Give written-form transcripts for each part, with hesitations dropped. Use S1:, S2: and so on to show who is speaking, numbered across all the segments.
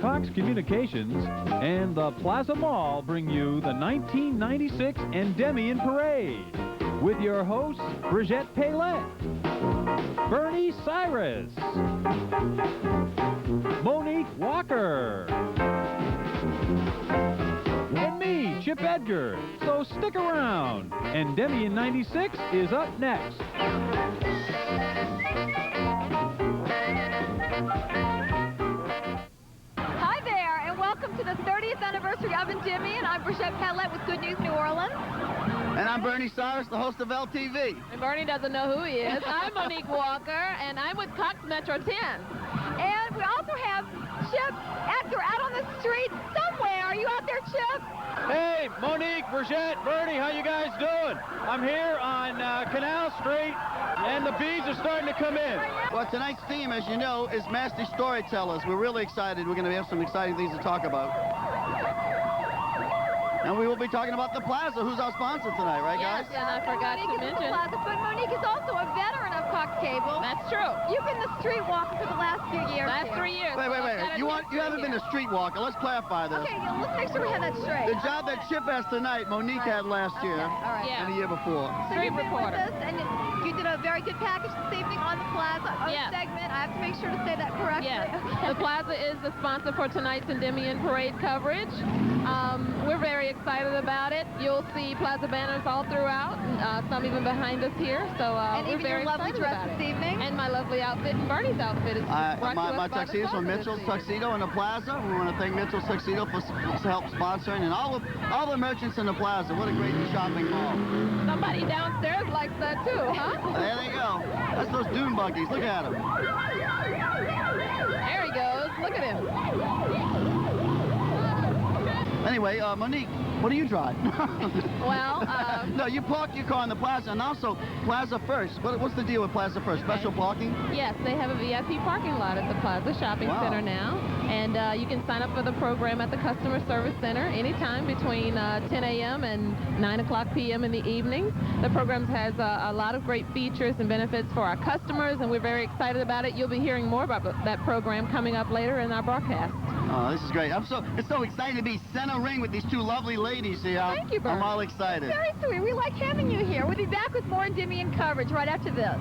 S1: Cox Communications and the Plaza Mall bring you the 1996 Endymion Parade with your hosts, Brigitte Paylette, Bernie Cyrus, Monique Walker, and me, Chip Edgar. So stick around. Endymion 96 is up next.
S2: Hi there, and welcome to the 30th anniversary of Endymion. I'm Brigitte Paylette with Good News New Orleans.
S3: And I'm Bernie Cyrus, the host of LTV.
S4: And Bernie doesn't know who he is. I'm Monique Walker, and I'm with Cox Metro 10.
S2: And we also have Chip Edgar out on the street somewhere. Are you out there, Chip?
S1: Hey, Monique, Brigitte, Bernie, how you guys doing? I'm here on Canal Street, and the bees are starting to come in.
S3: Well, tonight's theme, as you know, is Master Storytellers. We're really excited. We're going to have some exciting things to talk about. And we will be talking about the Plaza, who's our sponsor tonight, right, guys?
S4: Yes, and I forgot to mention.
S2: Plaza, but Monique is also a veteran of Cox Cable.
S4: That's true.
S2: You've been the streetwalker for the last few years.
S4: Last 3 years.
S3: Wait. You haven't been a streetwalker. Let's clarify this.
S2: Okay, let's make sure we have that straight.
S3: The job that Chip has tonight, Monique had last year.
S2: All right.
S4: Yeah.
S3: And the year before.
S4: Street
S2: You've been with
S4: reporter.
S2: us, and you did a very good package this evening on the Plaza
S4: Yes.
S2: segment. I have to make sure to say that correctly.
S4: Yes.
S2: Okay.
S4: The Plaza is the sponsor for tonight's Endymion Parade coverage. We're very excited about it. You'll see Plaza banners all throughout, some even behind us here. So
S2: And
S4: we're
S2: even
S4: very
S2: your lovely
S4: excited
S2: dress
S4: about
S2: this
S4: it.
S2: evening.
S4: And my lovely outfit and Bernie's outfit is brought to us
S3: My
S4: by the
S3: tuxedo's from
S4: Plaza
S3: Mitchell's
S4: this evening.
S3: Tuxedo in the Plaza. We want to thank Mitchell's Tuxedo for help sponsoring, and all the merchants in the Plaza. What a great shopping mall.
S4: Somebody downstairs likes that too, huh?
S3: There they go. That's those dune buggies. Look at them.
S4: There he goes. Look at him.
S3: Anyway, Monique, what do you drive?
S4: Well,
S3: no, you park your car in the Plaza, and also Plaza First. What's the deal with Plaza First? Special parking?
S4: yes, they have a VIP parking lot at the Plaza Shopping
S3: Wow.
S4: Center now. And you can sign up for the program at the Customer Service Center anytime between 10 a.m. and 9 o'clock p.m. in the evening. The program has a lot of great features and benefits for our customers, and we're very excited about it. You'll be hearing more about that program coming up later in our broadcast.
S3: Oh, this is great. It's so exciting to be center ring with these two lovely ladies here.
S4: Thank you, Bert.
S3: I'm all excited.
S2: Very sweet. We like having you here. We'll be back with more Endymion coverage right after this.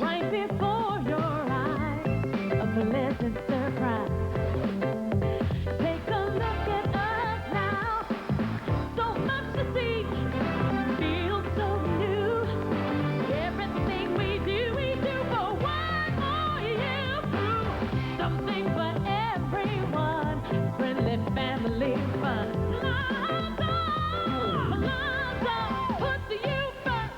S5: Right before your eyes, a pleasant surprise. Take a look at us now, so much to see, feel so new. Everything we do for one more year through. Something for everyone, friendly family fun. Plaza, put you first.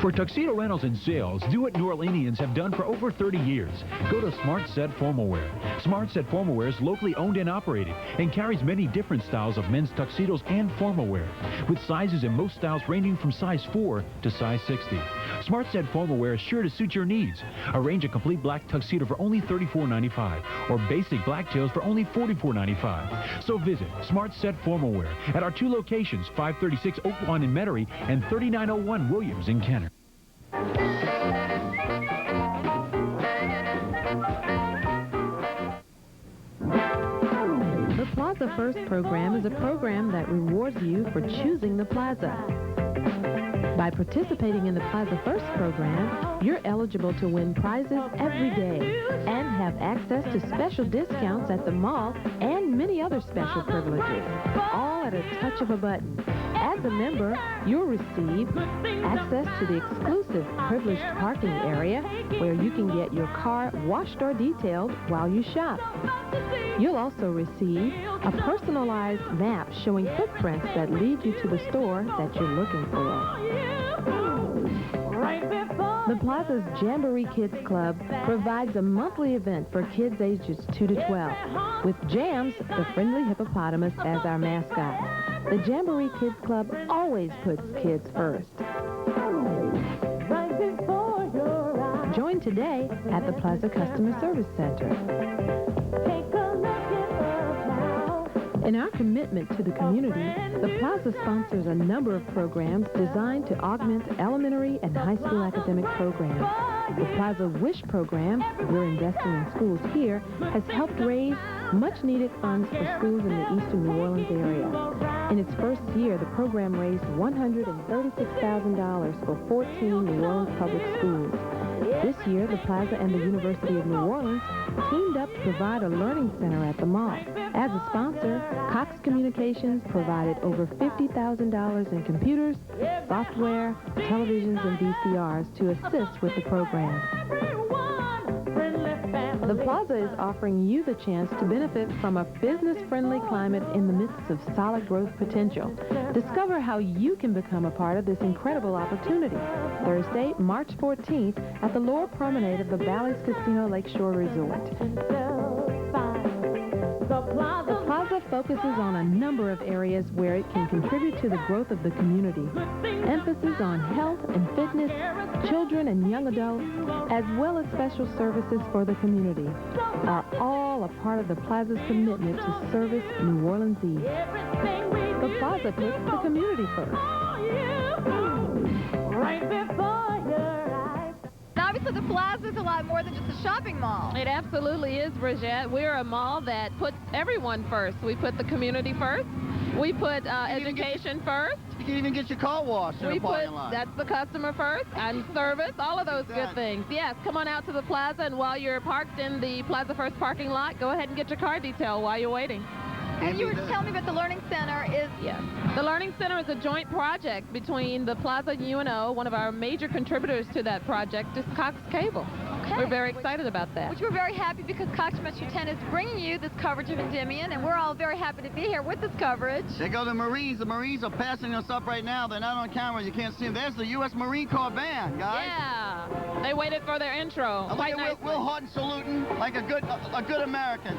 S1: For tuxedo rentals and sales, do what New Orleanians have done for over 30 years. Go to Smart Set Formalwear. Smart Set Formalwear is locally owned and operated and carries many different styles of men's tuxedos and formalwear, with sizes in most styles ranging from size 4 to size 60. Smart Set Formalwear is sure to suit your needs. Arrange a complete black tuxedo for only $34.95 or basic black tails for only $44.95. So visit Smart Set Formalwear at our two locations, 536 Oak Lawn in Metairie and 3901 Williams in Kenner.
S6: The Plaza First program is a program that rewards you for choosing the Plaza. By participating in the Plaza First program, you're eligible to win prizes every day and have access to special discounts at the mall and many other special privileges, all at a touch of a button. As a member, you'll receive access to the exclusive privileged parking area where you can get your car washed or detailed while you shop. You'll also receive a personalized map showing footprints that lead you to the store that you're looking for. The Plaza's Jamboree Kids Club provides a monthly event for kids ages 2 to 12, with Jams, the friendly hippopotamus, as our mascot. The Jamboree Kids Club always puts kids first. Join today at the Plaza Customer Service Center. In our commitment to the community, the Plaza sponsors a number of programs designed to augment elementary and high school academic programs. The Plaza Wish program, We're Investing in Schools Here, has helped raise much-needed funds for schools in the eastern New Orleans area. In its first year, the program raised $136,000 for 14 New Orleans public schools. This year, the Plaza and the University of New Orleans teamed up to provide a learning center at the mall. As a sponsor, Cox Communications provided over $50,000 in computers, software, televisions, and VCRs to assist with the program. The Plaza is offering you the chance to benefit from a business-friendly climate in the midst of solid growth potential. Discover how you can become a part of this incredible opportunity. Thursday, March 14th at the Lower Promenade of the Bally's Casino Lakeshore Resort. The Plaza focuses on a number of areas where it can contribute to the growth of the community. Emphasis on health and fitness, children and young adults, as well as special services for the community, are all a part of the Plaza's commitment to service New Orleans Eve. The Plaza puts the community first.
S2: Obviously, the Plaza is a lot more than just a shopping mall.
S4: It absolutely is, Bridget. We're a mall that puts everyone first. We put the community first. We put education first.
S3: You can even get your car washed in the parking lot.
S4: That's the customer first, and service, all of those good things. Yes, come on out to the Plaza, and while you're parked in the Plaza First parking lot, go ahead and get your car detailed while you're waiting.
S2: And you were telling me that the Learning Center is...
S4: Yes. The Learning Center is a joint project between the Plaza and UNO. One of our major contributors to that project is Cox Cable.
S2: Okay.
S4: We're very excited about that.
S2: Which we're very happy because Cox Metro 10 is bringing you this coverage of Endymion, and we're all very happy to be here with this coverage.
S3: There go the Marines. The Marines are passing us up right now. They're not on camera. You can't see them. There's the U.S. Marine Corps band, guys.
S4: Yeah. They waited for their intro.
S3: Look at Will Horton saluting like a good American.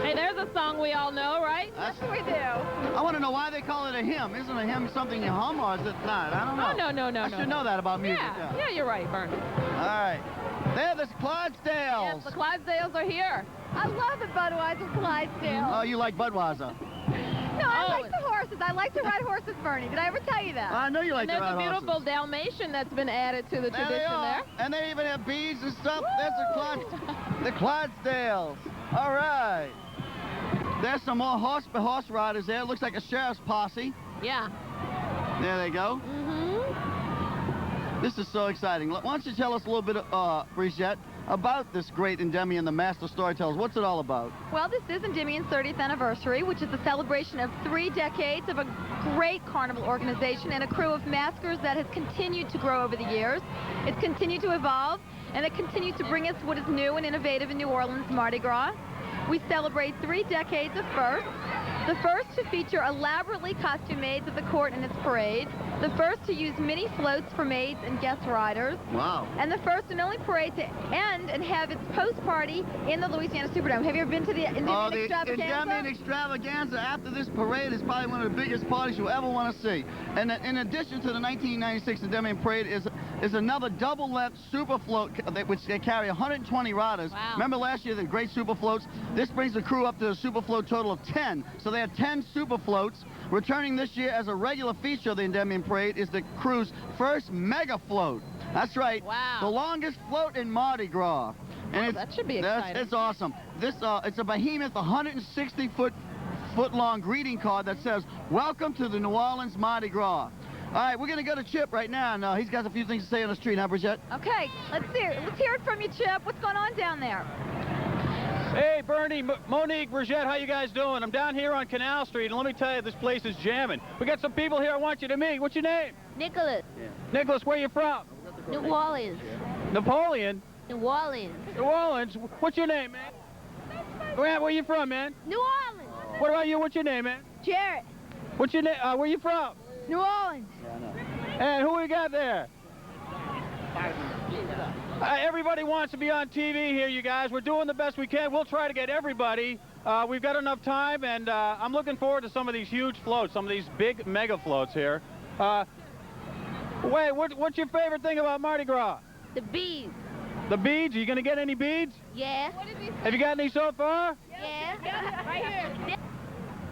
S4: Hey, there's a song we all know, right?
S2: Yes, we do.
S3: I want to know why they call it a hymn. Isn't a hymn something you hum, or is it not? I don't know.
S4: Oh, no.
S3: I should know that about music.
S4: Yeah, you're right, Bernie.
S3: All right. There, the Clydesdales.
S4: Yes, the Clydesdales are here.
S2: I love the Budweiser Clydesdale.
S3: Oh, you like Budweiser.
S2: No, I like the horses. I like to ride horses, Bernie. Did I ever tell you that?
S3: I know you like to ride
S4: horses. There's a beautiful
S3: horses.
S4: Dalmatian that's been added to the tradition there.
S3: And they even have beads and stuff.
S2: Woo!
S3: There's the Clydesdales. All right. There's some more horse riders there. It looks like a sheriff's posse.
S4: Yeah.
S3: There they go. This is so exciting. Why don't you tell us a little bit, Brigitte, about this great Endymion, the Master Storytellers. What's it all about?
S2: Well, this is Endymion's 30th anniversary, which is a celebration of 3 decades of a great carnival organization and a crew of maskers that has continued to grow over the years. It's continued to evolve, and it continues to bring us what is new and innovative in New Orleans Mardi Gras. We celebrate 3 decades of firsts. The first to feature elaborately costumed maids at the court in its parade. The first to use mini floats for maids and guest riders.
S3: Wow.
S2: And the first and only parade to end and have its post-party in the Louisiana Superdome. Have you ever been to the Endymion Extravaganza?
S3: The Endymion Extravaganza after this parade is probably one of the biggest parties you'll ever want to see. And in addition to the 1996 Endymion Parade is another double-length super float which they carry 120 riders.
S4: Wow.
S3: Remember last year the great super floats? This brings the crew up to a super float total of 10. So they had 10 super floats. Returning this year as a regular feature of the Endymion Parade is the crew's first mega float. That's right.
S4: Wow.
S3: The longest float in Mardi Gras. And
S4: that should be exciting.
S3: It's awesome. This it's a behemoth 160-foot-long greeting card that says, "Welcome to the New Orleans Mardi Gras." All right, we're going to go to Chip right now, and he's got a few things to say on the street, huh, Brigitte?
S2: Okay, let's hear it from you, Chip. What's going on down there?
S7: Hey, Bernie, Monique, Brigitte, how you guys doing? I'm down here on Canal Street, and let me tell you, this place is jamming. We got some people here I want you to meet. What's your name?
S8: Nicholas.
S7: Yeah. Nicholas, where you from?
S8: New Orleans.
S7: Napoleon?
S8: New Orleans.
S7: New Orleans? What's your name, man? Where you from, man?
S8: New Orleans.
S7: What about you? What's your name, man?
S8: Jarrett.
S7: What's your name? Where you from?
S8: New Orleans.
S7: And who we got there? Everybody wants to be on TV here, you guys. We're doing the best we can. We'll try to get everybody. We've got enough time, and I'm looking forward to some of these huge floats, some of these big mega floats here. Wait, what's your favorite thing about Mardi Gras?
S8: The bees.
S7: The beads? Are you going to get any beads?
S8: Yeah.
S7: Have you got any so far?
S8: Yeah. Yeah. Right here.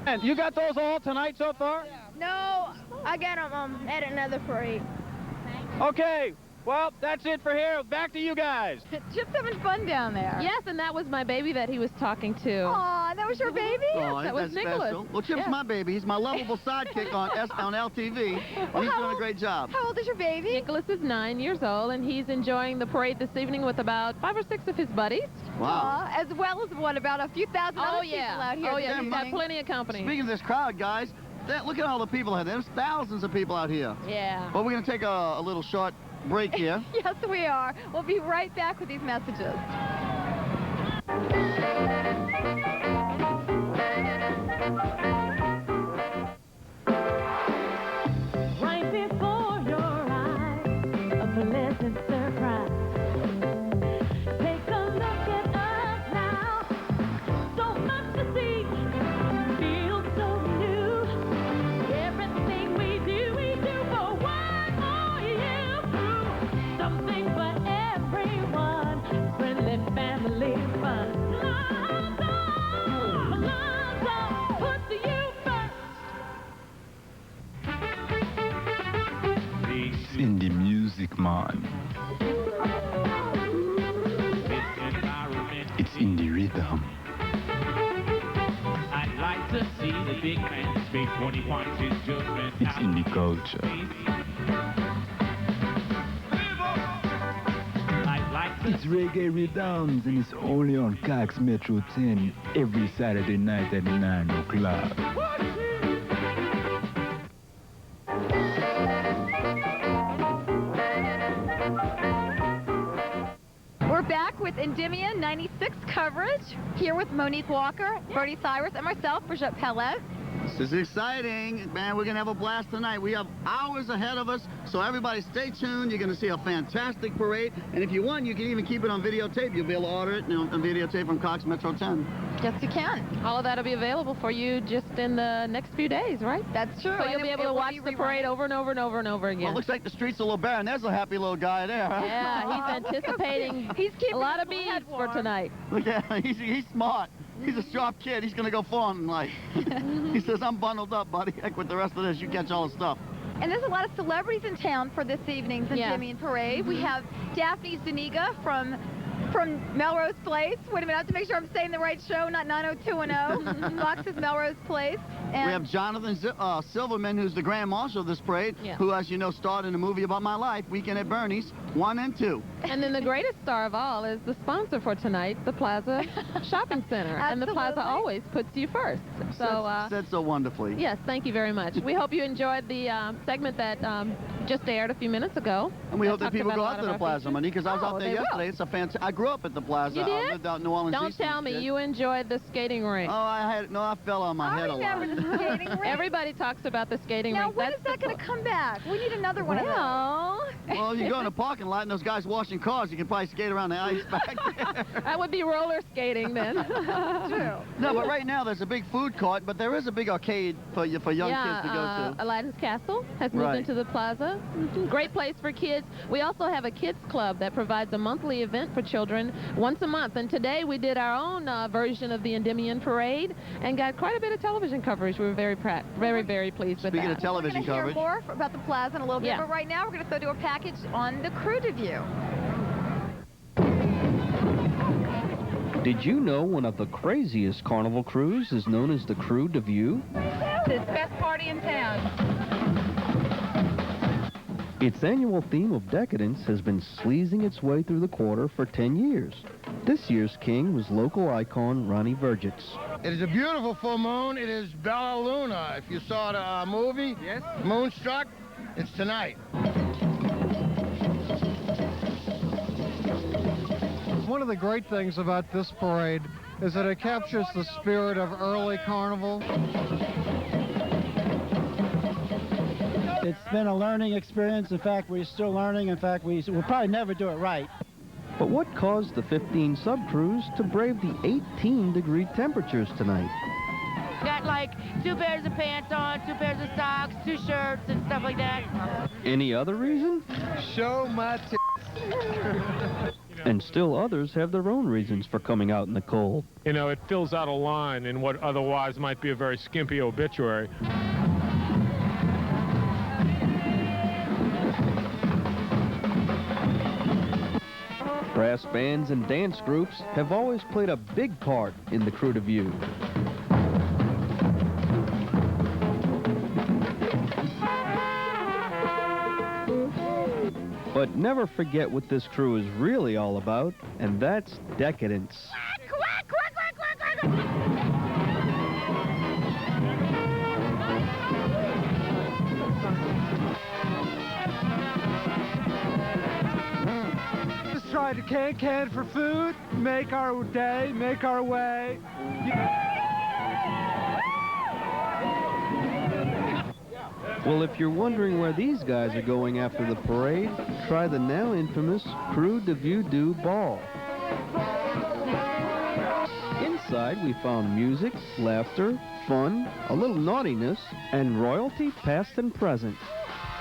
S7: And you got those all tonight so far?
S8: No, I got them at another parade.
S7: Okay. Well, that's it for here. Back to you guys.
S2: Chip's having fun down there.
S4: Yes, and that was my baby that he was talking to.
S2: Aw, that was your baby?
S3: Oh,
S4: that was
S3: that's
S4: Nicholas.
S3: special. Well, Chip's
S4: Yeah.
S3: my baby. He's my lovable sidekick on LTV.
S2: Well,
S3: He's
S2: how
S3: doing a
S2: old-
S3: great job.
S2: How old is your baby?
S4: Nicholas is 9 years old, and he's enjoying the parade this evening with about 5 or 6 of his buddies.
S3: Wow.
S2: As well as what, about a few thousand other people out here
S4: Oh,
S2: this
S4: yeah. He's got
S2: evening?
S4: plenty of company.
S3: Speaking of this crowd, guys, look at all the people out there. There's thousands of people out here.
S4: Yeah.
S3: Well, we're going to take a little short break here.
S2: Yes, we are. We'll be right back with these messages.
S5: Right before your eyes, a pleasant surprise. Take a look at us now. So much to see, feel so new. Everything we do for one more year through. Something for everyone, friendly family fun. Plaza, put the you first.
S9: In the music, man. It's in the rhythm.
S10: I'd like to see the big man speak when he wants his judgment.
S9: It's in the culture.
S10: I'd like to
S9: It's reggae rhythms and it's only on Cox Metro 10 every Saturday night at 9 o'clock.
S2: We're back with Endymion 96 coverage, here with Monique Walker, Bertie Cyrus, and myself, Brigitte Pellet.
S3: This is exciting. Man, we're going to have a blast tonight. We have hours ahead of us, so everybody stay tuned. You're going to see a fantastic parade. And if you want, you can even keep it on videotape. You'll be able to order it on videotape from Cox Metro 10.
S2: Yes, you can.
S4: All of that will be available for you just in the next few days, right?
S2: That's true.
S4: So
S2: And
S4: you'll be
S2: it
S4: able to
S2: will
S4: watch
S2: be
S4: the
S2: rerun.
S4: parade over and over and over and over
S3: Well,
S4: again.
S3: it looks like the street's a little barren. There's a happy little guy there. Huh?
S4: Yeah, he's anticipating
S2: He's keeping
S4: a lot
S2: his
S4: of beads
S2: head
S4: for
S2: warm.
S4: tonight.
S3: Look at him. He's smart. He's a sharp kid. He's going to go far in life. He says, I'm bundled up, buddy. Heck with the rest of this. You catch all the stuff.
S2: And there's a lot of celebrities in town for this evening's
S4: Yeah.
S2: Endymion Parade. We have Daphne Zuniga from Melrose Place. Wait a minute, I have to make sure I'm saying the right show, not 90210. Fox's Melrose Place. And
S3: We have Jonathan Silverman, who's the Grand Marshal of this parade,
S4: Yeah.
S3: who, as you know, starred in a movie about my life, Weekend at Bernie's, 1 and 2.
S4: And then the greatest star of all is the sponsor for tonight, the Plaza Shopping Center. And the Plaza
S2: Absolutely.
S4: always puts you first. So,
S3: Said so wonderfully.
S4: yes, thank you very much. We hope you enjoyed the segment that just aired a few minutes ago.
S3: And we hope that
S4: talked
S3: people
S4: about
S3: go
S4: a
S3: out
S4: lot
S3: to
S4: of
S3: the
S4: our
S3: Plaza,
S4: features.
S3: Monique, because I was
S4: Oh,
S3: out there
S4: they will.
S3: yesterday. It's a fantastic. I grew up at the Plaza.
S4: You
S3: I
S4: did?
S3: lived out in New Orleans.
S4: Don't
S3: East and
S4: tell me
S3: shit.
S4: you enjoyed the skating rink.
S3: Oh, I fell on my
S2: I
S3: head a lot.
S2: remember the skating rink.
S4: Everybody talks about the skating
S2: Now,
S4: rink.
S2: when
S4: That's
S2: is that
S4: the
S2: going to come back? We need another one
S4: Well,
S3: Well, you go in the parking lot and those guys washing cars, you can probably skate around the ice back there.
S4: that would be roller skating then.
S2: True.
S3: No, but right now there's a big food court, but there is a big arcade for young kids to go to.
S4: Aladdin's Castle has moved
S3: Right.
S4: into the plaza. Great place for kids. We also have a kids club that provides a monthly event for children once a month. And today we did our own version of the Endymion Parade and got quite a bit of television coverage. We were very very pleased with
S3: Speaking
S4: that.
S3: of television
S2: We're going to hear
S3: coverage,
S2: more about the Plaza in a little bit,
S4: Yeah.
S2: but right now we're going to do a package on the Crew to View.
S11: Did you know one of the craziest carnival crews is known as the Crew de View?
S4: It's the best party in town.
S11: Its annual theme of decadence has been sleazing its way through the quarter for 10 years. This year's king was local icon Ronnie Vergitz.
S12: It is a beautiful full moon. It is Bella Luna. If you saw the movie, yes, Moonstruck, it's tonight.
S13: One of the great things about this parade is that it captures the spirit of early carnival.
S14: It's been a learning experience. In fact, we're still learning. In fact, we'll probably never do it right.
S11: But what caused the 15 sub-crews to brave the 18-degree temperatures tonight?
S15: Got like 2 pairs of pants on, 2 pairs of socks, 2 shirts, and stuff like that.
S11: Any other reason?
S12: Show my
S11: And still others have their own reasons for coming out in the cold.
S16: You know, it fills out a line in what otherwise might be a very skimpy obituary.
S11: Brass bands and dance groups have always played a big part in the Krewe of View. But never forget what this crew is really all about, and that's decadence.
S17: Just try to can for food, make our day, make our way.
S11: Well, if you're wondering where these guys are going after the parade, try the now infamous Krewe of View Ball. Inside, we found music, laughter, fun, a little naughtiness, and royalty past and present.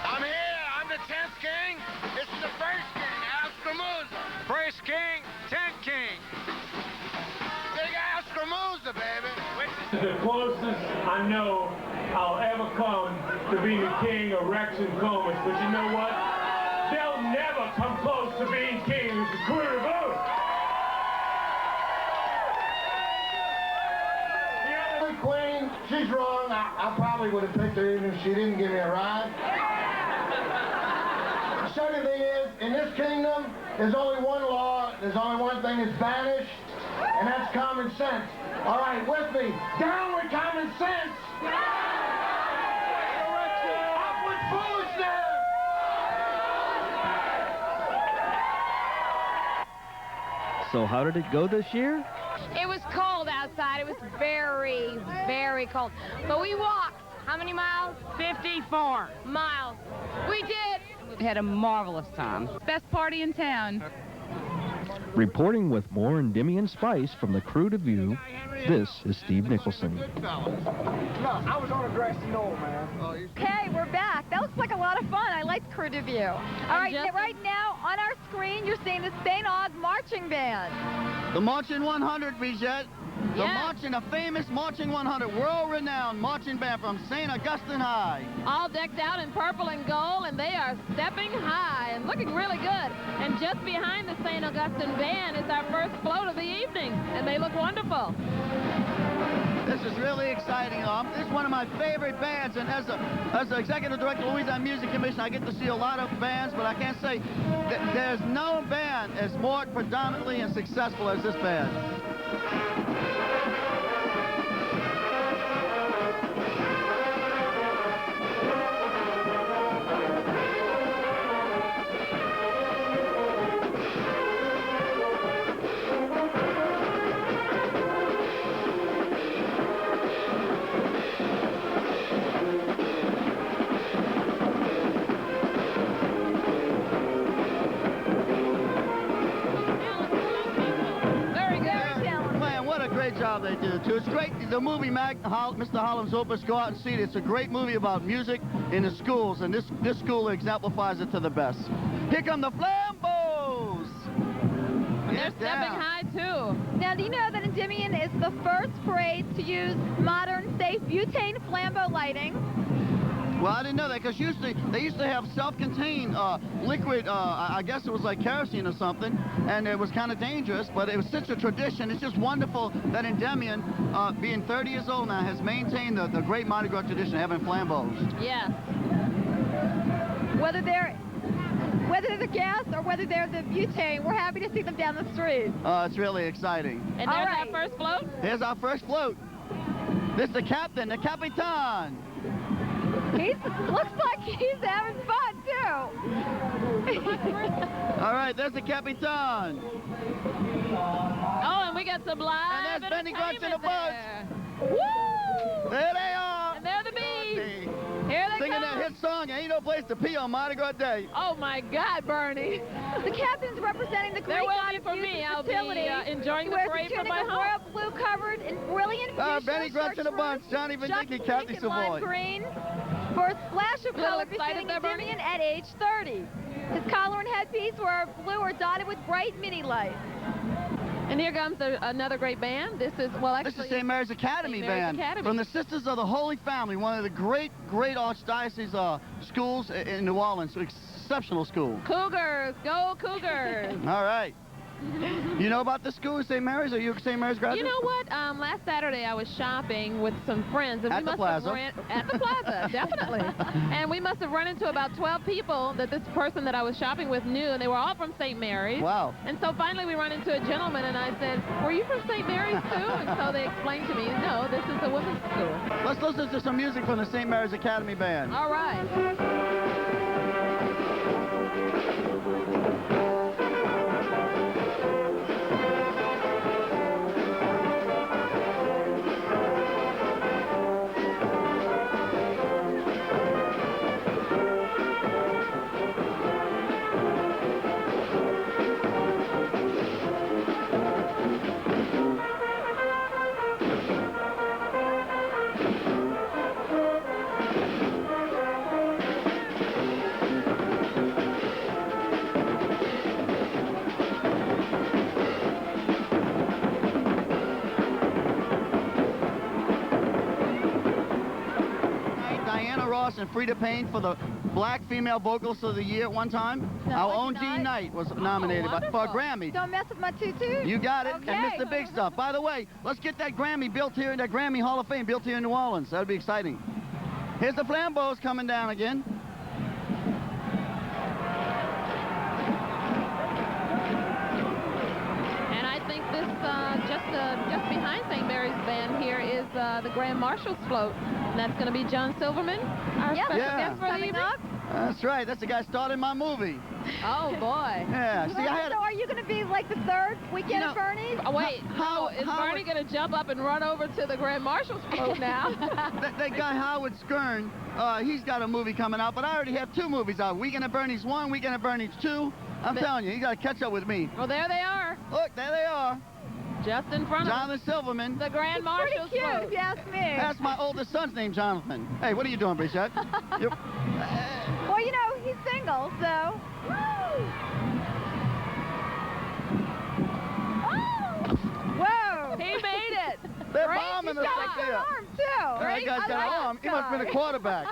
S12: I'm here. I'm the 10th king. This is the first king, Al-Scramuzza.
S18: First king, 10th king.
S12: Big Al-Scramuzza, baby.
S16: The closest I know I'll ever come to being the king of Rex and Comus, but you know what? They'll never come close to being king of the Krewe of View.
S12: The queen, she's wrong. I probably would have picked her even if she didn't give me a ride. The second thing is, in this kingdom, there's only one law, there's only one thing that's banished, and that's common sense. All right, with me. Down with common sense. Up with foolishness.
S11: So how did it go this year?
S8: It was cold outside. It was very, very cold. But we walked. How many miles?
S15: 54
S8: miles. We did.
S15: We had a marvelous time. Best party in town.
S11: Reporting with more Endymion spice from the Krewe of View, this is Steve Nicholson.
S17: No, I was on a grassy knoll, man.
S2: Okay, we're back. That looks like a lot of fun. I like Krewe of View. All right, right now on our screen, you're seeing the St. Aug Marching Band.
S3: The Marching 100, Brigitte. The a famous Marching 100, world-renowned marching band from St. Augustine High.
S4: All decked out in purple and gold, and they are stepping high and looking really good. And just behind the St. Augustine band is our first float of the evening, and they look wonderful.
S3: This is really exciting. This is one of my favorite bands, and as the executive director of the Louisiana Music Commission, I get to see a lot of bands, but I can't say that there's no band as more predominantly and successful as this band. Job they do too. It's great. The movie Mr. Holland's Opus, go out and see it. It's a great movie about music in the schools, and this school exemplifies it to the best. Here come the Flambos.
S4: They're stepping high too.
S2: Now, do you know that Endymion is the first parade to use modern, safe butane flambeau lighting?
S3: Well, I didn't know that, because they used to have self-contained liquid, I guess it was like kerosene or something, and it was kind of dangerous, but it was such a tradition. It's just wonderful that Endymion, being 30 years old now, has maintained the great Mardi Gras tradition of having flambeaus.
S4: Yes.
S2: Whether they're the gas or whether they're the butane, we're happy to see them down the street.
S3: It's really exciting.
S4: And there's our first float?
S3: Here's our first float. This is the captain, the Capitan.
S2: Looks like he's having fun, too.
S3: All right, there's the Capitan.
S4: Oh, and we got some live
S3: and there's Benny Grunts in the bunch.
S4: Woo!
S3: There they are.
S4: And they're the bees. Here they
S3: Singing
S4: come.
S3: that hit song, Ain't No Place to Pee on Mardi Gras Day.
S4: Oh, my God, Bernie.
S2: The captain's representing the Greek God of Music facility.
S4: I'll be enjoying the parade from my home.
S2: Royal blue covered in brilliant
S3: Benny Grunts in the bunch. Johnny Vindicki, Kathy Savoy.
S2: Green. For a splash of color befitting Endymion at age 30. His collar and headpiece were blue or dotted with bright mini lights.
S4: And here comes another great band. This is, well, actually...
S3: This is St. Mary's Academy
S4: St. Mary's
S3: Band
S4: Academy.
S3: from the Sisters of the Holy Family, one of the great archdiocese schools in New Orleans. Exceptional school.
S4: Cougars, go Cougars!
S3: All right. You know about the school, St. Mary's? Are you a St. Mary's graduate?
S4: You know what? Last Saturday I was shopping with some friends. And
S3: At the plaza.
S4: At the plaza, definitely. And we must have run into about 12 people that this person that I was shopping with knew, and they were all from St. Mary's.
S3: Wow.
S4: And so finally we run into a gentleman, and I said, were you from St. Mary's too? And so they explained to me, no, this is a women's school.
S3: Let's listen to some music from the St. Mary's Academy Band.
S4: All right.
S3: And Frida Payne for the Black Female Vocalist of the Year at one time.
S2: No,
S3: Our own Jean Knight was nominated for a Grammy.
S2: Don't mess with my tutu.
S3: You got it.
S2: Okay.
S3: And Mr. Big Stuff. By the way, let's get that Grammy built here, that Grammy Hall of Fame built here in New Orleans. That would be exciting. Here's the Flambeaux coming down again.
S4: And I think this, just behind St. Mary's Band here is the Grand Marshal's float. And that's going to be John Silverman, our special guest for the evening.
S3: That's right. That's the guy starting my movie.
S4: Oh, boy.
S3: Yeah. See,
S2: So are you going to be like the third weekend at Bernie's?
S4: Oh, wait. Is Bernie going to jump up and run over to the Grand Marshal's float now?
S3: that guy Howard Skern, he's got a movie coming out, but I already have 2 movies out. Weekend at Bernie's 1, Weekend at Bernie's 2. I'm telling you, you got to catch up with me.
S4: Well, there they are.
S3: Look, there they are.
S4: Just in front of
S3: Jonathan Silverman.
S4: The Grand Marshal's
S2: pretty cute,
S4: float.
S2: if you ask me.
S3: That's my oldest son's name, Jonathan. Hey, what are you doing, Brichette?
S2: Well, you know, he's single, so... Whoa!
S4: He made it.
S3: They're
S2: Great
S3: bombing us
S2: shot.
S3: right there.
S2: Arm, too.
S3: That guy's got an arm. He must have been a quarterback.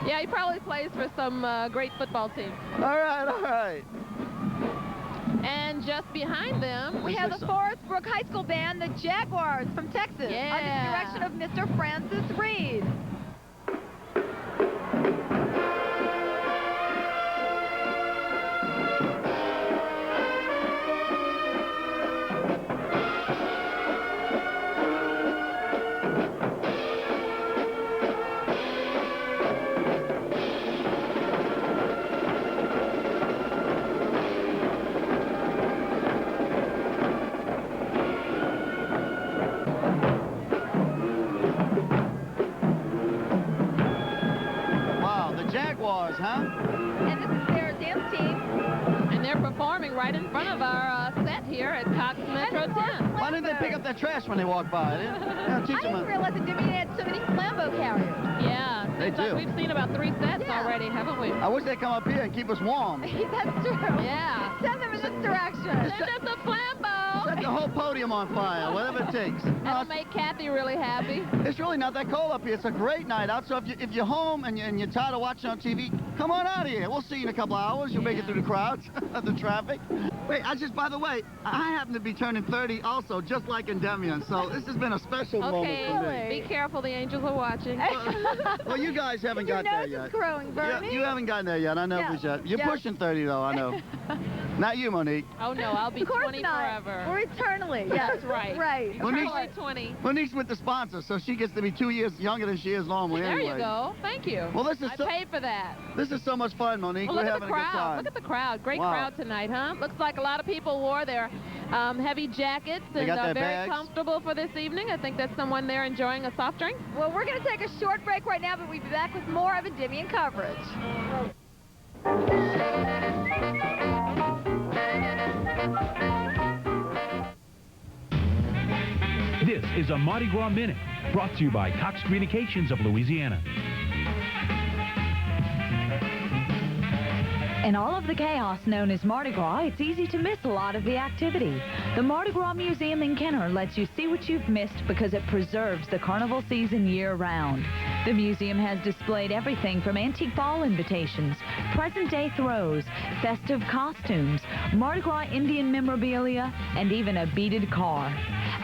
S4: Yeah, he probably plays for some great football team.
S3: All right, all right.
S4: And just behind them,
S2: we have the Forest Brook High School Band, the Jaguars from Texas,
S4: Yeah.
S2: under the direction of Mr. Francis Reed.
S3: Jaguars, huh?
S2: And this is their dance team.
S4: And they're performing right in front of our set here at Cox Metro 10.
S3: Why didn't they pick up their trash when they walk by?
S2: I didn't realize that Endymion had so many Flambeau carriers.
S4: Yeah.
S3: They
S4: seems like
S3: do.
S4: we've seen about 3 sets already, haven't we?
S3: I wish they'd come up here and keep us warm.
S2: That's true.
S4: Yeah.
S2: Send them in this direction.
S4: Send us a Flambeau.
S3: Set the whole podium on fire, whatever it takes.
S4: That'll make Kathy really happy.
S3: It's really not that cold up here. It's a great night out. So if you're home and you're tired of watching on TV, come on out here. We'll see you in a couple hours. You'll make it through the crowds, the traffic. Wait, by the way, I happen to be turning 30 also, just like Endymion. So this has been a special moment for me.
S4: Be careful, the angels are watching.
S3: Well, you guys haven't got there yet.
S2: Your nose is growing, Bernie.
S3: You haven't gotten there yet. I know,
S2: Yeah.
S3: Brichette. You're
S2: Yeah.
S3: pushing 30, though, I know. Not you, Monique.
S4: Oh, no, I'll be
S2: Of course
S4: 20
S2: not.
S4: forever.
S2: We're eternally.
S4: That's right.
S2: Right.
S4: Eternally 20.
S3: Monique's with the sponsor, so she gets to be 2 years younger than she is normally
S4: There
S3: anyway.
S4: you go. Thank you.
S3: Well, this is
S4: I
S3: so-
S4: paid for that.
S3: This is so much fun, Monique.
S4: Well,
S3: We're
S4: look at
S3: having
S4: the
S3: a good
S4: crowd.
S3: time.
S4: Look at the crowd. Great
S3: Wow.
S4: crowd tonight, huh? Looks like a lot of people wore their heavy jackets
S3: They
S4: and
S3: got
S4: are
S3: their
S4: very
S3: bags.
S4: comfortable for this evening. I think that's someone there enjoying a soft drink.
S2: Well, we're going to take a short break right now, but we'll be back with more of Endymion coverage.
S1: This is a Mardi Gras Minute, brought to you by Cox Communications of Louisiana.
S19: In all of the chaos known as Mardi Gras, it's easy to miss a lot of the activity. The Mardi Gras Museum in Kenner lets you see what you've missed because it preserves the carnival season year-round. The museum has displayed everything from antique ball invitations, present-day throws, festive costumes, Mardi Gras Indian memorabilia, and even a beaded car.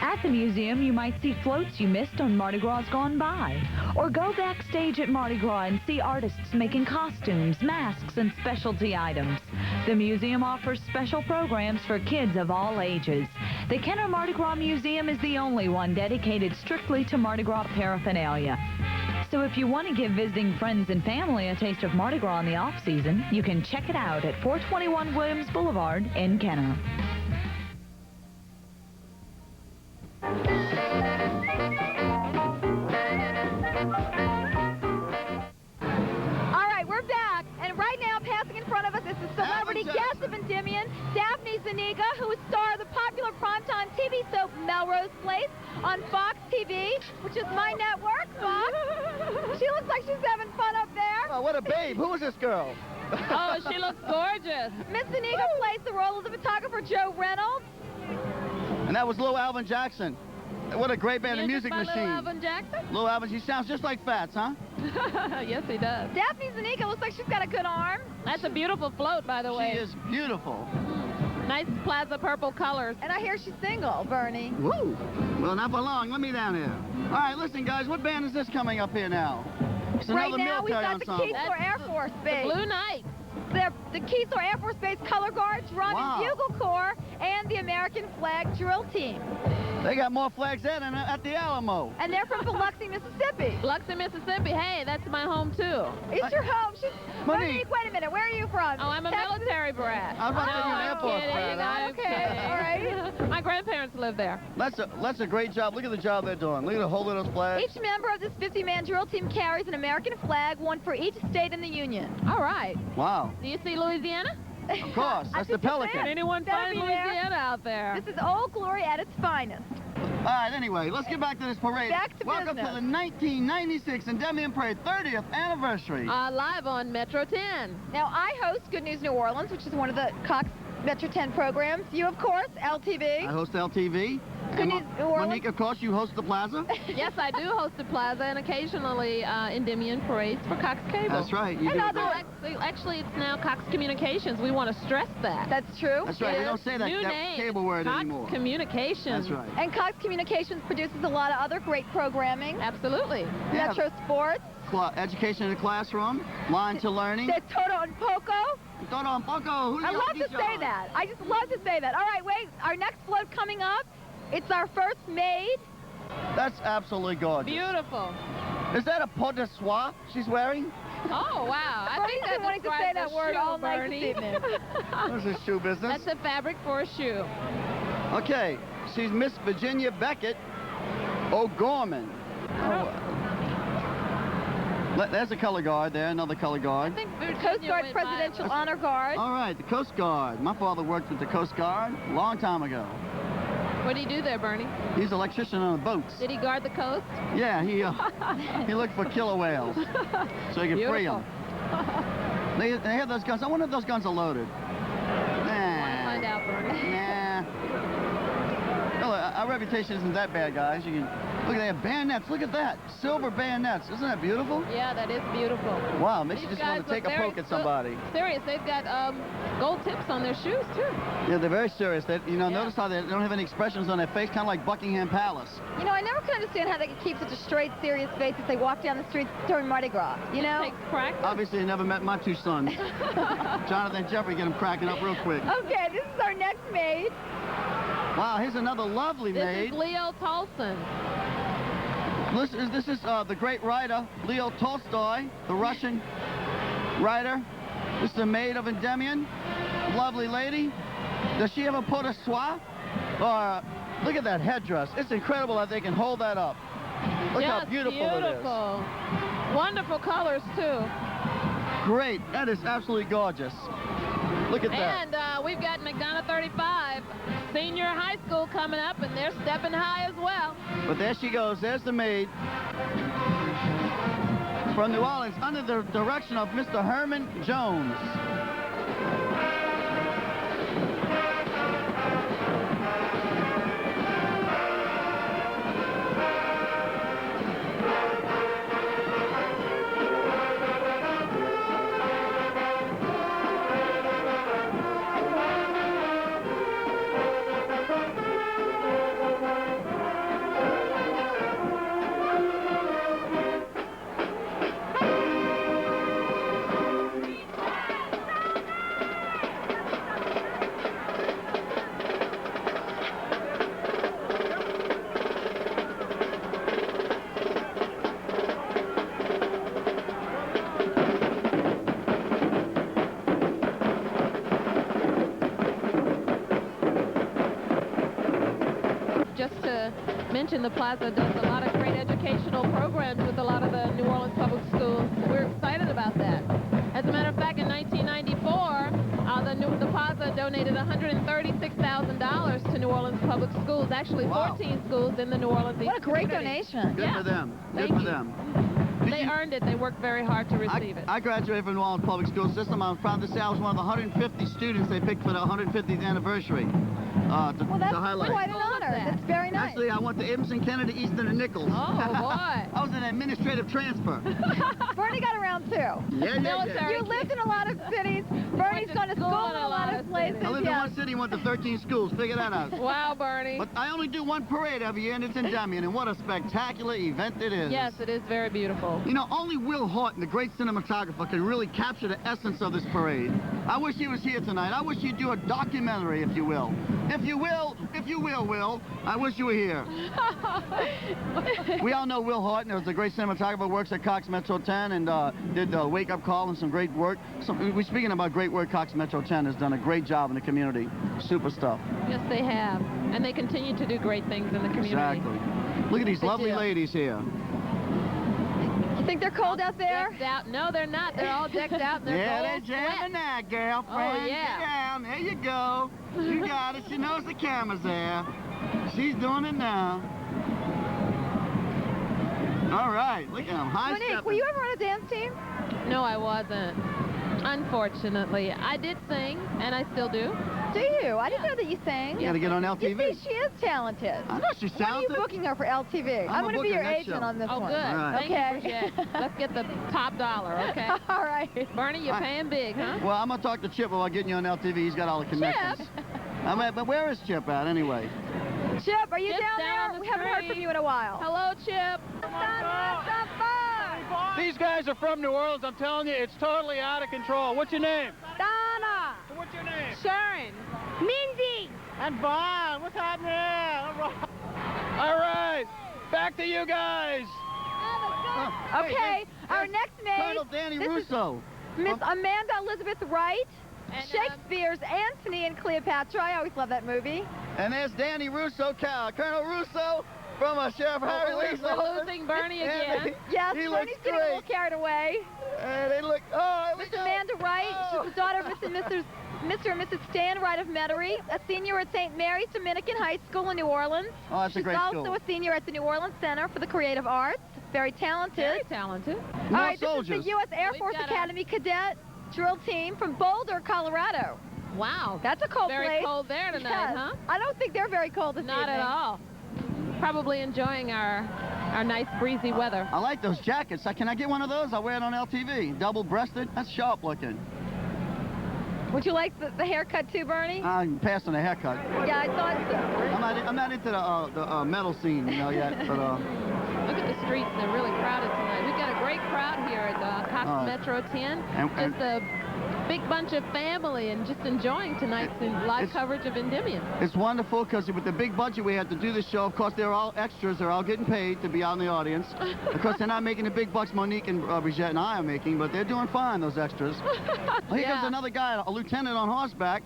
S19: At the museum, you might see floats you missed on Mardi Gras gone by, or go backstage at Mardi Gras and see artists making costumes, masks, and specialty items. The museum offers special programs for kids of all ages. The Kenner Mardi Gras Museum is the only one dedicated strictly to Mardi Gras paraphernalia. So if you want to give visiting friends and family a taste of Mardi Gras in the off-season, you can check it out at 421 Williams Boulevard in Kenner.
S2: Celebrity guest of Endymion, Daphne Zuniga, who is star of the popular primetime TV soap Melrose Place on Fox TV, which is my network, Fox. She looks like she's having fun up there.
S3: Oh, what a babe. Who is this girl?
S4: Oh, she looks gorgeous.
S2: Miss Zuniga plays the role of the photographer Joe Reynolds.
S3: And that was Lil Alvin Jackson. What a great band, a music machine.
S4: Lil Alvin Jackson?
S3: Lil Alvin, he sounds just like Fats, huh?
S4: Yes, he does.
S2: Daphne Zuniga looks like she's got a good arm.
S4: That's a beautiful float, by the way.
S3: She is beautiful.
S4: Nice plaza purple colors.
S2: And I hear she's single, Bernie.
S3: Woo! Well, not for long. Let me down here. All right, listen, guys. What band is this coming up here now? It's
S2: right
S3: another
S2: now, we've
S3: military
S2: got
S3: ensemble.
S2: the Keesler Air Force Base.
S4: The Blue Knights.
S2: The Keesler Air Force Base Color Guard, Drum and Bugle Corps, and the American Flag Drill Team.
S3: They got more flags there than at the Alamo.
S2: And they're from Biloxi, Mississippi.
S4: Biloxi, Mississippi. Hey, that's my home, too.
S2: It's your home.
S3: Monique,
S2: wait a minute. Where are you from?
S4: Oh, I'm a military brat.
S3: I was about to say you're an Air Force brat.
S2: Okay, all right.
S4: My grandparents live there.
S3: That's a great job. Look at the job they're doing. Look at the whole of those flags.
S2: Each member of this 50-man drill team carries an American flag, one for each state in the Union.
S4: All right.
S3: Wow.
S4: Do you see Louisiana?
S3: Of course. That's the Pelican.
S4: Can anyone find Louisiana out there?
S2: This is Old Glory at its finest.
S3: All right, anyway, let's get back to this parade.
S2: Back to
S3: Welcome
S2: business.
S3: to the 1996 Endymion Parade 30th anniversary.
S4: Live on Metro 10.
S2: Now, I host Good News New Orleans, which is one of the Cox Metro 10 programs. You, of course, LTV.
S3: I host LTV.
S2: Good News New Orleans.
S3: Monique, of course, you host the Plaza.
S4: Yes, I do host the Plaza and occasionally Endymion parades for Cox Cable.
S3: That's right. You do.
S4: Actually, it's now Cox Communications. We want to stress that.
S2: That's true.
S3: That's right. We don't say that cable word
S4: Cox
S3: anymore.
S4: Communications.
S3: That's right.
S2: And Cox Communications produces a lot of other great programming.
S4: Absolutely.
S3: Yeah.
S2: Metro Sports.
S3: Education in the classroom. Line to learning.
S2: There's Toto and Poco.
S3: Toto and Poco.
S2: I love to say that. I just love to say that. All right, wait. Our next float coming up. It's our first maid.
S3: That's absolutely gorgeous.
S4: Beautiful.
S3: Is that a pot de soie she's wearing?
S4: Oh, wow. I think
S2: I've been wanting to say that word all night this evening.
S3: This is shoe business.
S4: That's a fabric for a shoe.
S3: Okay, she's Miss Virginia Beckett O'Gorman. There's a color guard there, another color guard.
S4: I think
S2: Coast Guard Presidential Honor Guard.
S3: All right, the Coast Guard. My father worked with the Coast Guard a long time ago.
S4: What do you do there, Bernie?
S3: He's an electrician on the boats.
S4: Did he guard the coast?
S3: Yeah, he looked for killer whales so he could free them. They have those guns. I wonder if those guns are loaded.
S4: I want to find out, Bernie.
S3: Well, our reputation isn't that bad, guys. You can look, they have bayonets. Look at that, silver bayonets. Isn't that beautiful?
S4: Yeah, that is beautiful.
S3: Wow, makes you just want to take a poke at somebody.
S4: Serious, they've got gold tips on their shoes too.
S3: Yeah, they're very serious. Notice how they don't have any expressions on their face, kind of like Buckingham Palace.
S2: You know, I never could understand how they could keep such a straight, serious face as they walk down the streets during Mardi Gras. You know?
S4: It takes practice.
S3: Obviously, they never met my two sons. Jonathan and Jeffrey get them cracking up real quick.
S2: Okay, this is our next maid.
S3: Wow, here's another lovely maid.
S4: This is Leo Tolstoy.
S3: This is the great writer, Leo Tolstoy, the Russian writer. This is the maid of Endymion. Lovely lady. Does she ever put a soie? Or look at that headdress. It's incredible that they can hold that up. Look how beautiful it is.
S4: Wonderful colors, too.
S3: Great. That is absolutely gorgeous. Look at that.
S4: And we've got McDonough 35 senior high school coming up, and they're stepping high as well.
S3: But there she goes. There's the maid from New Orleans under the direction of Mr. Herman Jones.
S4: mentioned, the Plaza does a lot of great educational programs with a lot of the New Orleans public schools. We're excited about that. As a matter of fact, in 1994, the Plaza donated $136,000 to New Orleans public schools, actually 14 schools in the New Orleans
S2: What a great donation.
S3: Good for them. Good for them.
S4: They earned it. They worked very hard to receive it.
S3: I graduated from the New Orleans public school system. I'm proud to say I was one of the 150 students they picked for the 150th anniversary to highlight.
S2: Quite an honor. That's very nice.
S3: Actually, I went to Emerson, Kennedy, Easton, and Nichols.
S4: Oh, boy.
S3: I was an administrative transfer.
S2: Bernie got around, too.
S3: Yeah.
S2: You lived in a lot of cities. Bernie's gone to school in a lot of places.
S3: I lived in one city, went to 13 schools. Figure that out.
S4: Wow, Bernie.
S3: But I only do one parade every year, and it's Endymion, and what a spectacular event it is.
S4: Yes, it is very beautiful.
S3: You know, only Will Horton, the great cinematographer, can really capture the essence of this parade. I wish he was here tonight. I wish he'd do a documentary, if you will. If you will, Will, I wish you were here. We all know Will Horton. He's a great cinematographer, works at Cox Metro 10 and did Wake Up Call and some great work. We're speaking about great work. Cox Metro 10 has done a great job in the community. Super stuff.
S4: Yes, they have. And they continue to do great things in the community.
S3: Exactly. Look at these lovely ladies here.
S2: You think they're cold out there?
S4: Decked out. No, they're not. They're all decked out. They're
S3: they're jamming that, girlfriend.
S4: Oh, yeah.
S3: Get down. There you go. You got it. She knows the camera's there. She's doing it now. All right. Look at them. High
S2: Monique,
S3: stepping.
S2: were you ever on a dance team?
S4: No, I wasn't. Unfortunately. I did sing, and I still do.
S2: Do you? I didn't know that you sang.
S3: You got to get on LTV.
S2: You see, she is talented.
S3: I know she's talented.
S2: When are you booking her for LTV? I'm going to be your agent on this
S4: one.
S2: one.
S4: Good.
S3: Right.
S4: Okay. Let's get the top dollar, okay?
S2: All right.
S4: Bernie, you're paying big, huh?
S3: Well, I'm going to talk to Chip about getting you on LTV. He's got all the connections. But where is Chip at, anyway?
S2: Chip, are you
S4: Chip's
S2: down there?
S4: on the
S2: We haven't heard
S4: street.
S2: from you in a while.
S4: Hello, Chip.
S7: These guys are from New Orleans. I'm telling you, it's totally out of control. What's your name?
S5: Donna.
S7: What's your name?
S5: Sharon. Mindy.
S17: And Vaughn, what's happening?
S7: All right. Back to you guys.
S2: Okay, our next name.
S3: Colonel Danny Russo.
S2: Miss Amanda Elizabeth Wright.
S4: And,
S2: Shakespeare's Antony and Cleopatra. I always love that movie.
S3: And there's Danny Russo, Colonel Russo from Sheriff Harry Lee.
S4: We're losing Bernie again.
S2: Yes,
S3: he
S2: Bernie's
S3: looks
S2: getting a little
S3: great.
S2: carried away.
S3: And they look,
S2: Miss Amanda Wright. She's the daughter of Mr. and Mrs. Stan Wright of Metairie, a senior at St. Mary's Dominican High School in New Orleans.
S3: Oh, that's a great
S2: She's
S3: school.
S2: also a senior at the New Orleans Center for the Creative Arts. Very talented.
S4: Very talented.
S2: All right,
S3: soldiers.
S2: this is the U.S. Air
S4: We've
S2: Force
S4: got
S2: Academy Cadet Drill Team from Boulder, Colorado.
S4: Wow.
S2: That's a cold
S4: Very
S2: place.
S4: cold there tonight,
S2: Yes.
S4: huh?
S2: I don't think they're very cold this
S4: Not
S2: evening.
S4: at all. Probably enjoying our nice breezy weather.
S3: I like those jackets. Can I get one of those? I'll wear it on LTV. Double-breasted. That's sharp looking.
S2: Would you like the haircut too, Bernie?
S3: I'm passing a haircut.
S2: Yeah, I thought so.
S3: I'm not into the metal scene, yet. But
S4: Look at the streets. They're really crowded tonight. We've got a great crowd here at Cox Metro 10. Just a big bunch of family and just enjoying tonight's live coverage of Endymion.
S3: it's wonderful because with the big budget we had to do this show, of course, they're all extras. They're all getting paid to be out in the audience. Of course, they're not making the big bucks Monique and Brigitte and I are making, but they're doing fine, those extras. Well, here comes another guy, a lieutenant on horseback.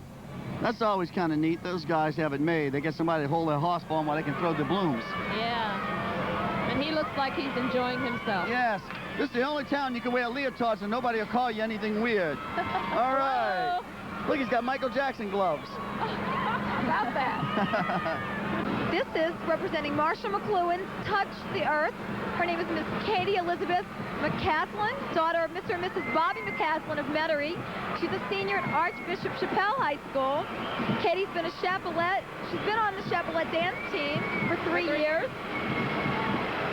S3: That's always kind of neat. Those guys have it made. They get somebody to hold their horse for them while they can throw the blooms.
S4: Yeah. And he looks like he's enjoying himself.
S3: Yes. This is the only town you can wear leotards and nobody will call you anything weird. All right. Look, he's got Michael Jackson gloves.
S2: About that. This is representing Marsha McLuhan's Touch the Earth. Her name is Miss Katie Elizabeth McCaslin, daughter of Mr. and Mrs. Bobby McCaslin of Metairie. She's a senior at Archbishop Chappelle High School. Katie's been a chapelet. She's been on the chapelet dance team for 3 years.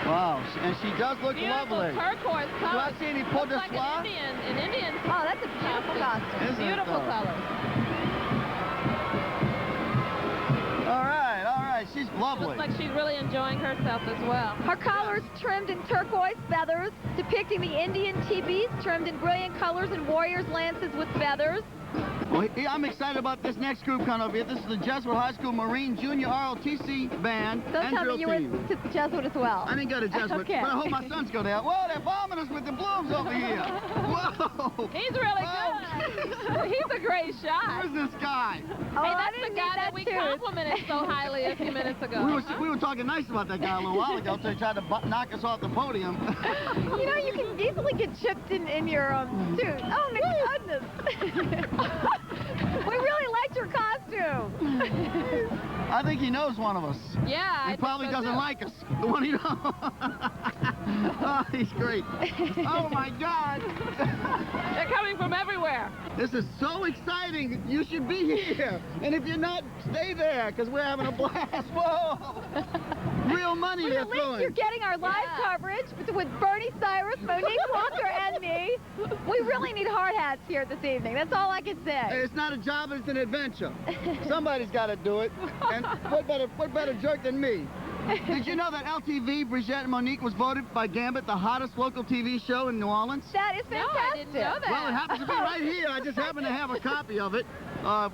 S3: Wow, and she does look
S4: Beautiful
S3: lovely.
S4: turquoise colors.
S3: Do I see any peau de
S4: Looks like
S3: soie?
S4: an Indian.
S2: Oh, that's a beautiful costume.
S3: Isn't it,
S4: Beautiful
S3: though?
S4: colors.
S3: All right, she's lovely.
S4: Looks like she's really enjoying herself as well.
S2: Her collar's trimmed in turquoise feathers, depicting the Indian teepees, trimmed in brilliant colors and warriors' lances with feathers.
S3: Well, I'm excited about this next group coming over here. This is the Jesuit High School Marine Junior ROTC Band
S2: Don't
S3: and
S2: tell
S3: drill
S2: me you were
S3: team.
S2: to Jesuit as well.
S3: I didn't go to Jesuit,
S2: Okay.
S3: but I hope my sons go there. Whoa, they're bombing us with the blooms over here. Whoa!
S4: He's really good. He's a great shot.
S3: Who's this guy?
S4: Hey, that's the guy that we complimented so highly a few minutes ago.
S3: We were talking nice about that guy a little while ago until he tried to knock us off the podium.
S2: You know, you can easily get chipped in your suit. Oh, my goodness. We really liked your costume.
S3: I think he knows one of us.
S4: Yeah,
S3: he probably doesn't like us. The one he knows. Oh, he's great. Oh, my God.
S4: They're coming from everywhere.
S3: This is so exciting. You should be here. And if you're not, stay there, because we're having a blast. Whoa. Real money they're
S2: At least
S3: throwing.
S2: you're getting our live coverage with Bernie Cyrus, Monique Walker, and me. We really need hard hats here this evening. That's all I can say.
S3: Hey, it's not a job, it's an adventure. Somebody's got to do it. And what better jerk than me? Did you know that LTV, Brigitte and Monique, was voted by Gambit the hottest local TV show in New Orleans?
S2: That is fantastic.
S4: No, I didn't know that.
S3: Well, it happens to be right here. I just happen to have a copy of it. I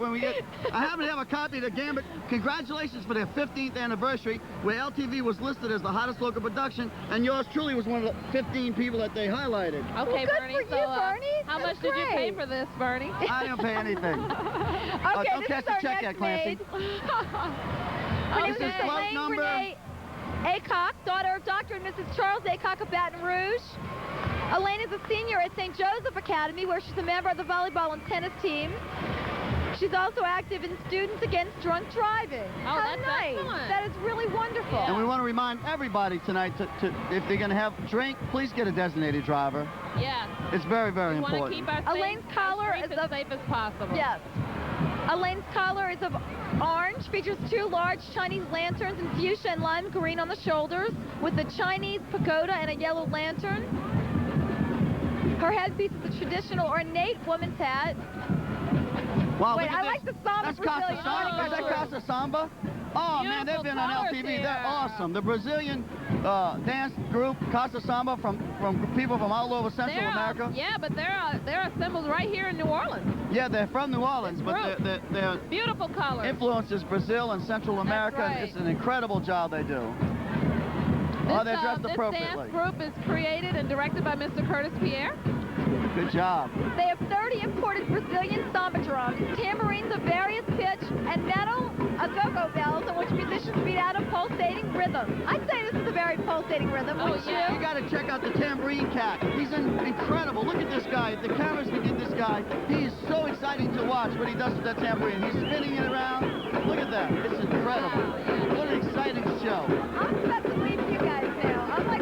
S3: happen to have a copy of the Gambit. Congratulations for their 15th anniversary, where LTV was listed as the hottest local production, and yours truly was one of the 15 people that they highlighted.
S4: Okay,
S2: well,
S4: Bernie.
S2: Good for you, Bernie.
S4: How much did you pay for this, Bernie?
S3: I didn't pay anything.
S2: Okay,
S3: don't
S2: this
S3: cash
S2: is
S3: the
S2: our
S3: check
S2: next
S3: yet, Clancy.
S2: Her
S3: This
S2: name
S3: is
S2: is
S3: float
S2: Elaine
S3: number.
S2: Renee Aycock, daughter of Dr. and Mrs. Charles Aycock of Baton Rouge. Elaine is a senior at St. Joseph Academy, where she's a member of the volleyball and tennis team. She's also active in Students Against Drunk Driving.
S4: Oh,
S2: How
S4: that's
S2: nice.
S4: excellent.
S2: That is really wonderful.
S3: And we want to remind everybody tonight to if they're going to have a drink, please get a designated driver.
S4: Yes.
S3: It's very, very
S4: We
S3: important.
S4: want to keep our
S2: Elaine's collar is
S4: as safe as possible.
S2: Yes. Elaine's collar is of orange, features 2 large Chinese lanterns in fuchsia and lime green on the shoulders, with a Chinese pagoda and a yellow lantern. Her headpiece is a traditional ornate woman's hat.
S3: Wow,
S2: Wait,
S3: look at
S2: I
S3: this.
S2: like the Samba
S3: That's
S2: Brazilian.
S3: Casa Samba. Is that Casa Samba? Oh, man, they've been on
S4: colors
S3: LTV.
S4: here.
S3: They're awesome. The Brazilian dance group, Casa Samba, from people from all over Central America.
S4: Yeah, but they're assembled right here in New Orleans.
S3: Yeah, they're from New Orleans, but they're
S4: beautiful colors.
S3: Influences Brazil and Central America.
S4: Right.
S3: It's an incredible job they do. They're dressed appropriately.
S4: This dance group is created and directed by Mr. Curtis Pierre.
S3: Good job.
S2: They have 30 imported Brazilian samba drums, tambourines of various pitch, and metal go-go bells on which musicians beat out a pulsating rhythm. I'd say this is a very pulsating rhythm, wouldn't you?
S3: You got to check out the tambourine cat. He's incredible. Look at this guy. If the cameras can get this guy, he is so exciting to watch what he does with that tambourine. He's spinning it around. Look at that. It's incredible. What an exciting show.
S2: I'm about to leave you guys now. I'm like...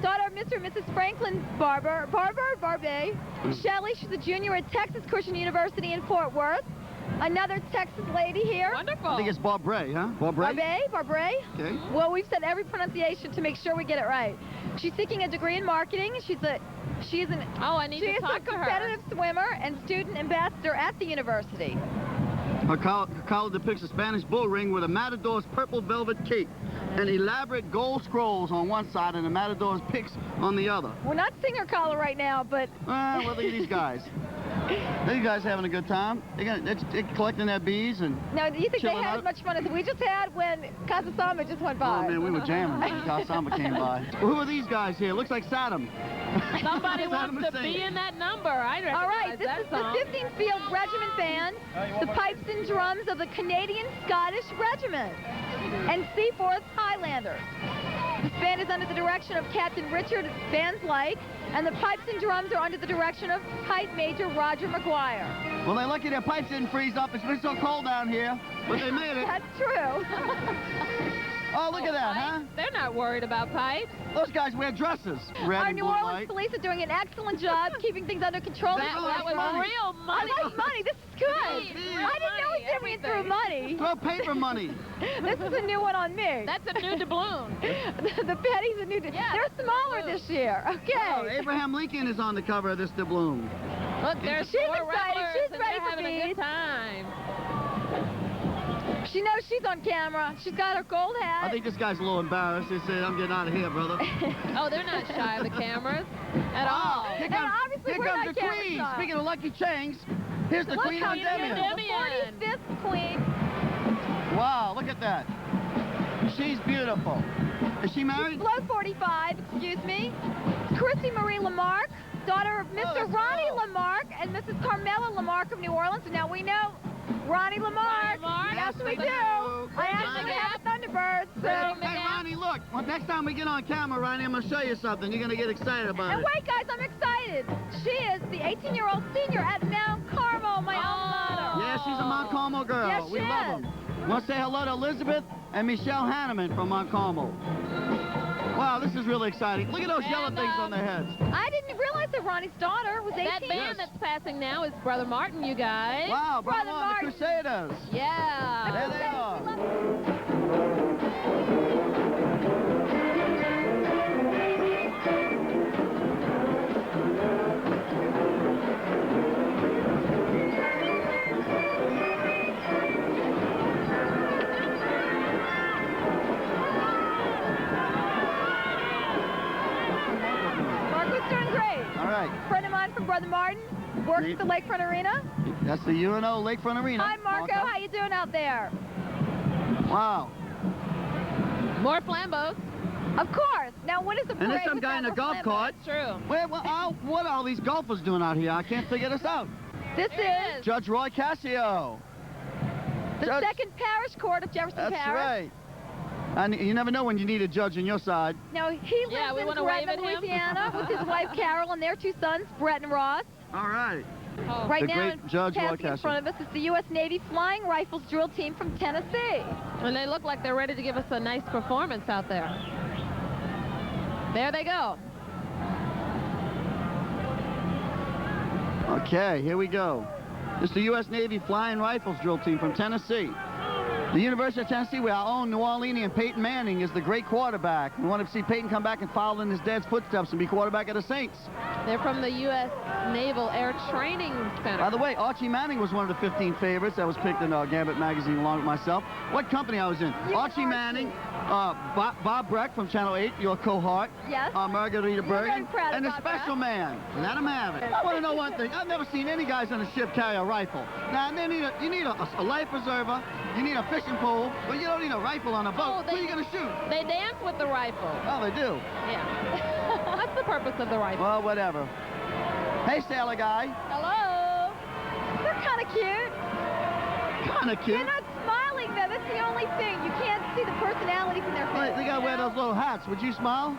S2: Daughter of Mr. and Mrs. Franklin Barber. Shelley, she's a junior at Texas Christian University in Fort Worth. Another Texas lady here.
S4: Wonderful.
S3: I think it's Barbray, huh? Barbray?
S2: Barbray.
S3: Okay.
S2: Well, we've said every pronunciation to make sure we get it right. She's seeking a degree in marketing. She is a competitive swimmer and student ambassador at the university.
S3: Her collar depicts a Spanish bull ring with a matador's purple velvet cape and elaborate gold scrolls on one side and a matador's picks on the other.
S2: We're not seeing her collar right now, but...
S3: Well, look at these guys. These guys having a good time. They're collecting their bees and
S2: Now, do you think they
S3: chilling
S2: had
S3: out.
S2: as much fun as we just had when Casasama just went by?
S3: Oh, man, we were jamming when Kasama came by. Who are these guys here? Looks like Saddam.
S4: Somebody
S3: Saddam
S4: wants to
S3: Hussein.
S4: be in that number. I recognize
S2: All right, this
S4: that
S2: is
S4: song.
S2: the 15th Field Regiment Band, the pipes and drums of the Canadian Scottish Regiment, and Seaforth Highlanders. This band is under the direction of Captain Richard Van Slyke, and the pipes and drums are under the direction of Pipe Major Roger McGuire.
S3: Well, they're lucky their pipes didn't freeze up. It's been so cold down here, but they made it.
S2: That's true.
S3: Oh, look at that, huh?
S4: They're not worried about pipes.
S3: Those guys wear dresses. Red
S2: Our
S3: and
S2: New
S3: blue
S2: Orleans
S3: light.
S2: police are doing an excellent job keeping things under control.
S4: That was real money.
S2: I like money. This is good. I didn't know it Jimmy threw money.
S3: Throw paper money.
S2: This is a new one on me.
S4: That's a new doubloon.
S2: The pennies are new. They're smaller this year. Okay.
S3: Oh, Abraham Lincoln is on the cover of this doubloon.
S4: Look, there's
S2: She's
S4: four
S2: excited.
S4: revelers
S2: She's
S4: and
S2: ready
S4: they're
S2: for
S4: having a
S2: these.
S4: good time.
S2: She knows she's on camera. She's got her gold hat.
S3: I think this guy's a little embarrassed. He said, I'm getting out of here, brother.
S4: Oh, they're not shy of the cameras at all.
S3: Here
S2: And
S3: comes,
S2: obviously
S3: here
S2: we're
S3: comes
S2: not
S3: the
S2: camera
S3: queen.
S2: shy.
S3: Speaking of lucky chains, here's the
S2: Look
S3: Queen
S2: how
S3: of Endymion.
S2: beautiful. The 45th queen.
S3: Wow, look at that. She's beautiful. Is she married?
S2: Below 45, excuse me. Chrissy Marie Lamarck, daughter of Mr. Ronnie Lamarck and Mrs. Carmela Lamarck of New Orleans. And now we know Ronnie Lamarck. Yes, we do. I actually have a Thunderbird. So.
S3: Hey, Ronnie, look. Well, next time we get on camera, Ronnie, I'm going to show you something. You're going to get excited about
S2: And
S3: it.
S2: wait, guys, I'm excited. She is the 18-year-old senior at Mount Carmel, my alma mater.
S3: Yeah, she's a Mount Carmel girl.
S2: Yes,
S3: we
S2: she
S3: love
S2: is.
S3: them. Want to say hello to Elizabeth and Michelle Hanneman from Mount Carmel. Wow, this is really exciting. Look at those yellow things on their heads.
S2: I didn't realize that Ronnie's daughter was 18.
S4: That band that's passing now is Brother Martin, you guys.
S3: Wow, Brother
S2: Brother
S3: Martin, the Crusaders.
S4: Yeah.
S3: There they are.
S2: Mark was doing great.
S3: All right.
S2: Friend of mine from Brother Martin works at the Lakefront Arena.
S3: That's the UNO Lakefront Arena.
S2: Hi, Marco. How you doing out there?
S3: Wow.
S4: More flambos.
S2: Of course. Now, what is the parade
S3: And there's some guy in a
S2: without
S3: golf
S2: the
S3: cart.
S4: True.
S3: What are all these golfers doing out here? I can't figure this out.
S2: This is
S3: Judge Roy Cassio.
S2: the
S3: Judge-
S2: Second Parish Court of Jefferson
S3: That's
S2: Parish.
S3: right. And you never know when you need a judge on your side.
S2: Now, he
S4: Yeah,
S2: lives
S4: we
S2: in
S4: wanna wave
S2: Gretna,
S4: at him?
S2: Louisiana, with his wife Carol and their two sons, Brett and Ross.
S3: All right.
S2: Right
S3: The
S2: now,
S3: great Judge Roy
S2: passing in
S3: Cassio.
S2: front of us is the U.S. Navy Flying Rifles drill team from Tennessee.
S4: And they look like they're ready to give us a nice performance out there. There they go.
S3: Okay, here we go. This is the U.S. Navy Flying Rifles drill team from Tennessee. The University of Tennessee, where our own New Orleanian Peyton Manning is the great quarterback. We want to see Peyton come back and follow in his dad's footsteps and be quarterback of the Saints.
S4: They're from the U.S. Naval Air Training Center.
S3: By the way, Archie Manning was one of the 15 favorites that was picked in Gambit magazine along with myself. What company I was in? Archie Manning, Bob Breck from Channel 8, your cohort.
S2: Yes.
S3: Margarita Bergen,
S2: proud of
S3: and the
S2: Bob
S3: special man. Let him have it. I want to know one thing. I've never seen any guys on a ship carry a rifle. Now, you need a life preserver, you need a fishing pole, but you don't need a rifle on a boat. Who are you going to shoot?
S4: They dance with the rifle.
S3: Oh, they do?
S4: Yeah. That's the purpose of the rifle.
S3: Well, whatever. Hey, sailor guy.
S2: Hello. They're kind of cute.
S3: Kind of cute.
S2: They're not smiling, though. That's the only thing. You can't see the personalities in their face.
S3: They got to wear those little hats. Would you smile?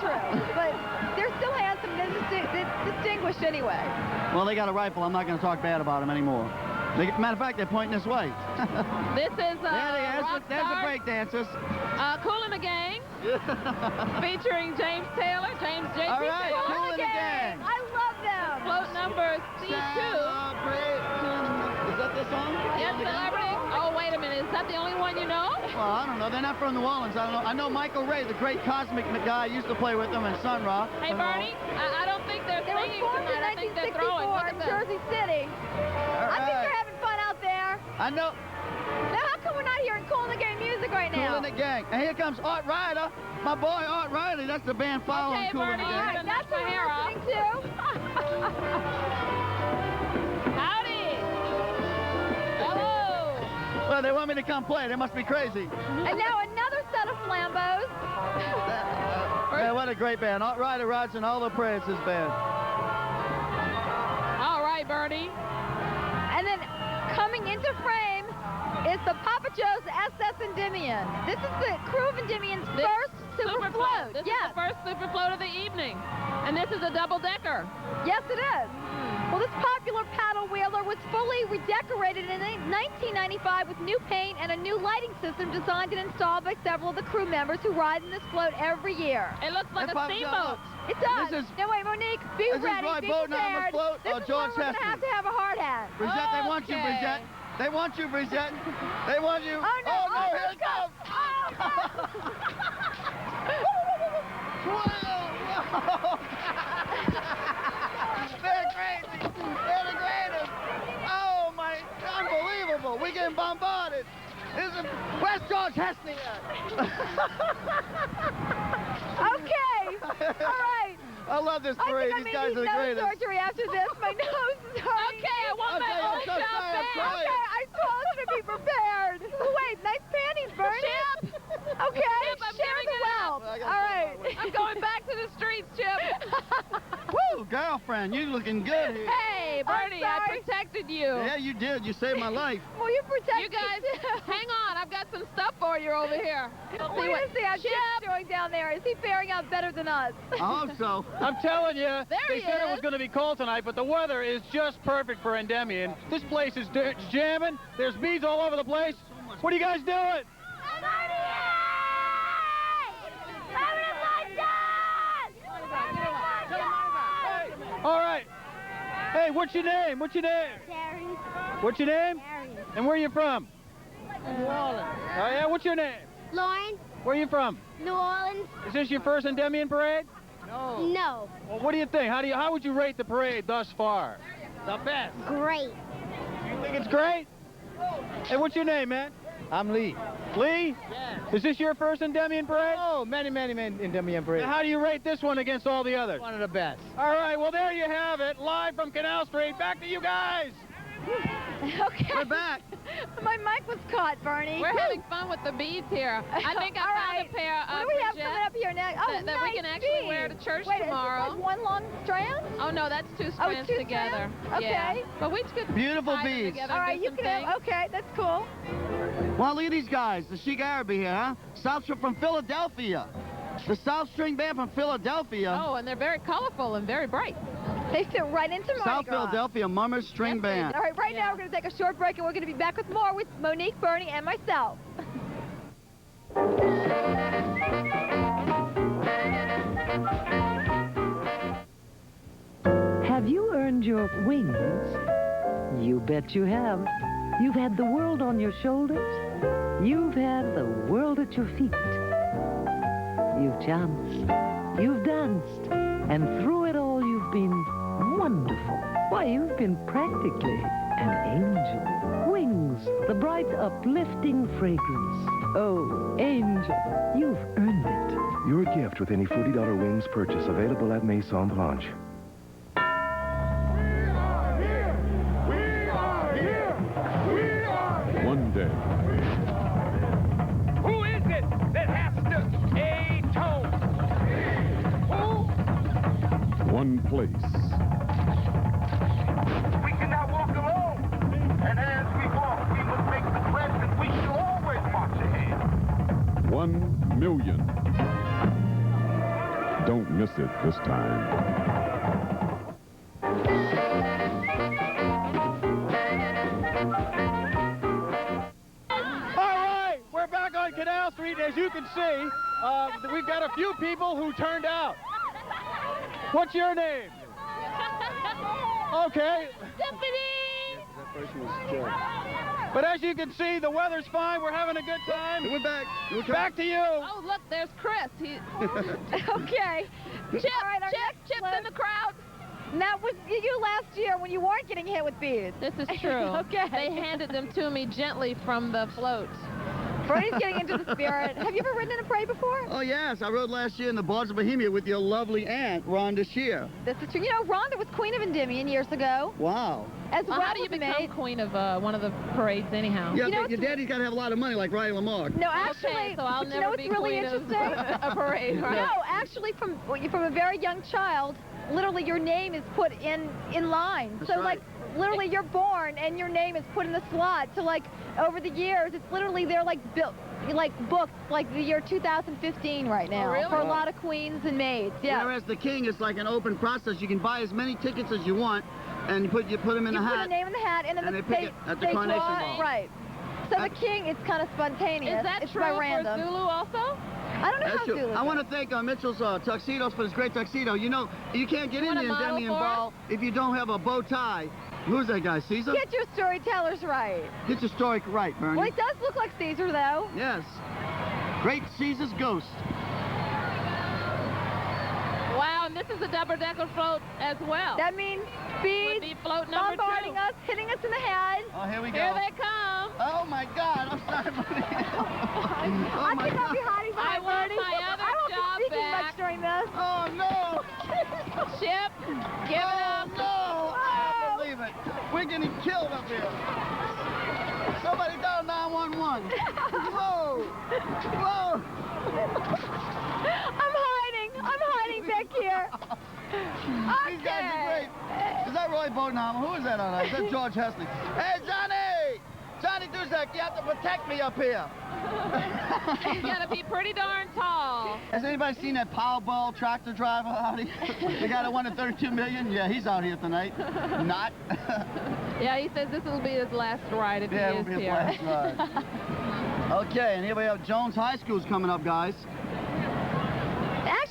S2: True. But they're still handsome. They're distinguished anyway.
S3: Well, they got a rifle. I'm not going to talk bad about them anymore. Matter of fact, they're pointing this way.
S4: This is
S3: There's the break dancers.
S4: Cool in the Gang, featuring James Taylor, James J.
S3: All right,
S4: Taylor.
S3: Cool in the Gang.
S2: I love them.
S4: Float number C2.
S3: Is that the song?
S4: Yes, Celebrity. Oh, wait a minute. Is that the only one you know?
S3: Well, I don't know. They're not from New Orleans. I don't know. I know Michael Ray, the great cosmic guy, used to play with them in Sun Ra.
S4: Hey, Bernie, I don't think they're
S2: They were
S4: singing
S2: formed in
S4: tonight. I think they're throwing.
S2: 1964
S4: Look
S2: in
S4: at them.
S2: Jersey City. I think they're having fun out there.
S3: I know.
S2: Now, how come we're not hearing Cool in the Gang music right now?
S3: Cool in the Gang. And here comes Art Ryder. My boy, Art Ryder. That's the band following
S4: Okay,
S3: Cool in
S4: Bernie,
S3: the
S4: you're
S3: Gang.
S4: gonna
S2: That's
S4: knock
S2: what
S4: my hair
S2: we're
S4: off.
S2: listening to.
S3: No, they want me to come play. They must be crazy.
S2: And now another set of flambos.
S3: Man, what a great band. Ryder Rods and all the praise this band.
S4: All right, Bernie.
S2: And then coming into frame is the Papa Joe's SS Endymion. This is the Krewe of Endymion's first super float.
S4: This is the first super float of the evening. And this is a double-decker.
S2: Yes, it is. Well, this popular paddle wheeler was fully redecorated in 1995 with new paint and a new lighting system designed and installed by several of the crew members who ride in this float every year.
S4: It looks like a steamboat.
S2: It does. Now wait, Monique, be ready, be prepared. This is where we're going to have a hard hat.
S3: Brigitte, they want you, Brigitte. They want you, Brigitte. They want you.
S2: Oh, no,
S3: here it comes. They're crazy. They're the greatest. Oh, my, unbelievable. We're getting bombarded. Where's George Hesney at?
S2: Okay. All right.
S3: I love this parade. These guys are the greatest.
S2: Surgery after this. My nose is hurting.
S4: Okay, I want my old shop back.
S2: Okay, I told you to be prepared. Wait, nice panties, Bernie.
S4: Chip.
S2: Okay,
S4: Chip, I'm
S2: share the wealth. All right.
S4: I'm going back to the streets, Chip.
S3: Woo, girlfriend, you looking good here.
S4: Hey, Bernie, I protected you.
S3: Yeah, you did. You saved my life.
S2: Well, you protected
S4: you guys. Hang on, I've got some stuff for you over here.
S2: We're going to see how Chip's doing down there. Is he faring out better than us?
S3: I hope so.
S7: I'm telling you, they
S2: he
S7: said it was
S2: is.
S7: going to be cold tonight, but the weather is just perfect for Endymion. This place is jamming. There's beads all over the place. What are you guys doing? All right. Hey, what's your name? What's your name?
S5: Terry.
S7: What's your name?
S5: Terry.
S7: And where are you from?
S5: New Orleans.
S7: Oh, yeah? What's your name?
S5: Lauren.
S7: Where are you from?
S5: New Orleans.
S7: Is this your first Endymion parade?
S5: No.
S7: Well, what do you think? How would you rate the parade thus far? The best.
S5: Great.
S7: You think it's great? Hey, what's your name, man?
S20: I'm Lee.
S7: Lee?
S20: Yeah.
S7: Is this your first Endymion parade?
S20: Oh, many Endymion parades.
S7: How do you rate this one against all the others?
S20: One of the best.
S7: All right, well, there you have it. Live from Canal Street. Back to you guys.
S2: Okay.
S3: We're back.
S2: My mic was caught, Bernie.
S4: We're having fun with the beads here. I think I found a pair of
S2: What do we have coming up here next? Oh,
S4: that we can actually wear to church tomorrow.
S2: Is this like one long strand?
S4: Oh, no, that's two strands together.
S2: Okay.
S4: Yeah. But we could
S3: Beautiful
S4: tie them
S3: beads.
S4: together
S2: All
S4: and
S2: right,
S4: do
S2: you
S4: some
S2: can
S4: things.
S2: have, okay, that's cool.
S3: Well, look at these guys. The Chic Araby here, huh? South from Philadelphia. The South String Band from Philadelphia.
S4: Oh, and they're very colorful and very bright.
S2: They fit right into Mardi
S3: South
S2: Gras.
S3: Philadelphia Mummers String Band.
S2: All right, right now we're going to take a short break, and we're going to be back with more with Monique, Bernie, and myself.
S21: Have you earned your wings? You bet you have. You've had the world on your shoulders. You've had the world at your feet. You've chanced. You've danced. And through it all, you've been wonderful. Why, you've been practically an angel. Wings, the bright, uplifting fragrance. Oh, angel, you've earned it.
S22: Your gift with any $40 wings purchase available at Maison Blanche.
S23: One day.
S18: Who is it that has to atone? Who?
S23: One place.
S18: We cannot walk alone. And as we walk, we must make the pledge that we shall always march ahead.
S23: 1 million. Don't miss it this time.
S7: Canal Street, as you can see, we've got a few people who turned out. What's your name? Okay. But as you can see, the weather's fine. We're having a good time.
S3: We're back.
S7: Back to you.
S4: Oh, look, there's Chris.
S2: Okay.
S4: Chip, Chip's in the crowd.
S2: That was you last year when you weren't getting hit with beads.
S4: This is true.
S2: Okay.
S4: They handed them to me gently from the float.
S2: Bernie's getting into the spirit. Have you ever ridden in a parade before?
S3: Oh, yes. I rode last year in the Bards of Bohemia with your lovely aunt, Rhonda Shear.
S2: This is true. You know, Rhonda was Queen of Endymion years ago.
S3: Wow.
S2: As well,
S4: how do you become queen of one of the parades anyhow?
S3: Yeah, your daddy's got to have a lot of money like Riley Lamar.
S2: No, actually,
S4: okay, so I'll
S2: you know
S4: never
S2: what's
S4: be
S2: really
S4: queen of
S2: interesting?
S4: a parade, right?
S2: No, actually, from a very young child, literally your name is put in line.
S3: That's
S2: so
S3: right.
S2: like literally you're born and your name is put in the slot. So like over the years, it's literally they're like built like booked like the year 2015 right now.
S4: Oh, really?
S2: For a lot of queens and maids. Yeah.
S3: Whereas the king is like an open process. You can buy as many tickets as you want, and you put them in the
S2: You
S3: hat.
S2: put a name in the hat, and then
S3: and they pick it at the coronation ball.
S2: Right. So the king, it's kind of spontaneous.
S4: Is that
S2: it's
S4: true
S2: by
S4: for
S2: random.
S4: Zulu also?
S2: I don't know
S3: That's
S2: how
S3: true.
S2: Zulu.
S3: I want to thank Mitchell's Tuxedos for this great tuxedo. You know, you can't get in the Endymion ball if you don't have a bow tie. Who's that guy, Caesar?
S2: Get your storytellers right.
S3: Get your story right, Bernie.
S2: Well, he does look like Caesar, though.
S3: Yes. Great Caesar's ghost.
S4: Wow, and this is a double-decker float as well.
S2: That means speed,
S4: Would be float number
S2: bombarding
S4: 2.
S2: us, hitting us in the head.
S3: Oh, here we go.
S4: Here they come.
S3: Oh, my God. I'm sorry, Bernie.
S2: I think I'll be hiding
S4: I
S2: behind
S4: want
S2: Bernie.
S4: my other
S2: I won't
S4: job
S2: be speaking
S4: back.
S2: much during this.
S3: Oh, no.
S4: Chip, give it up.
S3: No. I can't believe it. We're getting killed up here. Somebody dial 911. Whoa. Whoa.
S2: I'm hiding back here.
S3: These guys are great. Is that Roy Bodenheimer? Who is that on us? Is that George Hesley? Hey, Johnny! Johnny Duzak, you have to protect me up here.
S4: You gotta be pretty darn tall.
S3: Has anybody seen that Powerball tractor driver out here? The guy that won the $32 million? Yeah, he's out here tonight. Not.
S4: Yeah, he says this will be his last ride if he
S3: Yeah,
S4: is
S3: it'll be his
S4: here.
S3: last ride. Okay, and here we have Jones High School's coming up, guys.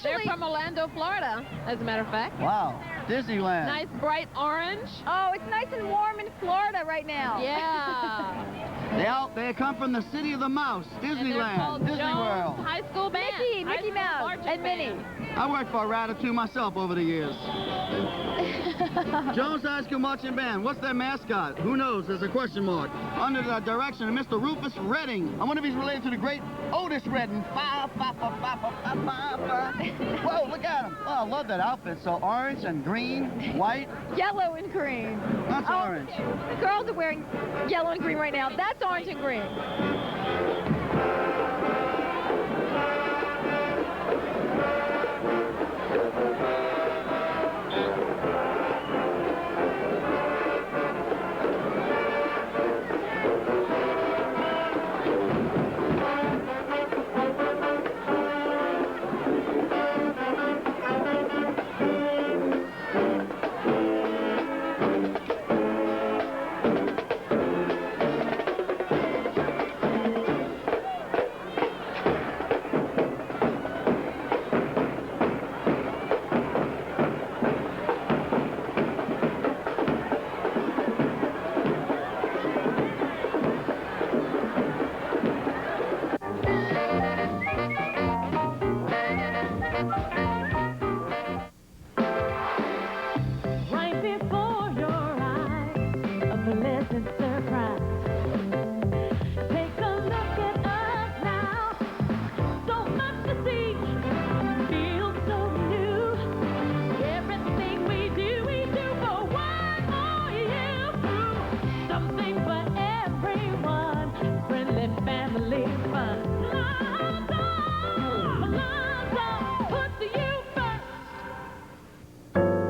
S4: They're from Orlando, Florida, as a matter of fact.
S3: Wow, Disneyland.
S4: Nice bright orange.
S2: Oh, it's nice and warm in Florida right now.
S4: Yeah.
S3: They come from the city of the mouse, Disneyland, Disney
S4: Jones
S3: World.
S4: High School Band.
S2: Mickey Mouse, and Minnie.
S3: I worked for a rat or two myself over the years. Jones High School Marching Band. What's their mascot? Who knows? There's a question mark. Under the direction of Mr. Rufus Redding. I wonder if he's related to the great Otis Redding. Whoa, look at him. Oh, I love that outfit. So orange and green, white.
S2: Yellow and green.
S3: That's orange.
S2: The girls are wearing yellow and green right now. That's orange and green.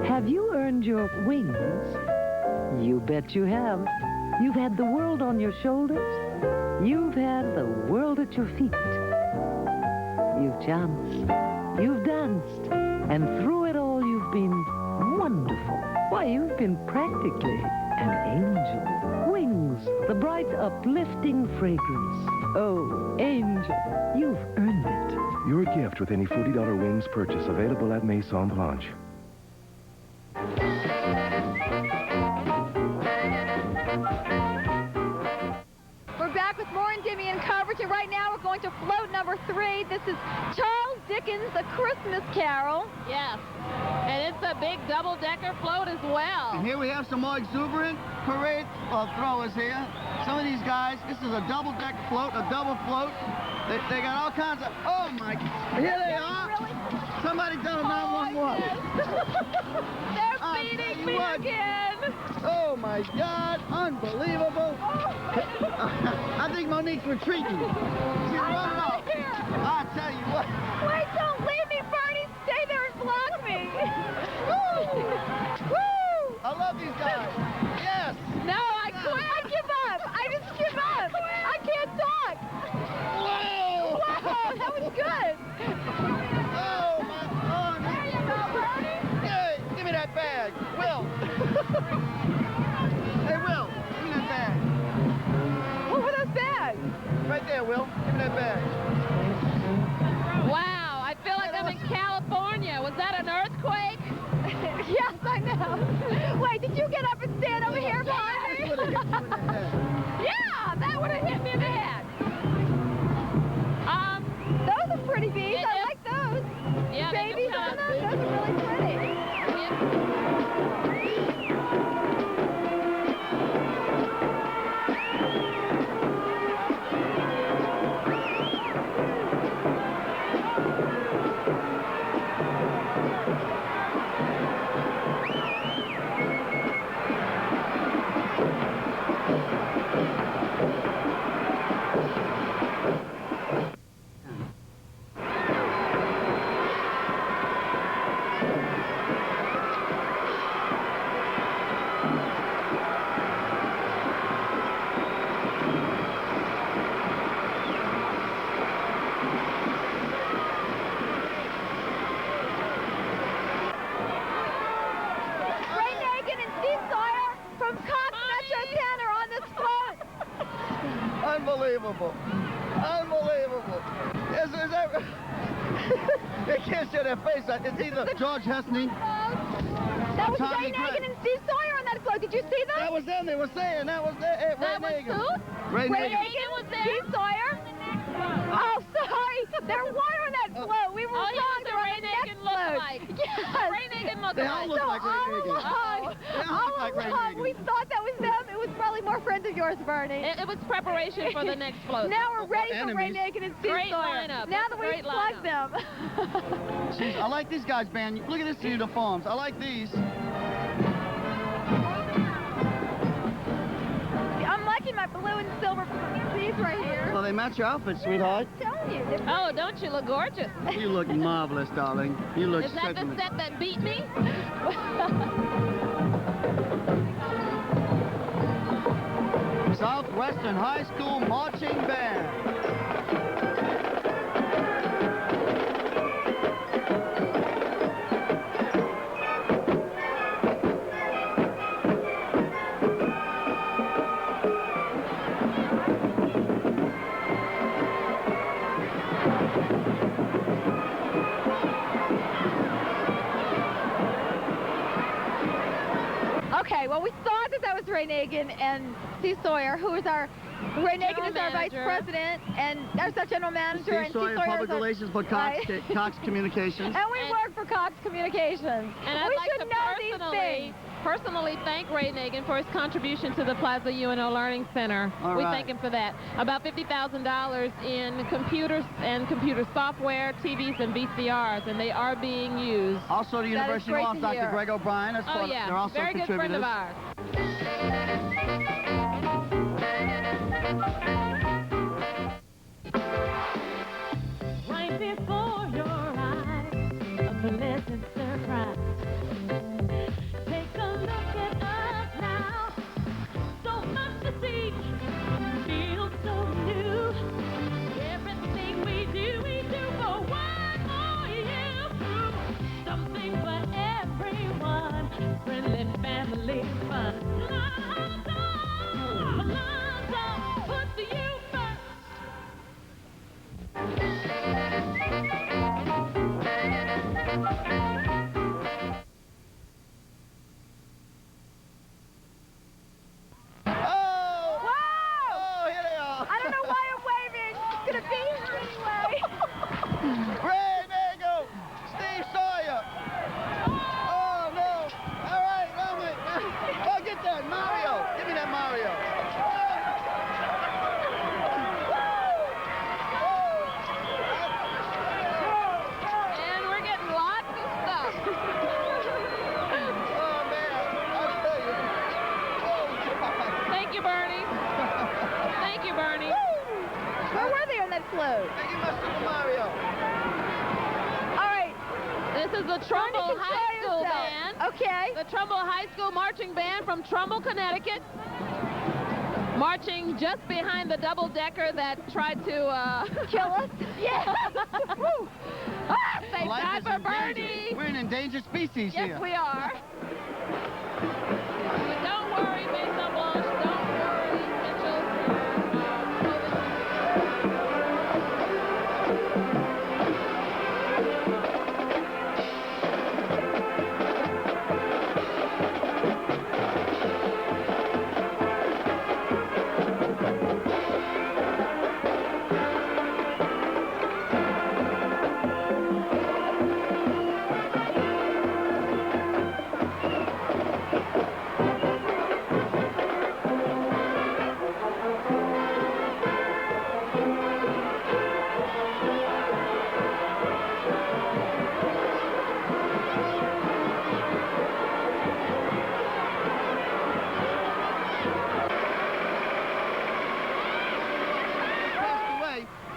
S21: Have you earned your wings? You bet you have. You've had the world on your shoulders. You've had the world at your feet. You've jumped. You've danced. And through it all, you've been wonderful. Why, you've been practically an angel. Wings, the bright, uplifting fragrance. Oh, angel, you've earned it.
S22: Your gift with any $40 wings purchase available at Maison Blanche.
S2: We're we're back with more Endymion coverage, and right now we're going to float number 3. This is Charles Dickens' A Christmas Carol.
S4: Yes, and it's a big double-decker float as well.
S3: And here we have some more exuberant parade throwers here. Some of these guys, this is a double-deck float, a double float. They got all kinds of, oh my, here they are.
S2: Really?
S3: Somebody tell them 911.
S2: They're beating me again.
S3: Oh my God, unbelievable. I think Monique's retreating. She's running off. I tell you what.
S2: Wait, don't leave me, Bernie. Stay there and block me. Woo! Woo!
S3: I love these guys. Yes.
S2: No, I quit. I give up. I just give up. I can't talk.
S3: Whoa!
S2: Wow, that was good.
S3: Oh my God.
S2: There you go, Bernie.
S3: Hey, give me that bag. Will. Hey, Will, give me that bag.
S2: What were those bags?
S3: Right there, Will. Give me that bag.
S4: Wow, I feel like I'm in California. Was that an earthquake?
S2: Yes, I know. Wait, did you get up and stand over here behind me? Yeah, that would have hit me in the head. Those are pretty bees. I like those.
S4: Yeah,
S2: Babies on them. Those are really pretty.
S3: Unbelievable. Unbelievable. Is that... They can't show their face. It's either George Hesney.
S2: That was Ray Nagin and Steve Sawyer on that float. Did you see them?
S3: That was them. They were saying that was Ray Nagin.
S2: Who?
S3: Ray
S2: Nagin was there. Steve Sawyer. Oh, sorry. There were on that float. We were wrong. They're on the next float. Yes.
S4: Ray Nagin looked
S3: They all look like Ray Nagin.
S2: They
S3: all look like Ray Nagin.
S2: We thought that was them. It was probably more friends of yours, Bernie.
S4: It was preparation for the next float.
S2: Now we're ready for Ray Nagin and Steve
S4: Great
S2: Sawyer.
S4: lineup.
S2: Now that we've plugged them.
S3: Jeez, I like these guys, man. Look at these uniforms. I like these.
S2: I'm liking my blue and silver beads right here.
S3: Well, they match your outfit, sweetheart.
S2: I'm telling you.
S4: Oh, don't you look gorgeous?
S3: You look marvelous, darling. You look
S4: Is that the set that beat me?
S3: Southwestern High School Marching Band.
S2: Okay, well, we thought that was Ray Nagin and Steve Sawyer, who is our... Ray Nagin is our vice president, and that's our general manager.
S3: Steve Sawyer, public relations for Cox Communications.
S2: And we work for Cox Communications.
S4: And I'd like to personally thank Ray Nagin for his contribution to the Plaza UNO Learning Center. We thank him for that. About $50,000 in computers and computer software, TVs, and VCRs, and they are being used.
S3: Also, the University of Law, Dr. Greg O'Brien.
S4: Oh, yeah.
S3: They're also
S4: very good friend of ours.
S6: Right before your eyes, a pleasant surprise. Take a look at us now, so much to see, feel so new. Everything we do for one more year. Something for everyone, friendly family fun. Lonzo, put the you first.
S3: Oh, here they are.
S2: red float.
S3: Thank you, my Super Mario.
S2: All right.
S4: This is the Trumbull High School Band.
S2: Okay.
S4: The Trumbull High School Marching Band from Trumbull, Connecticut. Marching just behind the double-decker that tried to
S2: kill us. Yeah.
S4: Woo. Ah, thank
S3: Life
S4: God
S3: is
S4: for
S3: in danger.
S4: Bernie.
S3: We're an endangered species here.
S4: Yes, we are. But don't worry, Maison Blanche. Don't worry, Mitchell.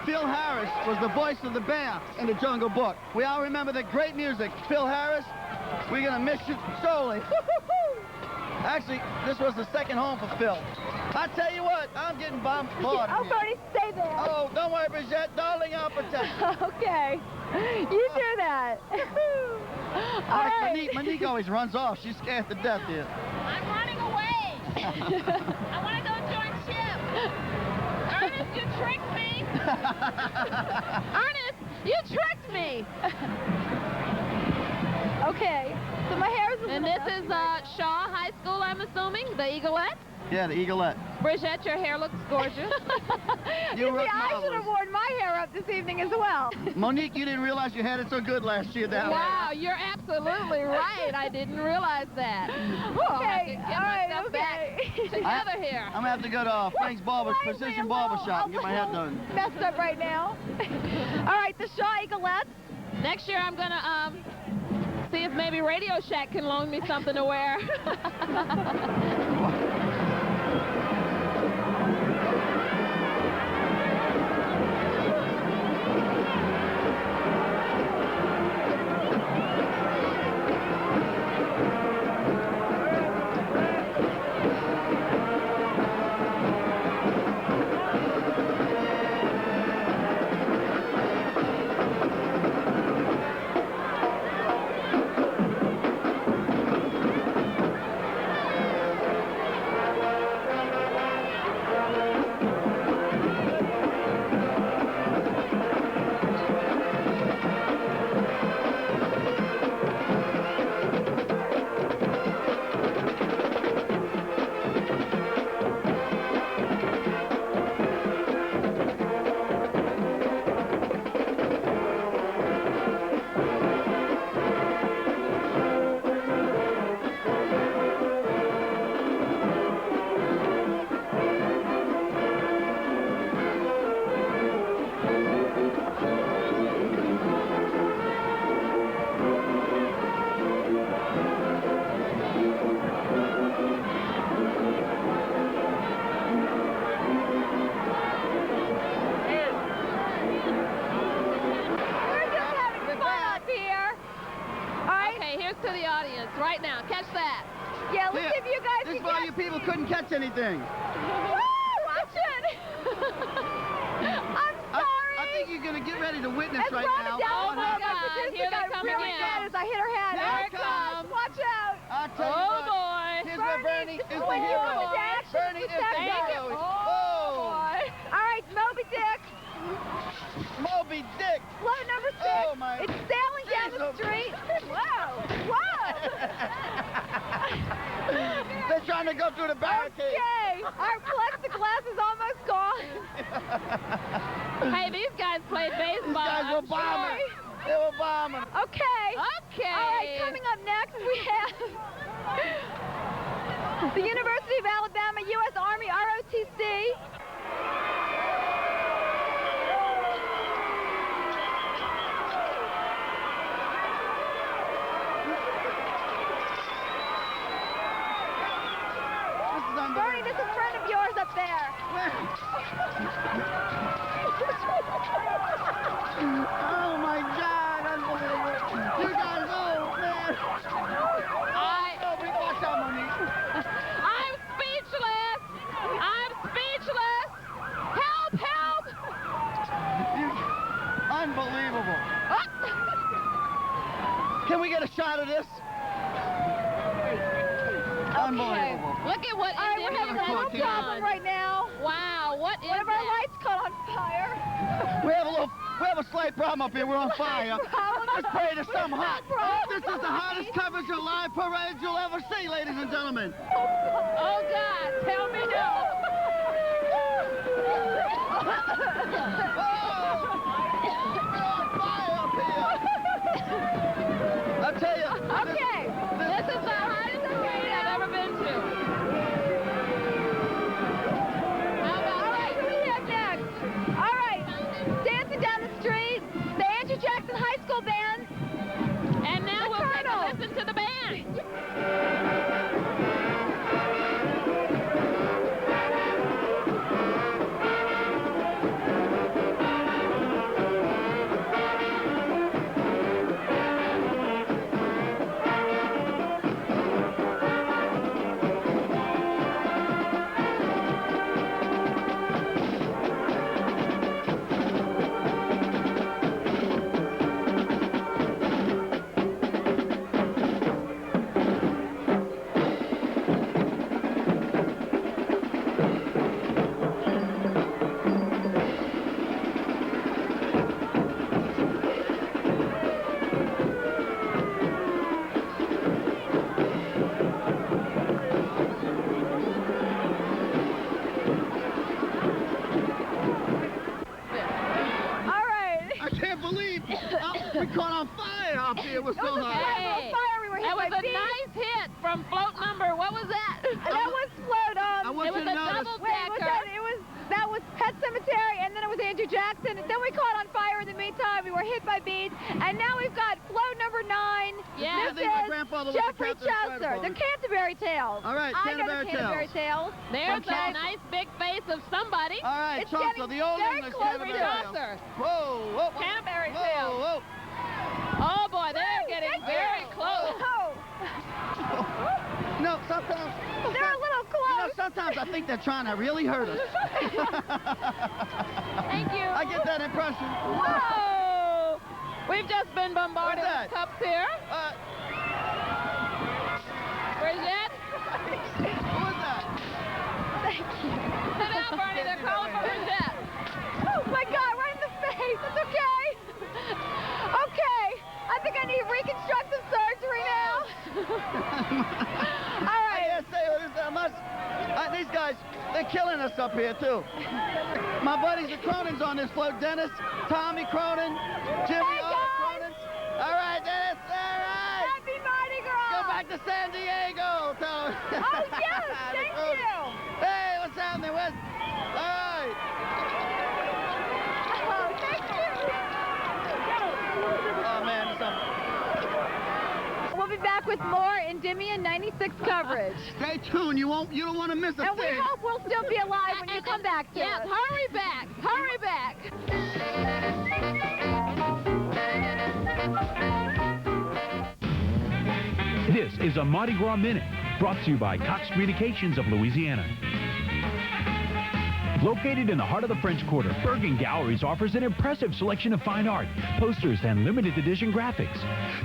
S3: Phil Harris was the voice of the bear in the Jungle Book. We all remember the great music. Phil Harris, we're going to miss you sorely. Actually, this was the second home for Phil. I tell you what, I'm getting bombarded.
S2: Oh, Bernie, stay there.
S3: Oh, don't worry, Brigitte. Darling, I'll protect you.
S2: Okay. You do that. All right.
S3: Monique always runs off. She's scared to death here.
S8: I'm running away. I want to go join Chip. Ernest, you tricked me.
S4: Ernest, you tricked me.
S2: Okay. So my hair is a
S4: And this is Shaw High School, I'm assuming, the Eaglet.
S3: Yeah, the Eaglet.
S4: Brigitte, your hair looks gorgeous.
S3: You were
S2: I should have worn my hair up this evening as well.
S3: Monique, you didn't realize you had it so good last year down
S4: Wow, you're absolutely right. I didn't realize that.
S2: Okay,
S4: Get myself back together here.
S3: I'm going to have to go to Frank's Precision Barber Shop and get my hair done.
S2: Messed up right now. All right, the Shaw Eaglettes.
S4: Next year I'm going to see if maybe Radio Shack can loan me something to wear. To the audience right now. Catch that.
S2: Yeah, let's see if you guys
S3: This is
S2: can
S3: why
S2: catch.
S3: you people couldn't catch anything.
S2: Woo! Watch it. I'm sorry.
S3: I think you're going to get ready to witness right now.
S2: Oh my God.
S4: Here they come
S2: really
S4: again.
S2: bad as I hit her head.
S4: Here
S2: Oh
S4: it
S2: gosh,
S4: comes.
S2: watch out.
S3: I'll tell you what.
S4: Boy.
S3: Here's where Bernie is the hero. Bernie is the hero.
S2: Oh, boy. All right, Moby Dick.
S3: Moby Dick.
S2: Float number 6.
S3: Oh, my.
S2: It's sailing down the street. Whoa. Whoa.
S3: They're trying to go through the barricade.
S2: Okay. Our plexiglass is almost gone.
S4: Hey, these guys played baseball.
S3: These guys were bombing. They were bombing.
S2: Okay.
S4: Okay.
S2: All right, coming up next, we have the University of Alabama U.S. Army ROTC. Bernie, there's a friend of yours up there.
S3: Can we get a shot of this? Unbelievable.
S2: Look at what
S3: we're having a little problem
S2: right now.
S4: Wow, what is
S2: One of our
S4: that?
S2: lights caught on fire.
S3: We have a slight problem up here. We're on fire. Let's pray there's something hot. This is the hottest coverage of live parades you'll ever see, ladies and gentlemen.
S4: Oh, God, tell me no.
S3: I tell you.
S2: Okay.
S4: This is the hottest parade I've ever been to.
S2: All right, who do we have next? All right, dancing down the street, the Andrew Jackson High School Band.
S4: And now we'll take a listen to the band.
S3: We caught on fire up here. It was so hot.
S4: Hey, that was a nice hit from float number. What was that?
S2: That was float.
S4: It was a double decker.
S2: That was Pet Cemetery, and then it was Andrew Jackson. Then we caught on fire in the meantime. We were hit by beads, and now we've got float number 9.
S4: Yeah,
S2: this is Jeffrey Chaucer, the Canterbury Tales.
S3: All right,
S2: Canterbury Tales.
S4: There's a nice big face of somebody.
S3: All right, Chaucer, the old English Canterbury Tales.
S4: Whoa, whoa. Canterbury Tales.
S3: Whoa.
S4: Oh boy, they're getting very close.
S3: No, sometimes
S2: they're a little close.
S3: You know, sometimes I think they're trying to really hurt us.
S4: Thank you.
S3: I get that impression.
S4: Whoa! We've just been bombarded with cups here. Bridget?
S3: Who was that?
S2: Thank you.
S4: Sit down, Barney. They're calling for Bridget.
S2: Oh my God! Right in the face. It's okay. Okay. I think I need reconstructive surgery now. All right.
S3: I say these guys, they're killing us up here too. My buddies the Cronins on this float. Dennis, Tommy Cronin, Jimmy Cronin. All right, Dennis. All right.
S2: Happy Mardi Gras.
S3: Go back to San Diego.
S2: Oh yes, thank you.
S3: Hey, what's happening? All right.
S2: Oh, thank you.
S3: Oh man, it's up.
S2: We'll be back with more Endymion 96 coverage.
S3: Stay tuned. You don't want to miss a thing.
S2: And we hope we'll still be alive when you come back to us.
S4: Hurry back. Hurry back.
S1: This is a Mardi Gras Minute, brought to you by Cox Communications of Louisiana. Located in the heart of the French Quarter, Bergen Galleries offers an impressive selection of fine art, posters, and limited edition graphics.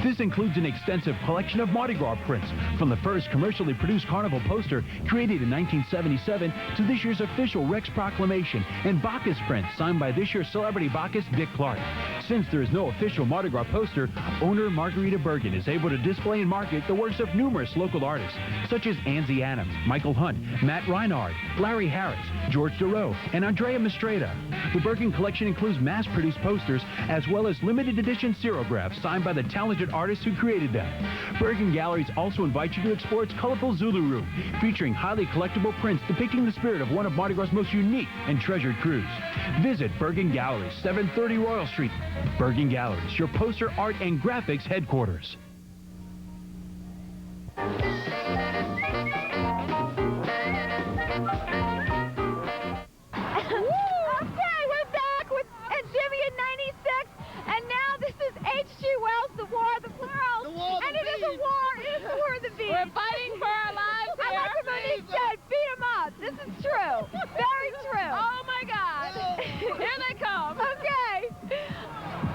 S1: This includes an extensive collection of Mardi Gras prints, from the first commercially produced carnival poster created in 1977 to this year's official Rex Proclamation and Bacchus prints signed by this year's celebrity Bacchus, Dick Clark. Since there is no official Mardi Gras poster, owner Margarita Bergen is able to display and market the works of numerous local artists, such as Anzie Adams, Michael Hunt, Matt Reinhard, Larry Harris, George DeRoe, and Andrea Mistretta. The Bergen collection includes mass-produced posters as well as limited edition serigraphs signed by the talented artists who created them. Bergen Galleries also invite you to explore its colorful Zulu room, featuring highly collectible prints depicting the spirit of one of Mardi Gras' most unique and treasured crews. Visit Bergen Galleries, 730 Royal Street. Bergen Galleries, your poster, art, and graphics headquarters.
S4: We're fighting for our lives here.
S2: I like what Monique said. Beat them up. This is true. Very true.
S4: Oh, my God. Here they come.
S2: Okay.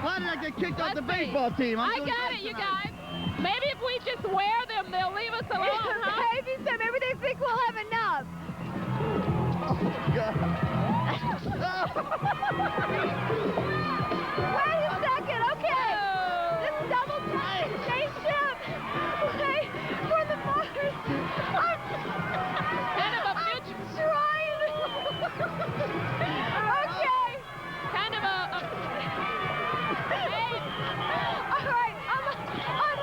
S3: Why did I get kicked off the baseball team?
S4: I got it, you guys. Maybe if we just wear them, they'll leave us alone, huh?
S2: Maybe so. Maybe they think we'll have enough. Wait a second. Okay. This double spaceship. Wait for the Mars.
S4: Kind of a future.
S2: Trying. Okay.
S4: Kind of a hey.
S2: All right. I'm a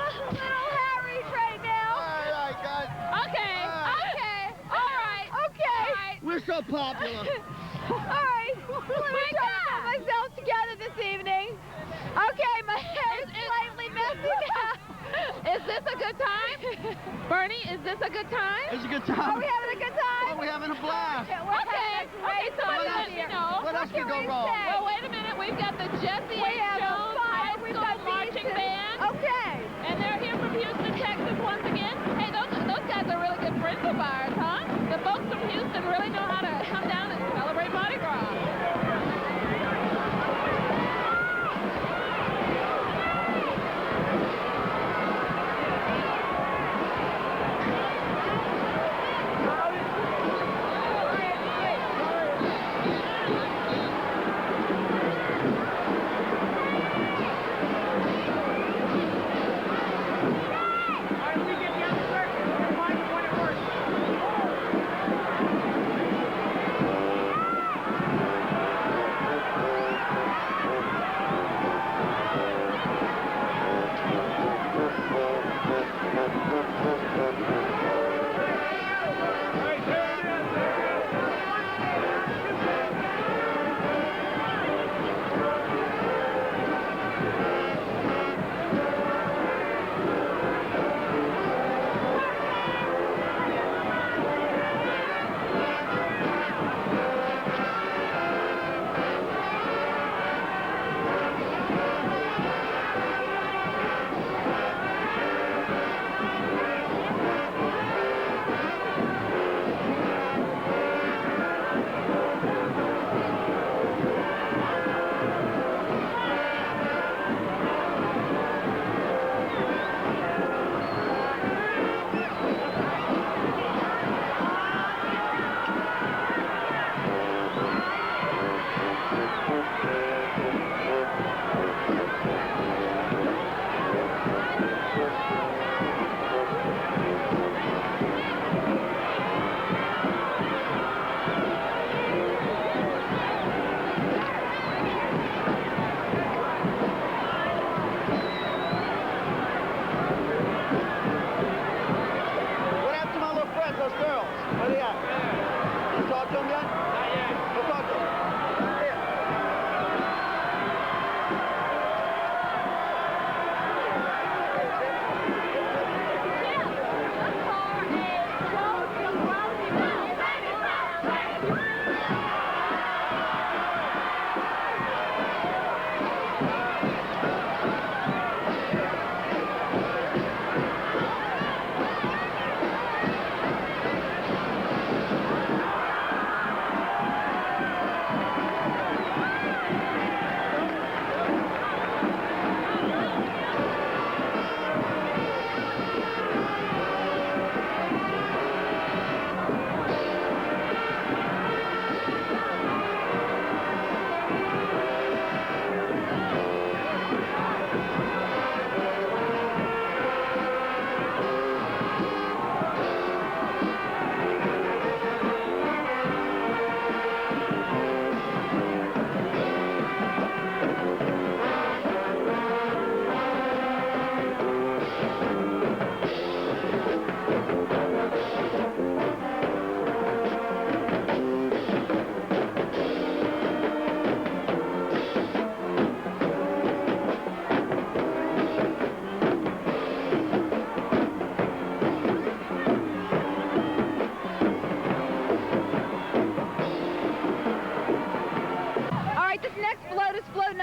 S2: little harried right now.
S3: All right, guys.
S4: Okay. Okay. All right.
S2: Okay.
S4: All right.
S3: We're so popular.
S2: All right. Let me try to put myself together this evening. Okay, my hair is slightly messy now.
S4: Is this a good time? Bernie, is this a good time?
S3: It's a good
S2: Are
S3: time.
S2: we having a good time?
S3: Oh, we're having a blast.
S4: Okay, somebody let me know.
S3: What else could go wrong?
S4: Well, wait a minute. We've got the Jesse
S2: We
S4: A.
S2: have a
S4: Jones
S2: fire.
S4: High
S2: We've
S4: School
S2: got
S4: Marching
S2: these.
S4: Band.
S2: Okay.
S4: And they're here from Houston, Texas once again. Hey, those guys are really good friends of ours, huh? The folks from Houston really know how to come down and celebrate Mardi Gras.
S3: What happened to my little friends, those girls? Where they at? You talk to them yet? Not yet. Go talk to them. Here.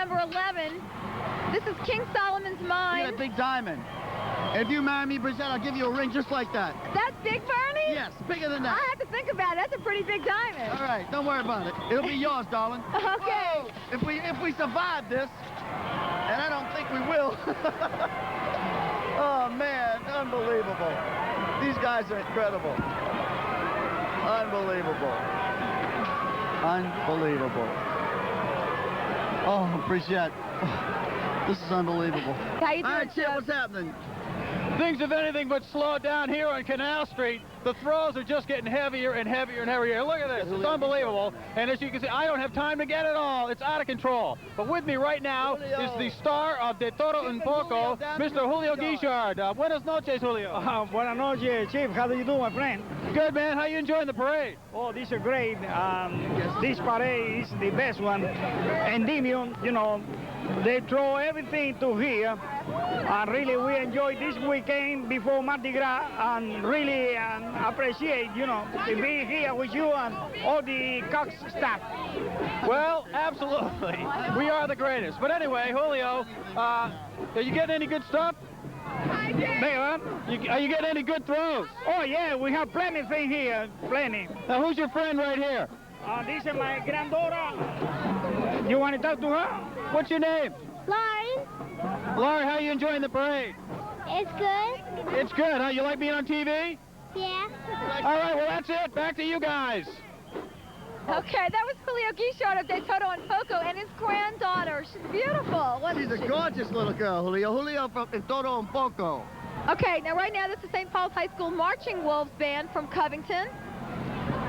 S2: number 11. This is King Solomon's Mine.
S3: You got a big diamond. If you marry me, Bridget, I'll give you a ring just like that.
S2: That's big, Bernie?
S3: Yes, bigger than that.
S2: I have to think about it. That's a pretty big diamond.
S3: All right, don't worry about it. It'll be yours, darling.
S2: Okay.
S3: Whoa. If we survive this, and I don't think we will. Oh, man, unbelievable. These guys are incredible. Unbelievable. Unbelievable. Oh, Brigitte. This is unbelievable.
S2: How you doing,
S3: All right, Chip, what's happening?
S7: Things have anything but slowed down here on Canal Street. The throws are just getting heavier and heavier and heavier. Look at this. It's unbelievable. And as you can see, I don't have time to get it all. It's out of control. But with me right now is the star of De Todo Un Poco, Mr. Julio Guichard. Buenas noches, Julio.
S9: Buenas noches, Chief. How do you do, my friend?
S7: Good, man. How you enjoying the parade?
S9: Oh, this is great. This parade is the best one. Endymion, you know, they throw everything to here. And really, we enjoy this weekend before Mardi Gras and really appreciate, you know, to be here with you and all the Cox staff.
S7: Well, absolutely. We are the greatest. But anyway, Julio, are you getting any good stuff?
S9: Are
S7: you getting any good throws?
S9: Oh, yeah, we have plenty thing here, plenty.
S7: Now, who's your friend right here?
S9: This is my granddaughter. You want to talk to her?
S7: What's your name?
S5: Lauren,
S7: Laurie, how are you enjoying the parade?
S5: it's good.
S7: It's good, huh? You like being on TV?
S5: Yeah.
S7: All right, well, that's it. Back to you guys.
S2: Okay, that was Julio Guichard of De Todo Un Poco and his granddaughter. She's beautiful.
S3: She's a gorgeous little girl, Julio. Julio from De Todo Un Poco.
S2: Okay, now right now this is St. Paul's High School Marching Wolves Band from Covington.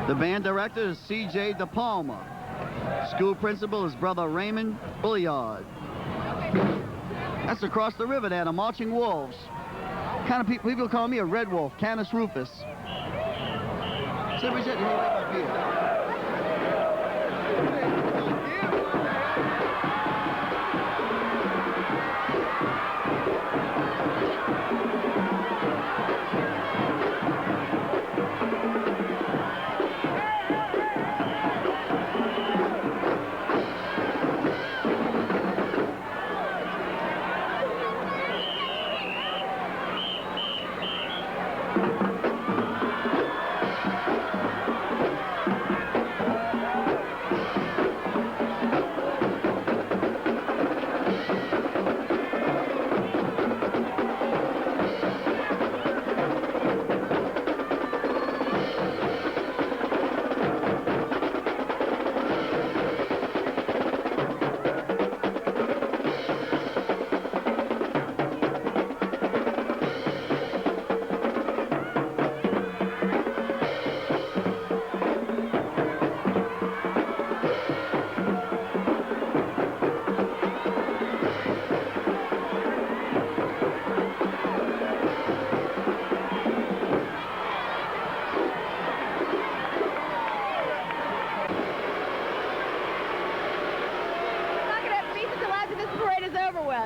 S3: The band director is C.J. De Palma. School principal is Brother Raymond Bulliard. That's across the river there, the Marching Wolves. Kind of people call me a red wolf, Canis rufus. So we said, hey, right up here.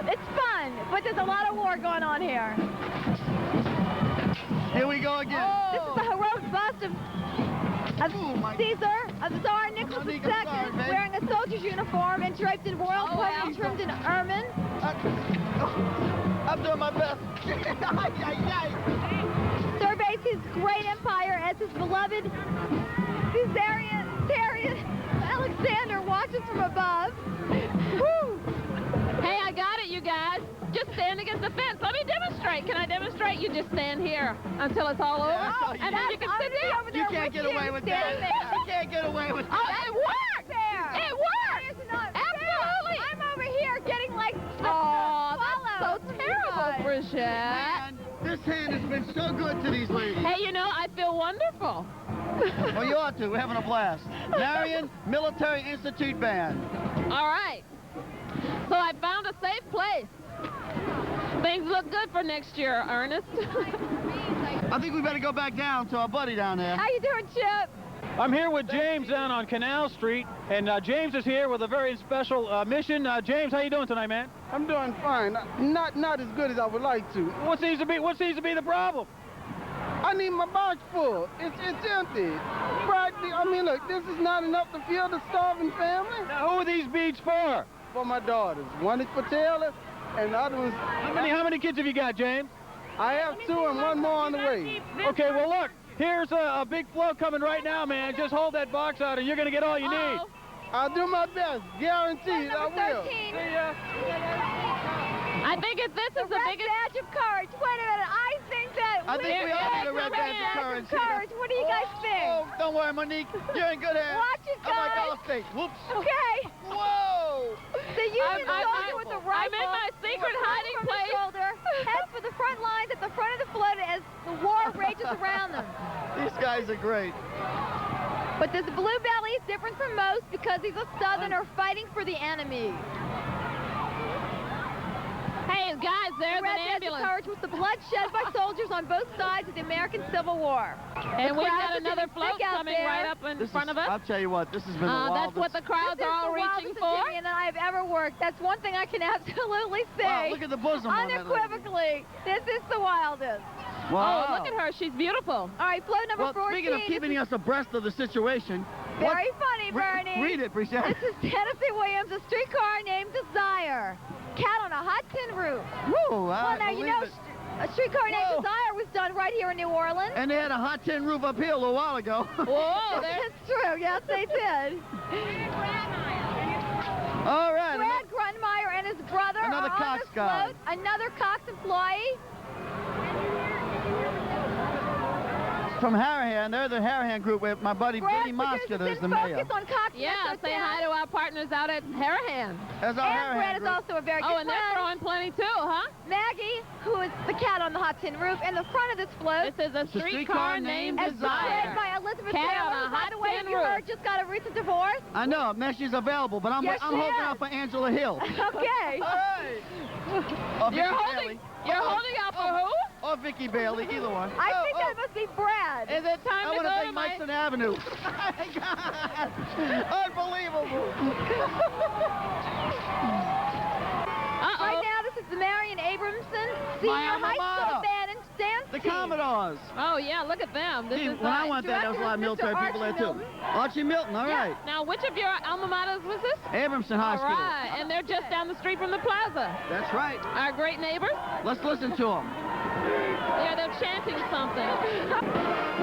S2: It's fun, but there's a lot of war going on here.
S3: Here we go again.
S2: Oh. This is a heroic bust of Caesar, of Tsar Nicholas II, wearing a soldier's uniform and draped in royal purple trimmed in ermine.
S3: I'm doing my best.
S2: Surveys his great empire as his beloved Caesarian Alexander watches from above. Woo.
S4: Hey, I got it, you guys. Just stand against the fence. Let me demonstrate. Can I demonstrate? You just stand here until it's all over, and then you can sit down.
S3: You can't get away with that. You can't get away with that.
S4: Oh, it worked! It worked! Absolutely!
S2: I'm over here getting like
S4: that's so terrible, Brigitte.
S3: Man, this hand has been so good to these ladies.
S4: Hey, you know, I feel wonderful.
S3: Well, you ought to. We're having a blast. Marion Military Institute Band.
S4: All right. So I found a safe place. Things look good for next year, Ernest.
S3: I think we better go back down to our buddy down there.
S2: How you doing, Chip?
S7: I'm here with James down on Canal Street, and James is here with a very special mission. James, how you doing tonight, man?
S20: I'm doing fine. Not as good as I would like to.
S7: What seems to be the problem?
S20: I need my box full. It's empty. Practically, I mean, look, this is not enough to feed the starving family.
S7: Now, who are these beads for?
S20: For my daughters. One is for Taylor, and the other one's...
S7: How many kids have you got, James?
S20: I have 2 and 1 more on the way.
S7: Okay, well, look. Here's a big float coming right now, man. Just hold that box out, and you're going to get all you need.
S20: I'll do my best. Guaranteed, I will.
S2: 13.
S7: See ya.
S4: I think this is the biggest
S2: badge of courage. Wait a minute. I think that
S3: I think we all need a red badge of courage.
S2: What do you guys think?
S3: Oh, don't worry, Monique. You're in good hands.
S2: Watch it, guys.
S3: I'm like Allstate. Whoops.
S2: Okay.
S3: Whoa.
S2: The Union soldier with the rifle.
S4: I'm in my secret hiding place.
S2: Shoulder, heads for the front lines at the front of the float as the war rages around them.
S3: These guys are great.
S2: But this blue belly is different from most because he's a Southerner fighting for the enemy.
S4: Hey, guys, there's
S2: the
S4: an
S2: red badge of
S4: ambulance.
S2: courage was the blood shed by soldiers on both sides of the American Civil War.
S4: And
S2: The
S4: we've
S2: crowds
S4: got
S2: are
S4: another
S2: getting
S4: float
S2: sick out
S4: coming
S2: there.
S4: right up in front of us.
S3: I'll tell you what, this has been the wildest.
S4: That's what the crowds
S2: This is
S4: are all
S2: the
S4: reaching
S2: wildest
S4: for.
S2: Endymion that I've ever worked. That's one thing I can absolutely say.
S3: Wow, look at the bosom on that lady.
S2: Unequivocally, this is the wildest.
S3: Wow.
S4: Oh, look at her. She's beautiful.
S2: All right, float number 14.
S3: Speaking of keeping us abreast of the situation.
S2: Very funny, Bernie.
S3: Read it, Brichette.
S2: This is Tennessee Williams, a streetcar named Desire. Cat on a hot tin roof.
S3: Woo,
S2: Well, now, you know, a streetcar named Desire was done right here in New Orleans.
S3: And they had a hot tin roof up here a little while ago.
S4: Whoa,
S2: that's true. Yes, they did.
S3: All right.
S2: Brad Grunmeyer and his brother
S3: Another
S2: are on
S3: Cox
S2: this
S3: guy.
S2: float. Another Cox employee.
S3: From Harahan, they're the Harahan group with my buddy Billy Mosca, there's the mayor.
S2: On Cox
S4: Yeah, say hi to our partners out at Harahan.
S3: That's our
S2: And
S3: Harahan
S2: Brad is
S3: group.
S2: also a very good
S4: Oh, and they're
S2: friend.
S4: throwing plenty too, huh?
S2: Maggie, who is the cat on the hot tin roof, and the front of this float.
S4: This is a streetcar named Desire.
S2: As by Elizabeth
S4: Cat
S2: Taylor,
S4: on a
S2: who, by
S4: hot
S2: the way,
S4: tin
S2: you heard,
S4: roof.
S2: just got a recent divorce.
S3: I know, now she's available, but I'm
S2: Yes, she
S3: holding
S2: is.
S3: out for Angela Hill.
S2: Okay.
S3: Hey. Or
S4: You're
S3: Vicky
S4: holding,
S3: Bailey.
S4: you're holding out for who?
S3: Or Vicky Bailey, either one.
S2: I think that must be Brad.
S4: Is it time
S3: I
S4: to
S3: want
S4: go
S3: to
S4: to
S3: thank
S4: my...
S3: Mikeson Avenue. Unbelievable.
S2: Right now, this is the Marion Abramson Senior
S3: alma
S2: High School
S3: mater.
S2: Band and Dance
S3: The
S2: Team.
S3: Commodores.
S4: Oh, yeah, look at them. This
S3: See,
S4: is
S3: when I went there, there was a lot of
S2: Director
S3: military
S2: Mr.
S3: people there,
S2: Archie
S3: too.
S2: Milton.
S3: Archie Milton, all right.
S4: Now, which of your alma maters was this?
S3: Abramson High
S4: All
S3: School.
S4: right, and they're just down the street from the plaza.
S3: That's right.
S4: Our great neighbors.
S3: Let's listen to them.
S4: Yeah, they're chanting something.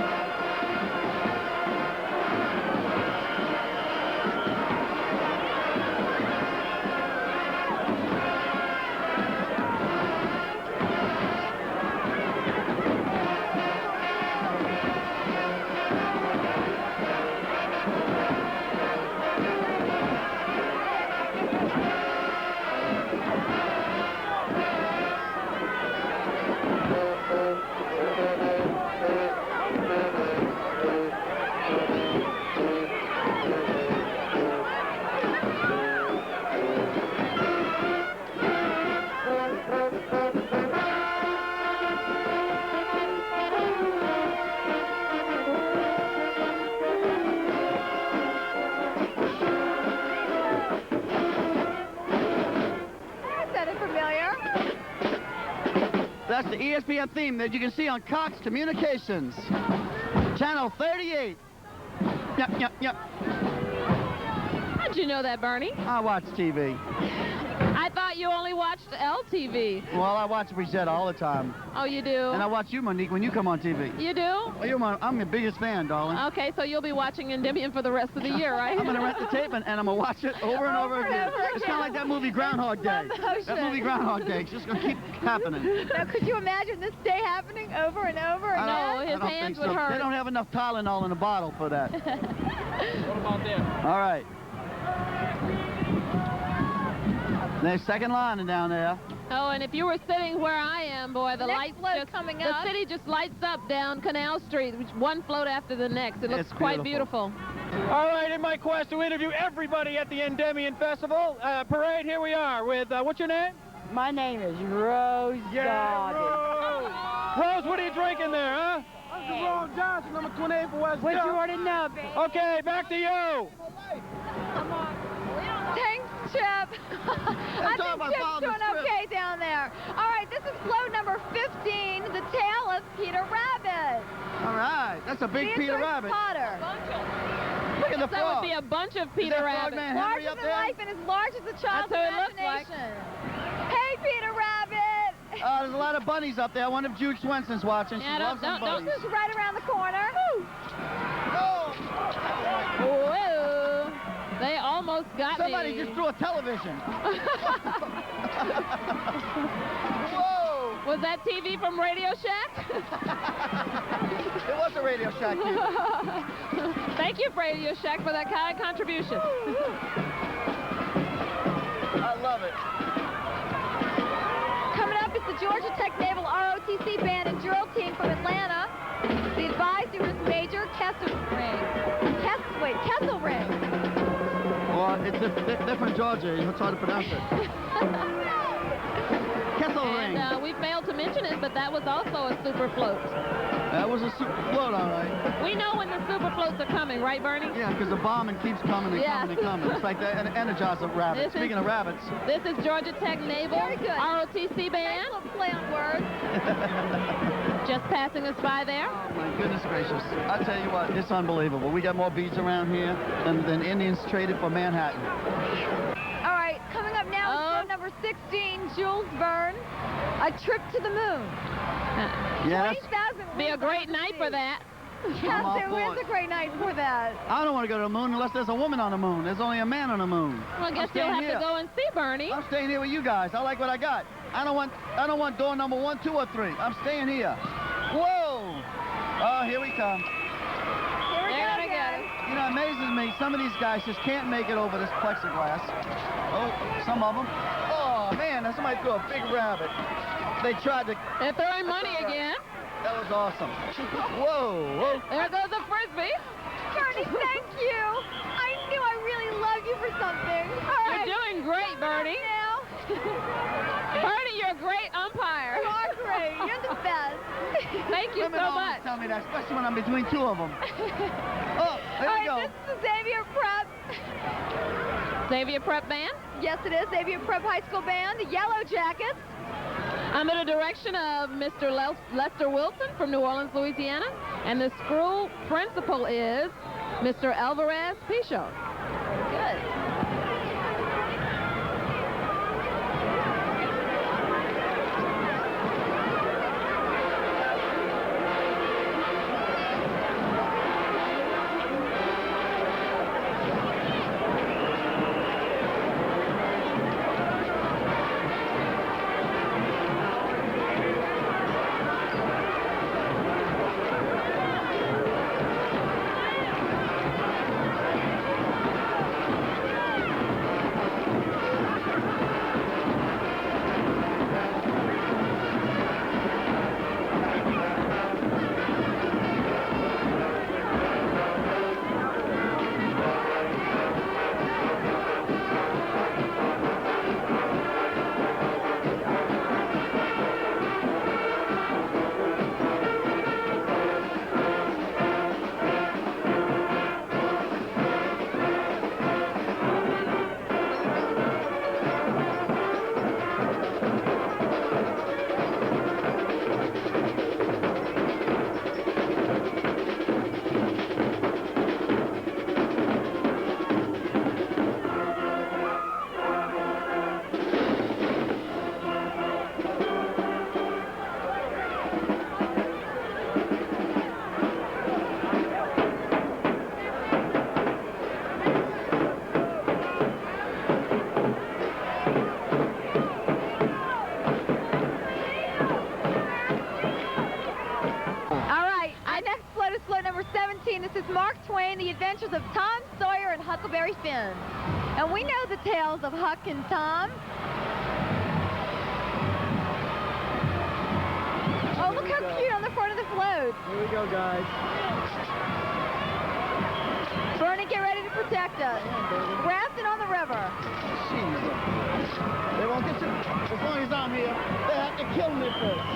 S3: That's the ESPN theme that you can see on Cox Communications. Channel 38. Yep.
S4: How'd you know that, Bernie?
S3: I watch TV.
S4: I thought you only watched LTV.
S3: Well, I watch Brichette all the time.
S4: Oh, you do?
S3: And I watch you, Monique, when you come on TV.
S4: You do?
S3: Oh, I'm your biggest fan, darling.
S4: Okay, so you'll be watching Endymion for the rest of the year, right?
S3: I'm going to rent the tape and I'm going to watch it over and over again. It's kind of like that movie Groundhog Day. That movie Groundhog Day. It's just going to keep happening.
S2: Now, could you imagine this day happening over and over again?
S4: No,
S3: I
S4: his
S3: don't
S4: hands
S3: think
S4: would
S3: so.
S4: hurt.
S3: They don't have enough Tylenol in a bottle for that.
S7: What about them?
S3: All right. There's second line down there.
S4: Oh, and if you were sitting where I am, boy, the
S2: Next
S4: lights
S2: float
S4: just
S2: coming
S4: the
S2: up.
S4: city just lights up down Canal Street, one float after the next. It looks
S3: It's
S4: quite beautiful.
S7: All right, in my quest to interview everybody at the Endymion Festival parade, here we are with, what's your name?
S10: My name is Rose Dobbins.
S7: Rose, what are you drinking there, huh?
S20: Uncle Ron Johnson, number 28 for West
S10: What
S20: Delta.
S10: you already know, baby.
S7: Okay, back to you.
S2: Thanks, Chip. I think Chip's doing okay down there. All right, this is float number 15, The Tale of Peter Rabbit.
S3: All right. That's a big Peter
S2: Beatrice
S3: Rabbit.
S2: Potter.
S3: Look at the
S4: That
S3: frog.
S4: would be a bunch of Peter
S3: that
S4: Rabbits.
S3: frog man Henry
S2: Larger
S3: up
S2: than
S3: there?
S2: life and as large as a child's
S4: That's who it looks like.
S2: imagination. Hey, Peter Rabbit.
S3: There's a lot of bunnies up there. I wonder if Jude Swenson's watching.
S4: Yeah,
S3: She loves them bunnies.
S2: This is right around the corner.
S3: Oh.
S4: Whoa. They almost got
S3: Somebody
S4: me.
S3: just threw a television. Whoa!
S4: Was that TV from Radio Shack?
S3: It was a Radio Shack TV.
S4: Thank you, Radio Shack, for that kind contribution.
S3: I love it.
S2: Coming up is the Georgia Tech Naval ROTC Band and Drill Team from Atlanta. The advisor is Major Kesselring.
S3: Well, they're from Georgia. It's hard to pronounce it. Kesselring.
S4: And we failed to mention it, but that was also a super float.
S3: That was a super float, all right.
S4: We know when the super floats are coming, right, Bernie?
S3: Yeah, because the bombing keeps coming and coming and coming. It's like the Energizer rabbit. Speaking of rabbits.
S4: This is Georgia Tech Naval ROTC Band.
S2: Nice little play on words.
S4: Just passing us by there.
S3: Oh, my goodness gracious. I tell you what, it's unbelievable. We got more beads around here than Indians traded for Manhattan.
S2: All right, coming up now is show number 16, Jules Verne, A Trip to the Moon.
S3: Yes.
S2: 20,000
S4: Be a great night for that.
S2: Yes, it is a great night for that.
S3: I don't want to go to the moon unless there's a woman on the moon. There's only a man on the moon.
S4: Well, I guess you'll have to go and see Bernie.
S3: I'm staying here with you guys. I like what I got. I don't want door number 1, 2, or 3. I'm staying here. Whoa! Oh, here we come.
S2: Here we go, guys.
S3: You know, it amazes me. Some of these guys just can't make it over this plexiglass. Oh, some of them. Oh, man, somebody threw a big rabbit. They tried to...
S4: They're throwing money again.
S3: That was awesome. Whoa.
S4: There goes the Frisbee.
S2: Bernie, thank you. I knew I really loved you for something. All right.
S4: You're doing great, Bernie.
S2: Now.
S4: Bernie, you're a great umpire.
S2: You are great. You're the best.
S4: Thank you so much.
S3: Tell me that, especially when I'm between two of them. Oh, there we go.
S2: This is the Xavier Prep.
S4: Xavier Prep Band?
S2: Yes, it is. Xavier Prep High School Band, the Yellow Jackets.
S4: Under the direction of Mr. Lester Wilson from New Orleans, Louisiana. And the school principal is Mr. Alvarez Pichot.
S2: Good. This is Mark Twain, The Adventures of Tom Sawyer and Huckleberry Finn. And we know the tales of Huck and Tom. Oh, look how cute on the front of the float.
S3: Here we go, guys.
S2: Bernie, get ready to protect us. Rafting on the river.
S3: Jesus. They won't get you. As long as I'm here, they have to kill me first.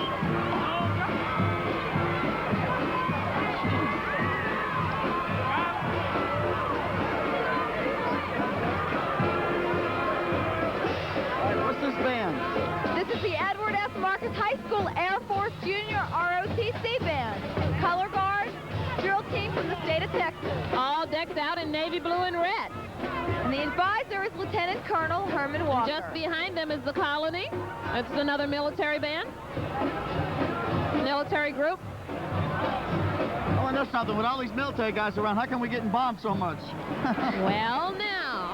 S2: This is the Edward F. Marcus High School Air Force Junior ROTC Band. Color guard, drill team from the state of Texas.
S4: All decked out in navy blue and red.
S2: And the advisor is Lieutenant Colonel Herman Walker.
S4: Just behind them is the Colony. It's another military band. Military group.
S3: Oh, and there's something. With all these military guys around, how come we're getting bombed so much?
S4: Well, now.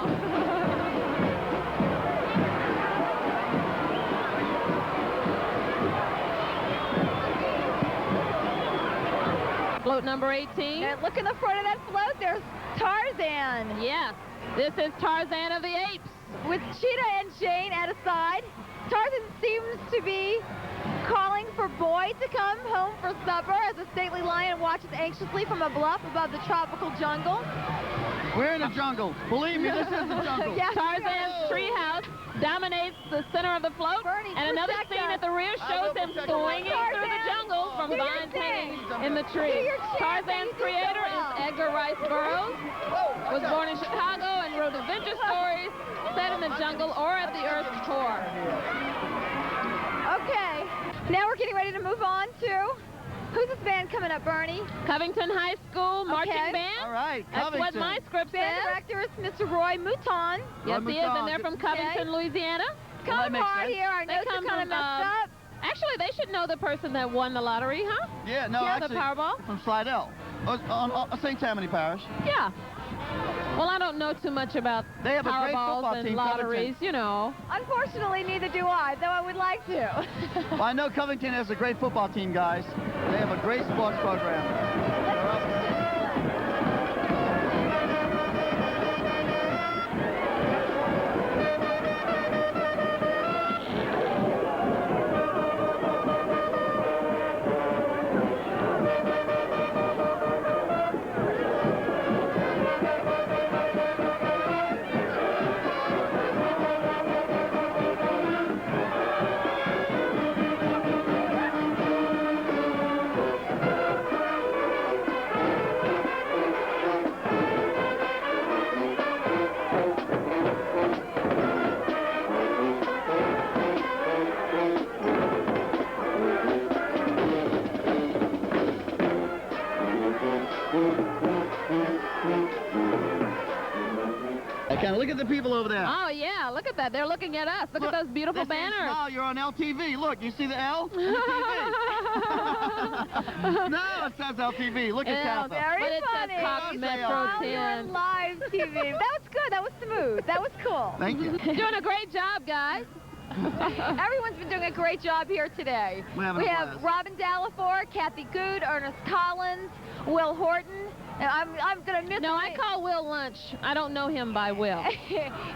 S4: float number 18.
S2: And look in the front of that float. There's Tarzan.
S4: Yes, this is Tarzan of the Apes.
S2: With Cheetah and Jane at a side. Tarzan seems to be calling for Boy to come home for supper as a stately lion watches anxiously from a bluff above the tropical jungle.
S3: We're in the jungle. Believe me, this is the jungle.
S2: Yes,
S4: Tarzan's treehouse dominates the center of the float, and another scene at the rear shows him swinging through the jungle from vines hanging in the tree. Tarzan's creator is Edgar Rice Burroughs, was born in Chicago and wrote adventure stories set in the jungle or at the Earth's core.
S2: Okay, now we're getting ready to move on to... Who's this band coming up, Bernie?
S4: Covington High School Marching Band.
S3: All right,
S4: That's what my script says.
S2: Band director is Mr. Roy Mouton.
S4: Yes, he is, and they're from Covington, Louisiana.
S2: Come hard here. Our
S4: They
S2: notes are
S4: come
S2: kind of
S4: from,
S2: messed up.
S4: Actually, they should know the person that won the lottery, huh?
S3: Yeah, no,
S4: Yeah,
S3: actually,
S4: the Powerball.
S3: from Slidell, on St. Tammany Parish.
S4: Yeah. Well, I don't know too much about
S3: They have a great football
S4: Powerballs and
S3: team,
S4: lotteries,
S3: Covington.
S4: you know.
S2: Unfortunately, neither do I, though I would like to.
S3: Well, I know Covington has a great football team, guys. They have a great sports program. Look at the people over there.
S4: Oh, yeah, look at that. They're looking at us. Look at those beautiful banners.
S3: No, you're on LTV. Look, you see the L? No, it says LTV. Look at Katha.
S2: Very
S4: But it
S2: funny.
S4: says Cox Metro 10.
S2: You're on live TV. That was good. That was smooth. That was cool.
S3: Thank you.
S4: Doing a great job, guys.
S2: Everyone's been doing a great job here today.
S3: We
S2: have Robin Dallafor, Kathy Good, Ernest Collins, Will Horton. And I'm going to miss
S4: No, I call Will Lunch. I don't know him by Will.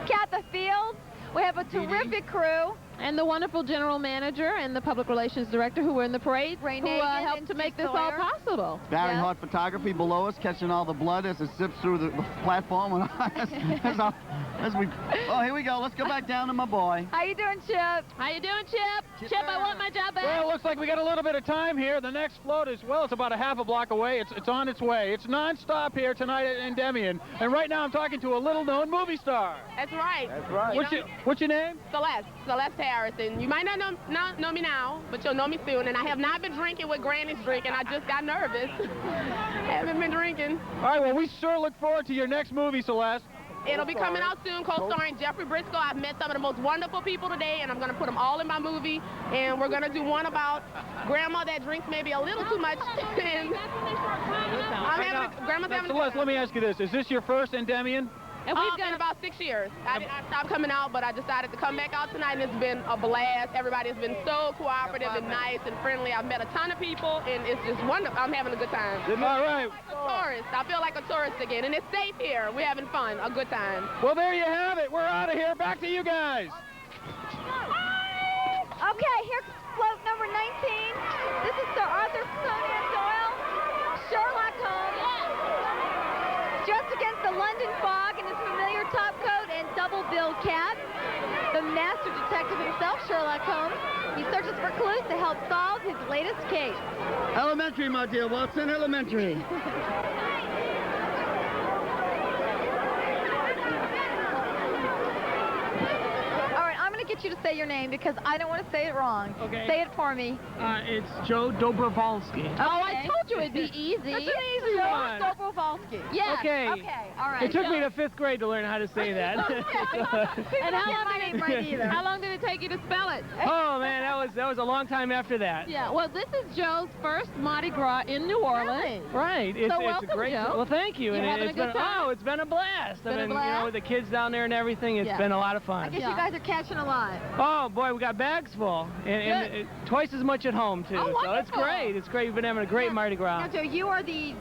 S2: Katha Fields. We have a terrific crew.
S4: And the wonderful general manager and the public relations director who were in the parade who helped to make this all possible.
S3: Barry Hart Photography below us, catching all the blood as it zips through the platform. Oh, here we go. Let's go back down to my boy.
S2: How you doing, Chip?
S4: How you doing, Chip? Chip, I want my job back.
S7: Well, it looks like we got a little bit of time here. The next float is, well, it's about a half a block away. It's on its way. It's non-stop here tonight at Endymion. And right now I'm talking to a little-known movie star.
S15: That's right.
S3: That's right.
S7: What's your name?
S15: Celeste Harrison. You might not know me now, but you'll know me soon. And I have not been drinking what Granny's drinking. I just got nervous. Haven't been drinking.
S7: All right, well, we sure look forward to your next movie, Celeste.
S15: It'll be coming out soon, co-starring Jeffrey Briscoe. I've met some of the most wonderful people today, and I'm going to put them all in my movie. And we're going to do one about grandma that drinks maybe a little too much. And grandma's having
S7: Celeste, let me ask you this. Is this your first Endymion?
S15: And we've done about 6 years. I stopped coming out, but I decided to come back out tonight, and it's been a blast. Everybody's been so cooperative and nice and friendly. I've met a ton of people, and it's just wonderful. I'm having a good time.
S7: All right.
S15: Like a tourist. I feel like a tourist again, and it's safe here. We're having fun, a good time.
S7: Well, there you have it. We're out of here. Back to you guys.
S2: Okay, here's float number 19. This is Sir Arthur Conan Doyle, Sherlock Holmes. Just against the London fog in his familiar top coat and double-billed cap, the master detective himself, Sherlock Holmes, he searches for clues to help solve his latest case.
S3: Elementary, my dear Watson, elementary.
S2: All right, I'm going to get you to say your name because I don't want to say it wrong.
S10: Okay.
S2: Say it for me.
S10: It's Joe Dobrovolsky.
S4: Oh, I told you it'd be easy.
S2: That's an easy one. Kowalski. Yes.
S13: Okay.
S2: Okay. All right.
S13: It took me to 5th grade to learn how to say that.
S4: And how long did it take you to spell it?
S13: Oh man, that was a long time after that.
S4: Yeah. Well, this is Joe's first Mardi Gras in New Orleans.
S13: Right.
S4: So
S13: It's
S4: welcome,
S13: a great.
S4: Joe.
S13: Well, thank you.
S4: You having a good time?
S13: It's been a blast.
S4: Been a
S13: You know,
S4: blast?
S13: with the kids down there and everything, it's
S2: Yeah.
S13: been a lot of
S2: I
S13: fun.
S2: guess you guys are catching a lot.
S13: Oh boy, we got bags full, and twice as much at home too.
S2: Oh,
S13: so it's
S2: wonderful.
S13: great. It's great. We've been having a great Mardi Gras.
S2: Now, Joe, you are the...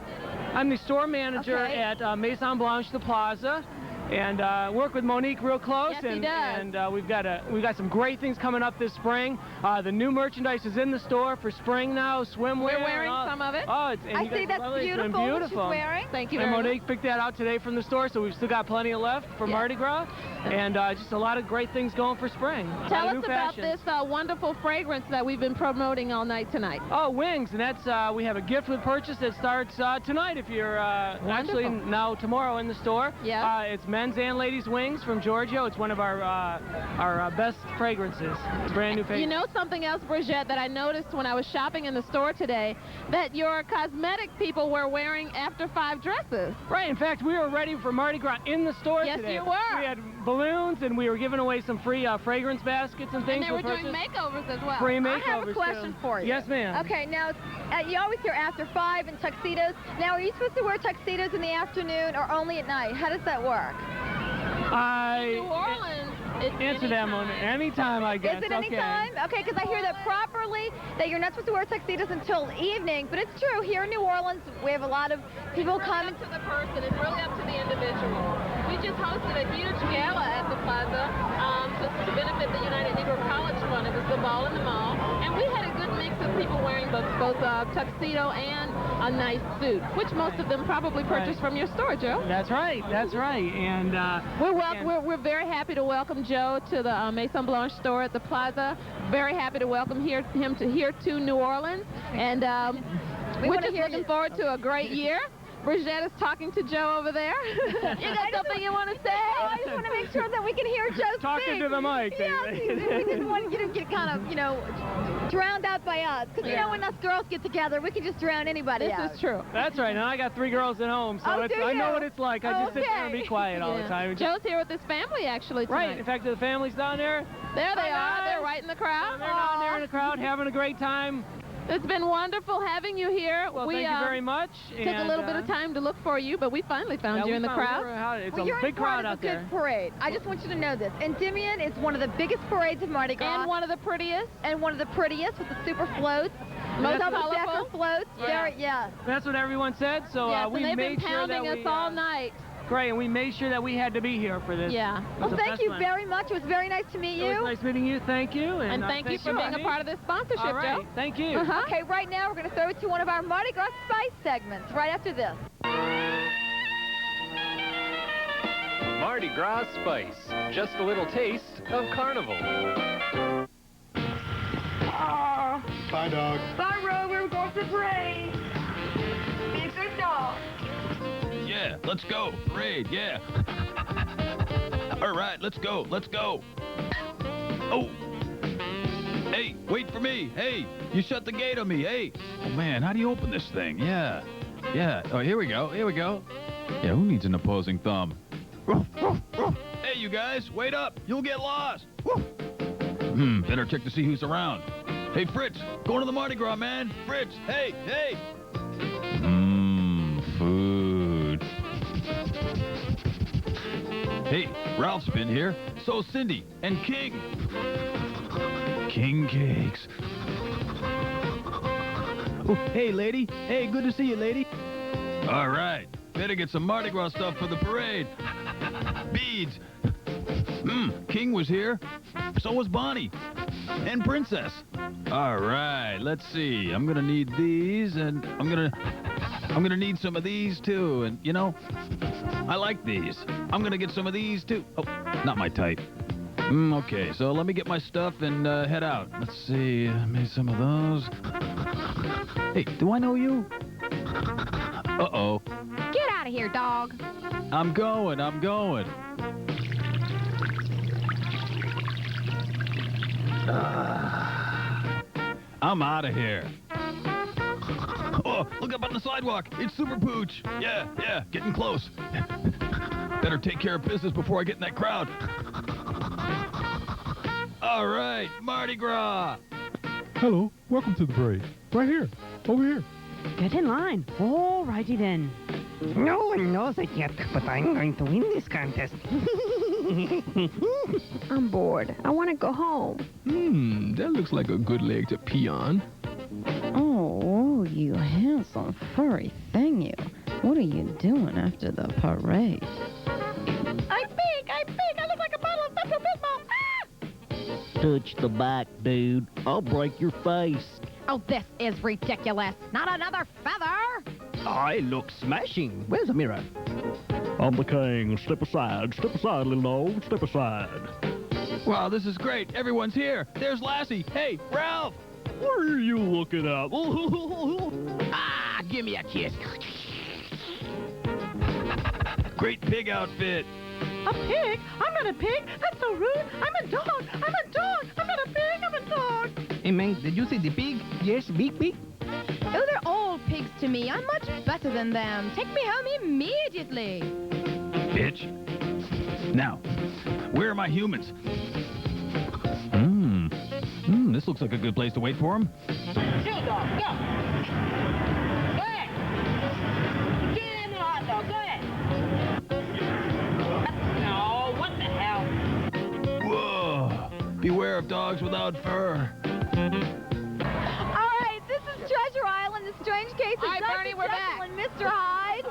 S13: I'm the store manager
S2: Okay.
S13: at Maison Blanche, the Plaza, and work with Monique real close.
S4: Yes, he
S13: and
S4: does.
S13: and we've got some great things coming up this spring. The new merchandise is in the store for spring now. Swimwear.
S4: We're wearing some of it.
S13: Oh,
S2: I see that's beautiful what she's wearing.
S4: Thank you
S13: And
S4: very
S13: Monique
S4: much.
S13: picked that out today from the store, so we've still got plenty of left for Mardi Gras, and just a lot of great things going for spring. A lot
S4: Tell
S13: of
S4: us
S13: new
S4: about
S13: fashions.
S4: this wonderful fragrance that we've been promoting all night tonight.
S13: Oh, wings, and that's we have a gift with purchase that starts tonight. If you're actually now tomorrow in the store.
S4: Yeah.
S13: It's men's and ladies' wings from Giorgio. It's one of our best fragrances. It's brand new fragrance.
S4: You know something else, Brigitte, that I noticed when I was shopping in the store today, that your cosmetic people were wearing after 5 dresses.
S13: Right. In fact, we were ready for Mardi Gras in the store
S4: Yes,
S13: today.
S4: you were.
S13: We had balloons, and we were giving away some free fragrance baskets and things.
S4: And they were
S13: for
S4: doing
S13: purchase.
S4: makeovers as well.
S13: Free
S2: I
S13: makeovers.
S2: have a question
S13: too.
S2: for you.
S13: Yes, ma'am.
S2: Okay, now, you always hear after 5 and tuxedos. Now, are you supposed to wear tuxedos in the afternoon or only at night? How does that work?
S4: New Orleans.
S13: Answer that one anytime, I guess.
S2: Is it any time? Okay, because I hear that properly that you're not supposed to wear tuxedos until evening, but it's true. Here in New Orleans, we have a lot of people coming.
S4: It's really up to the person. It's really up to the individual. We just hosted a huge gala at the Plaza to benefit the United Negro College Fund. It was the ball in the mall, and we had a good mix of people wearing both tuxedo and a nice suit, which most of them probably purchased from your store, Joe.
S13: That's right. That's right. And
S4: we're very happy to welcome Joe to the Maison Blanche store at the Plaza. Very happy to welcome him to New Orleans, and we're just looking forward to a great year. Brigitte is talking to Joe over there. You got something you want to say?
S2: Oh, I just want to make sure that we can hear Joe
S13: Talking
S2: speak.
S13: to the mic.
S2: Yes, we didn't want you to get kind of, drowned out by us. Because, when us girls get together, we can just drown anybody out.
S4: This is true.
S13: That's right. Now I got 3 girls at home, so
S2: Oh, do
S13: I know
S2: you?
S13: what it's like. I just sit there and be quiet all the time.
S4: Joe's here with his family, actually, tonight.
S13: Right. In fact, the family's down there.
S4: There they
S13: Hi,
S4: are. They're
S13: guys.
S4: right in the crowd.
S13: They're down there in the crowd having a great time.
S4: It's been wonderful having you here.
S13: Well,
S4: we
S13: thank you very much.
S4: took a little bit of time to look for you, but we finally found you in the crowd.
S13: It's
S2: Well,
S13: a
S2: you're
S13: big
S2: in part
S13: crowd
S2: of
S13: out
S2: a
S13: there.
S2: good parade. I just want you to know this. Endymion is one of the biggest parades of Mardi Gras.
S4: And one of the prettiest.
S2: And one of the prettiest with the super floats.
S4: Most
S2: Double
S4: colorful.
S2: decker floats.
S4: Yeah.
S13: That's what everyone said. So
S4: Yes,
S13: we
S4: and they've
S13: made
S4: been
S13: sure
S4: pounding
S13: that
S4: us all night.
S13: Great, and we made sure that we had to be here for this.
S4: Yeah.
S13: It was
S2: Well,
S13: the
S2: thank
S13: best
S2: you
S13: one.
S2: very much. It was very nice to meet
S13: It
S2: you.
S13: was nice meeting you. Thank you.
S4: And thank you for being a part of this sponsorship,
S13: All right.
S4: Joe.
S13: Thank you.
S2: Okay, right now we're going to throw it to one of our Mardi Gras Spice segments right after this.
S14: Mardi Gras Spice. Just a little taste of carnival.
S12: Bye, dog.
S10: Bye, Rover. We're going for the parade. Be a good dog.
S16: Yeah, let's go. Parade, yeah. All right, let's go. Let's go. Oh. Hey, wait for me. Hey, you shut the gate on me. Hey. Oh, man, how do you open this thing? Yeah. Yeah. Oh, here we go. Here we go. Yeah, who needs an opposing thumb? Hey, you guys, wait up. You'll get lost. Better check to see who's around. Hey, Fritz, going to the Mardi Gras, man. Fritz, hey, hey. Food. Hey, Ralph's been here. So Cindy and King. King cakes. Oh, hey, lady. Hey, good to see you, lady. All right. Better get some Mardi Gras stuff for the parade. Beads. King was here. So was Bonnie. And Princess. All right, let's see. I'm gonna need these, and I'm gonna need some of these too. And I like these. I'm gonna get some of these too. Oh, not my type. Okay, so let me get my stuff and head out. Let's see. Maybe some of those. Hey, do I know you? Uh-oh.
S2: Get out of here, dog.
S16: I'm going. I'm out of here. Oh, Whoa, look up on the sidewalk. It's Super Pooch. Yeah, getting close. Better take care of business before I get in that crowd. All right, Mardi Gras.
S11: Hello, welcome to the parade. Right here, over here.
S21: Get in line. All righty then.
S17: No one knows it yet, but I'm going to win this contest.
S19: I'm bored. I want to go home.
S16: That looks like a good leg to pee on.
S19: Oh, you handsome furry thing, you. What are you doing after the parade?
S8: I pig! I look like a bottle of Pepto-Bismol. Ah!
S24: Touch the back, dude. I'll break your face.
S2: Oh, this is ridiculous. Not another feather.
S24: I look smashing. Where's the mirror? I'm the king. Step aside, little dog. Step aside.
S16: Wow, this is great. Everyone's here. There's Lassie. Hey, Ralph.
S24: What are you looking at?
S16: Ah, give me a kiss. Great pig outfit.
S8: A pig? I'm not a pig. That's so rude. I'm a dog. I'm a dog. I'm not a pig. I'm a dog.
S17: Hey, man, did you see the pig? Yes, big pig.
S2: Oh, they're all pigs to me. I'm much better than them. Take me home immediately.
S16: Bitch. Now, where are my humans? This looks like a good place to wait for him.
S8: Shoot, dog. Go. Go ahead. Get in the hot dog. Go ahead. No, what the hell?
S16: Whoa. Beware of dogs without fur.
S2: All right, this is Treasure Island, the strange case of
S15: Hi,
S2: Dr.
S15: Bernie, we're
S2: Jekyll
S15: back.
S2: and Mr. Hyde.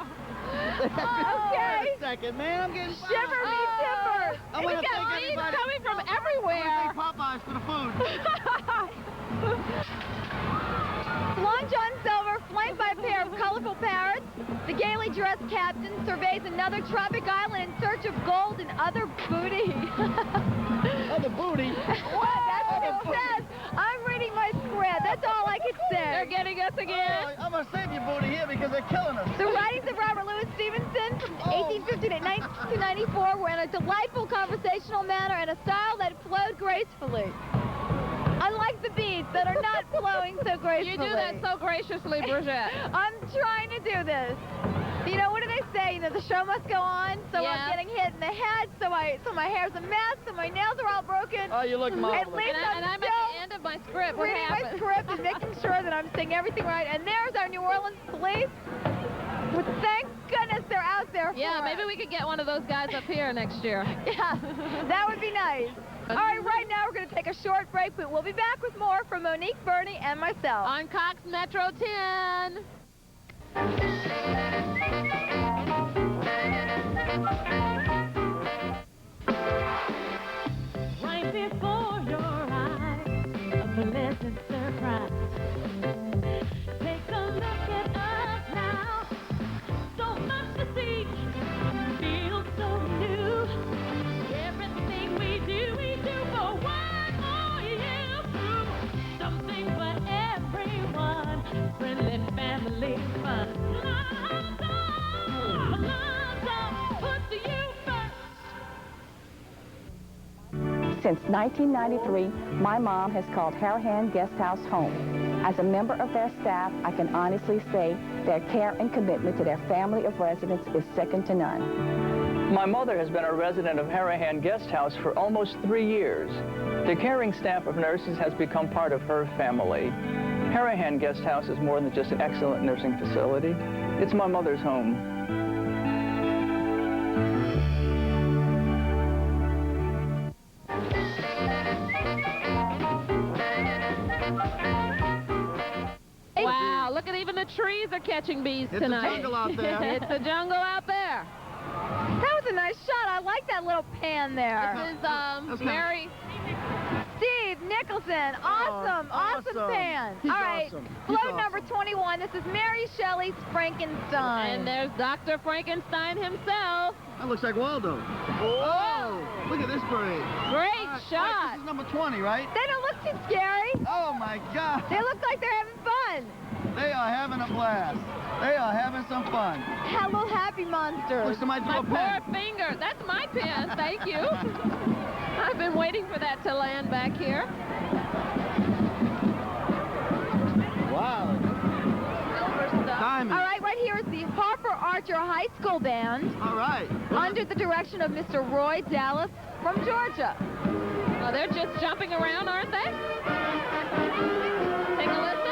S2: Okay.
S3: Wait a second, man. I'm getting
S2: Shiver me timbers.
S3: I want to
S15: It's
S3: thank
S15: got leaves
S3: everybody.
S15: coming from
S3: I want to
S15: everywhere.
S3: thank Popeyes for the food.
S2: Long John Silver, flanked by a pair of colorful parrots, the gaily dressed captain surveys another tropic island in search of gold and other booty.
S3: Other booty?
S2: What? That's what it says. I'm reading my script. That's all I can say.
S15: They're getting us again.
S3: I'm going to save your booty here because they're killing us.
S2: The writings of Robert Louis Stevenson from 1850 to 1994 were in a delightful conversational manner and a style that flowed gracefully. Unlike the beats that are not flowing so gracefully.
S15: You do that so graciously, Bridget.
S2: I'm trying to do this. You know, what do they say? You know, the show must go on, so
S15: Yeah.
S2: I'm getting hit in the head, so my hair's a mess, so my nails are all broken.
S3: Oh, you look marvelous.
S2: At least
S15: And I'm at the end of my script. What
S2: reading my
S15: happened?
S2: script and making sure that I'm saying everything right. And there's our New Orleans police. Well, thank goodness they're out there for
S15: Yeah,
S2: us.
S15: maybe we could get one of those guys up here next year.
S2: Yeah, that would be nice. All right, right now we're going to take a short break, but we'll be back with more from Monique, Bernie, and myself.
S15: On Cox Metro 10.
S6: Right before your eyes, a pleasant surprise. Take a look at us now. So much to see, feel so new. Everything we do for one more year through. Something for everyone, friendly family fun. Love, put to you first.
S25: Since 1993, my mom has called Harahan Guest House home. As a member of their staff, I can honestly say their care and commitment to their family of residents is second to none.
S26: My mother has been a resident of Harahan Guest House for almost 3 years. The caring staff of nurses has become part of her family. Harahan Guest House is more than just an excellent nursing facility. It's my mother's home.
S15: Wow, look at even the trees are catching bees
S3: It's
S15: tonight.
S3: a jungle out there.
S15: It's a jungle out there.
S2: That was a nice shot. I like that little pan there.
S15: This is Mary.
S2: Steve Nicholson. Awesome. Awesome pan.
S3: He's
S2: All right.
S3: awesome.
S2: Float
S3: He's
S2: number 21. This is Mary Shelley's Frankenstein.
S15: And there's Dr. Frankenstein himself.
S3: That looks like Waldo. Oh, look at this parade.
S15: Great
S3: All right,
S15: shot.
S3: this is number 20, right?
S2: They don't look too scary.
S3: Oh, my God.
S2: They look like they're having fun.
S3: They are having a blast. They are having some fun.
S2: Hello, happy monsters.
S3: Look, somebody
S15: My
S3: threw a pen.
S15: poor finger. That's my pen. Thank you. I've been waiting for that to land back here.
S3: Wow. behind me.
S2: All right here is the Harper Archer High School Band.
S3: All right.
S2: Under the direction of Mr. Roy Dallas from Georgia.
S4: Oh, they're just jumping around, aren't they? Take a listen.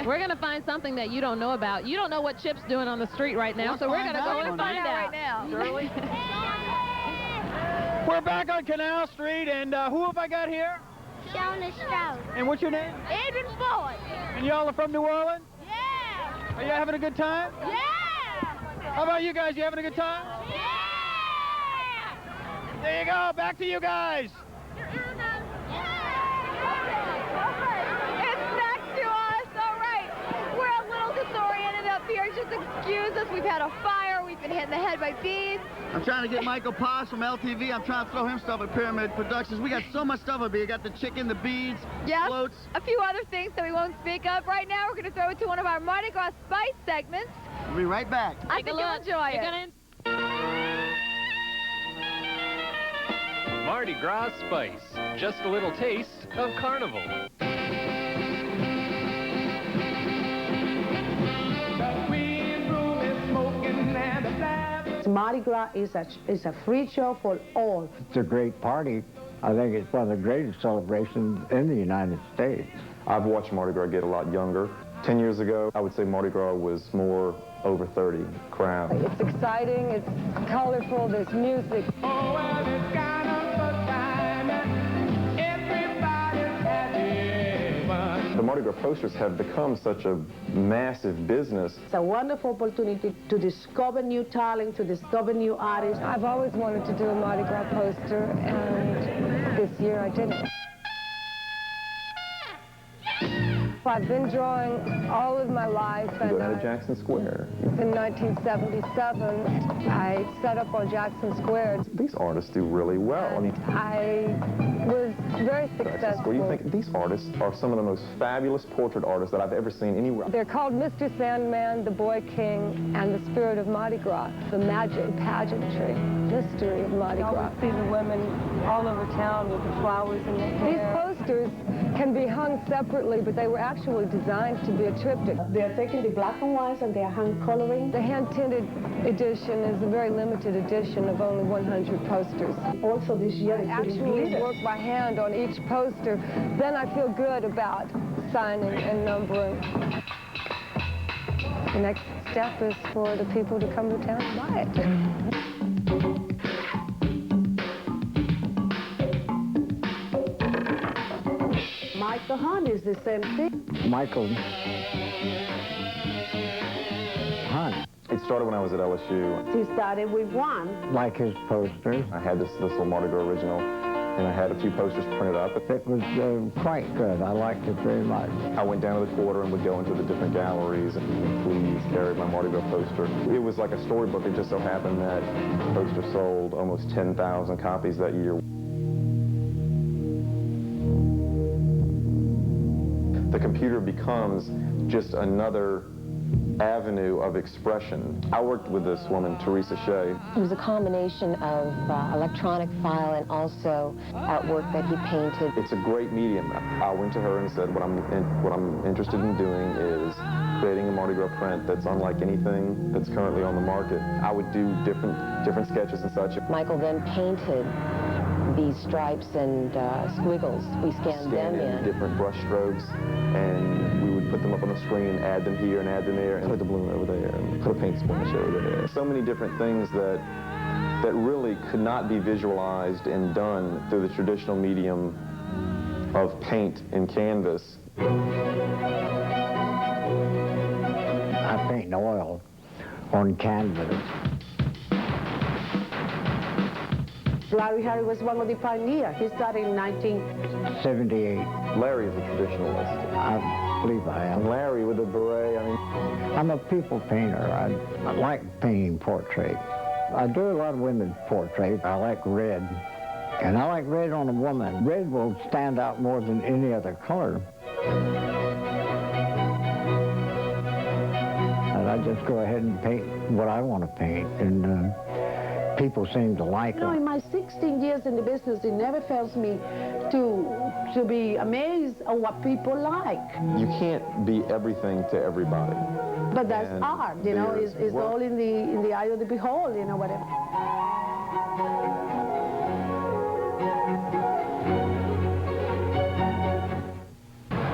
S4: We're going to find something that you don't know about. You don't know what Chip's doing on the street right now, so we're going to go and find out
S2: right now.
S7: Shirley? We're back on Canal Street, and who have I got here?
S1: Shona Strauss.
S7: And what's your name?
S1: Adrian Ford.
S7: And y'all are from New Orleans?
S1: Yeah.
S7: Are you having a good time?
S1: Yeah.
S7: How about you guys? You having a good time?
S1: Yeah.
S7: There you go. Back to you guys.
S2: Just excuse us. We've had a fire. We've been hit in the head by bees.
S3: I'm trying to get Michael Posh from LTV. I'm trying to throw him stuff at Pyramid Productions. We got so much stuff up here. You got the chicken, the beads, floats.
S2: A few other things that we won't speak of. Right now, we're going to throw it to one of our Mardi Gras Spice segments.
S3: We'll be right back.
S2: I think you'll enjoy it.
S14: Mardi Gras Spice. Just a little taste of carnival.
S5: Mardi Gras is a free show for all.
S9: It's a great party. I think it's one of the greatest celebrations in the United States.
S18: I've watched Mardi Gras get a lot younger. 10 years ago, I would say Mardi Gras was more over 30 crowd.
S5: It's exciting, it's colorful, there's music.
S6: Oh, well, it's kind of a time, everybody's having fun.
S18: The Mardi Gras posters have become such a massive business.
S5: It's a wonderful opportunity to discover new talent, to discover new artists. I've always wanted to do a Mardi Gras poster, and this year I did it. I've been drawing all of my life.
S18: You go down to Jackson Square.
S5: In 1977, I set up on Jackson Square.
S18: These artists do really well. I mean,
S5: I was very successful.
S18: What do you think? These artists are some of the most fabulous portrait artists that I've ever seen anywhere.
S5: They're called Mr. Sandman, the Boy King, and the Spirit of Mardi Gras, the magic, pageantry, mystery of Mardi Gras. You see the women all over town with the flowers in their hair. These posters can be hung separately, but they were actually designed to be a triptych. They're taking the black and whites and they're hand coloring. The hand-tinted edition is a very limited edition of only 100 posters. Also this year, I actually work by hand on each poster. Then I feel good about signing and numbering. The next step is for the people to come to town and buy it. Michael Hunt is the same thing.
S9: Michael Hunt.
S18: It started when I was at LSU.
S5: He started with one.
S9: Like his posters.
S18: I had this little Mardi Gras original, and I had a few posters printed up.
S9: It was quite good. I liked it very much.
S18: I went down to the quarter and would go into the different galleries and please carried my Mardi Gras poster. It was like a storybook. It just so happened that the poster sold almost 10,000 copies that year. The computer becomes just another avenue of expression. I worked with this woman, Teresa Shea.
S22: It was a combination of electronic file and also artwork that he painted.
S18: It's a great medium. I went to her and said, what I'm interested in doing is creating a Mardi Gras print that's unlike anything that's currently on the market. I would do different sketches and such.
S22: Michael then painted these stripes and squiggles. We scanned them in.
S18: Different brush strokes, and we would put them up on the screen, add them here and add them there, and put the balloon over there, and put a paint splash over there. So many different things that really could not be visualized and done through the traditional medium of paint and canvas.
S9: I paint oil on canvas.
S10: Larry Harry was one of the pioneers. He started in
S9: 78.
S18: Larry is a traditionalist.
S9: I believe I am.
S18: Larry with a beret, I mean...
S9: I'm a people painter. I like painting portraits. I do a lot of women's portraits. I like red. And I like red on a woman. Red will stand out more than any other color. And I just go ahead and paint what I want to paint. And people seem to like
S10: You know,
S9: it.
S10: in my 16 years in the business, it never fails me to be amazed at what people like.
S18: You can't be everything to everybody.
S10: But that's
S18: And
S10: art, you know,
S18: there's
S10: it's
S18: work.
S10: all in the eye of the beholder, you know, whatever.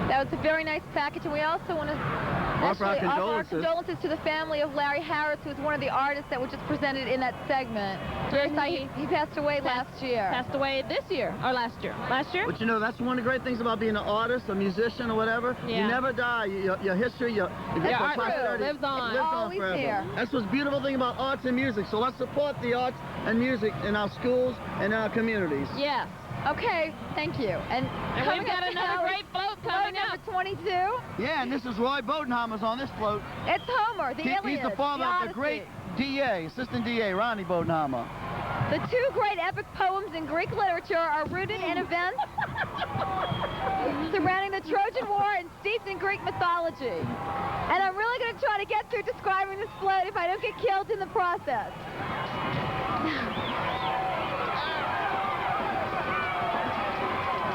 S2: That was a very nice package, and we also want to
S3: Offer our
S2: offer our
S3: condolences.
S2: condolences to the family of Larry Harris, who was one of the artists that were just presented in that segment. Very sorry, he passed away last year.
S4: Passed away this year, or last year. Last year?
S3: But you know, that's one of the great things about being an artist, a musician, or whatever.
S4: Yeah.
S3: You never die. Your history, your
S4: art
S3: posterity
S4: lives on.
S3: lives on
S2: Always
S3: forever.
S2: here.
S3: That's what's beautiful thing about arts and music. So let's support the arts and music in our schools and our communities.
S2: Yes. Okay, thank you. And
S4: we've got another great float coming up.
S2: Number 22.
S3: Yeah, and this is Roy Bodenhammer's on this float.
S2: It's Homer, the Iliad,
S3: He's the father of the
S2: Odyssey.
S3: great DA, Assistant DA, Ronnie Bodenhammer.
S2: The two great epic poems in Greek literature are rooted in events surrounding the Trojan War and steeped in Greek mythology. And I'm really going to try to get through describing this float if I don't get killed in the process.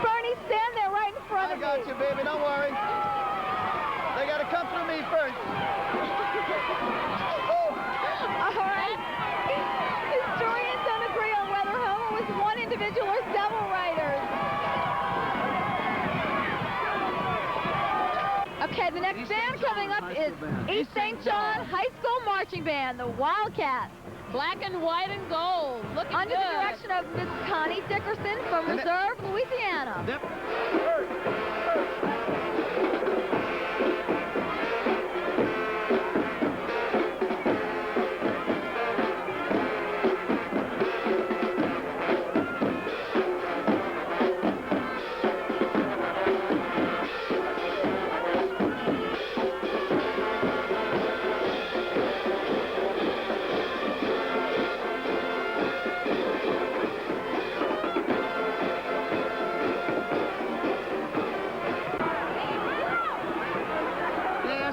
S2: Bernie, stand there right in front of me.
S3: I got you, baby. Don't worry. They got to come through me first.
S2: All right. Historians don't agree on whether Homer was one individual or several writers. Okay, the next band coming up is East St. John High School Marching Band, the Wildcats.
S4: Black and white and gold. Looking
S2: Under
S4: good.
S2: the direction of Miss Connie Dickerson from Reserve, Louisiana.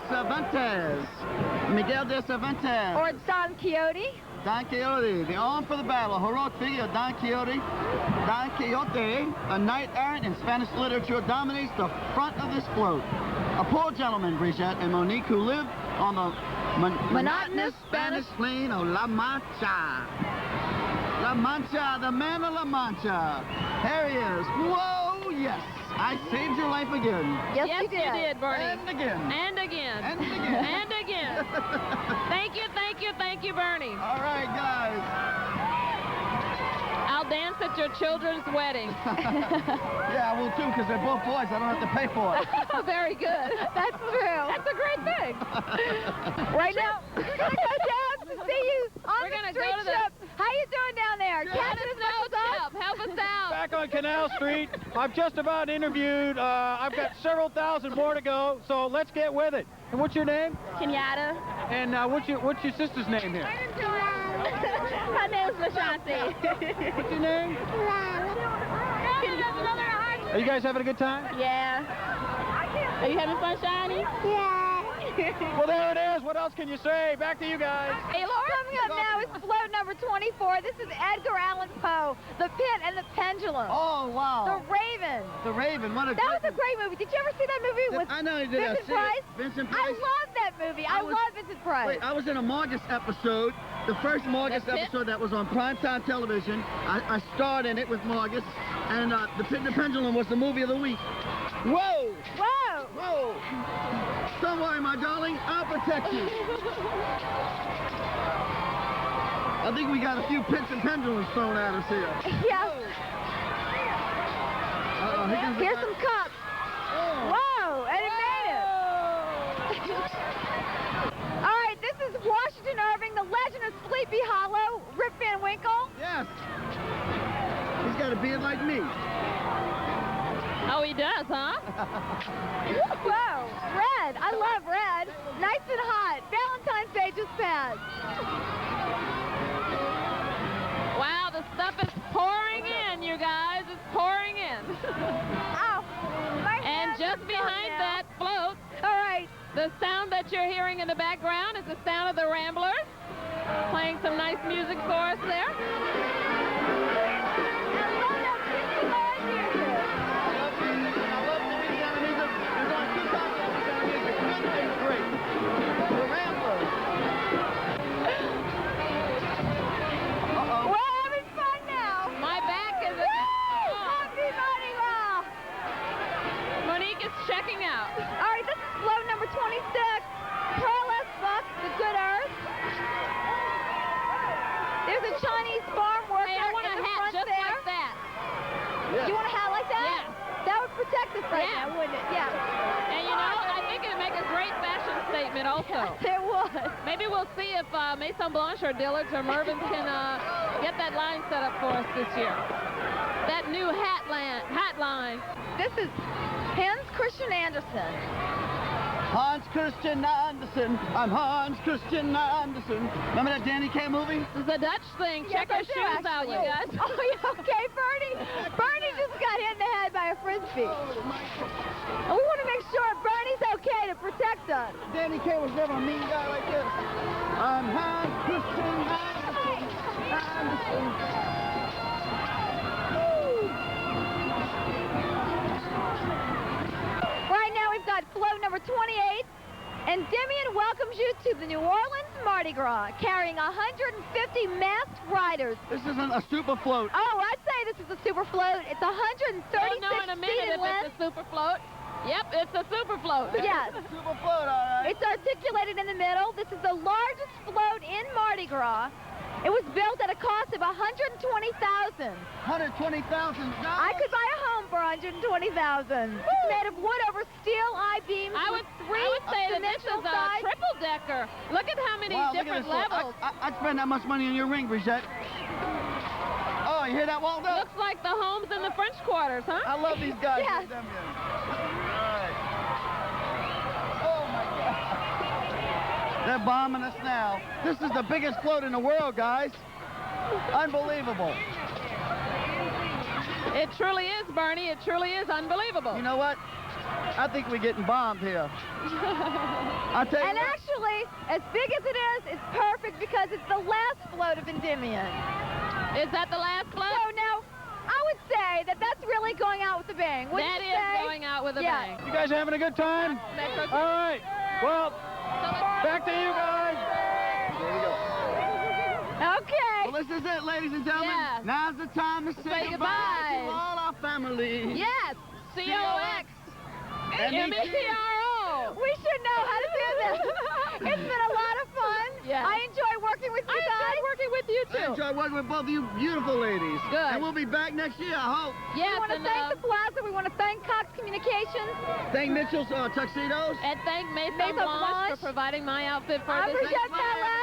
S3: Cervantes. Miguel de Cervantes.
S2: Or Don Quixote.
S3: Don Quixote, the arm for the battle, a heroic figure of Don Quixote. Don Quixote, a knight errant in Spanish literature, dominates the front of this float. A poor gentleman, Brigitte and Monique, who live on the monotonous Spanish plain of La Mancha. La Mancha, the man of La Mancha. Here he is. Whoa, yes. I saved your life again.
S2: Yes,
S4: you did, Bernie.
S3: And again.
S4: And again.
S3: And again.
S4: And again. Thank you, Bernie.
S3: All right, guys.
S4: I'll dance at your children's wedding.
S3: Yeah, I will too, because they're both boys. I don't have to pay for it.
S2: Very good. That's true.
S4: That's a great thing.
S2: Right now, we're going to go down to see you on
S4: We're
S2: the
S4: gonna
S2: street
S4: go to
S2: ship. How you doing down there?
S4: Let
S2: Catching
S4: us
S2: as much
S4: know,
S2: as us?
S4: Chip. Help us out.
S7: Back on Canal Street. I've just about interviewed. I've got several thousand more to go, so let's get with it. And what's your name?
S4: Kenyatta.
S7: And what's your sister's name here?
S4: Her name's Lashanti.
S7: What's your name? Are you guys having a good time?
S4: Yeah. Are you having fun, Shiny?
S1: Yeah.
S7: Well, there it is. What else can you say? Back to you guys.
S2: Hey, Laura, coming up now is float number 24. This is Edgar Allan Poe, The Pit and the Pendulum.
S3: Oh, wow.
S2: The Raven.
S3: The Raven. What a
S2: That was a great movie. Did you ever see that movie with
S3: I know you did.
S2: Vincent Price?
S3: Vincent
S2: I
S3: Price.
S2: love that movie. I love Vincent Price.
S3: Wait, I was in a Margus episode, the first Margus episode that was on primetime television. I starred in it with Margus, and The Pit and the Pendulum was the movie of the week. Whoa!
S2: Whoa!
S3: Whoa! Don't worry, my darling. I'll protect you. I think we got a few pits and pendulums thrown at us here.
S2: Yeah.
S3: Here comes the
S2: Here's
S3: guy.
S2: some cups. Whoa! And it made it. All right, this is Washington Irving, The Legend of Sleepy Hollow, Rip Van Winkle.
S3: Yes. got a beard like me.
S4: Oh, he does, huh?
S2: Whoa, red. I love red. Nice and hot. Valentine's Day just passed.
S4: Wow, the stuff is pouring in, you guys. It's pouring in.
S2: Ow.
S4: And just behind that float,
S2: all right,
S4: the sound that you're hearing in the background is the sound of the Ramblers playing some nice music for us there. Checking out.
S2: All right, this is float number 26. Pearlescent Buck, the Good Earth. There's a Chinese farm worker
S4: I want
S2: in
S4: a
S2: the
S4: hat
S2: front
S4: just
S2: there.
S4: like that.
S2: Yeah. You want a hat like that?
S4: Yeah.
S2: That would protect us right now, wouldn't it? Yeah.
S4: And you know, I think it would make a great fashion statement also.
S2: It would.
S4: Maybe we'll see if Maison Blanche or Dillard's or Mervyn's can get that line set up for us this year. That new hat line.
S2: This is Hans Christian Andersen.
S3: Hans Christian Andersen. I'm Hans Christian Andersen. Remember that Danny Kaye movie?
S4: This is a Dutch thing.
S2: Yes,
S4: Check your
S2: I do,
S4: shoes out, you guys.
S2: Oh, you okay, Bernie? Bernie just got hit in the head by a Frisbee. And we want to make sure Bernie's okay to protect us.
S3: Danny Kaye was never a mean guy like this. I'm Hans Christian Andersen.
S2: Right now we've got float number 28. Endymion welcomes you to the New Orleans Mardi Gras, carrying 150 masked riders.
S3: This isn't a super float.
S2: Oh, I'd say this is a super float. It's 136
S4: We'll know in a minute
S2: feet in
S4: if
S2: length.
S4: it's a super float. Yep, it's a super float.
S2: Yes.
S3: It's a super float, all right.
S2: It's articulated in the middle. This is the largest float in Mardi Gras. It was built at a cost of $120,000.
S3: $120,000.
S2: I could buy a home for $120,000. It's made of wood over steel I-beams.
S4: I would say that this is a triple decker. Look at how many different levels.
S3: I'd spend that much money on your ring, Brigitte. Oh, you hear that, Waldo?
S4: Looks like the homes in the French quarters, huh?
S3: I love these guys.
S2: Yes.
S3: Oh, my God. They're bombing us now. This is the biggest float in the world, guys. Unbelievable.
S4: It truly is, Bernie. It truly is unbelievable.
S3: You know what? I think we're getting bombed here. I'll tell you
S2: And actually, as big as it is, it's perfect because it's the last float of Endymion.
S4: Is that the last float?
S2: So now, I would say that that's really going out with a bang.
S4: That is going out with a bang.
S7: You guys having a good time? All right. Well, back to you guys.
S3: There you go.
S2: Okay.
S3: Well, this is it, ladies and gentlemen.
S4: Yeah.
S3: Now's the time to say goodbye to all our family.
S4: Yes. C-O-X. M-E-T-R-O.
S2: We should know how to do this. It's been a lot of fun.
S4: Yeah.
S2: I enjoy working with you guys.
S4: I enjoy working with you,
S3: I
S4: too.
S3: enjoy working with both of you beautiful ladies.
S4: Good.
S3: And we'll be back next year, I hope.
S4: Yes,
S2: we want to thank the Plaza. We want to thank Cox Communications.
S3: Thank Mitchell's tuxedos.
S4: and thank Maison
S2: Maison
S4: Blanche
S2: Blanche
S4: for providing my outfit for
S2: I'm
S4: this.
S2: Brigitte Mallet.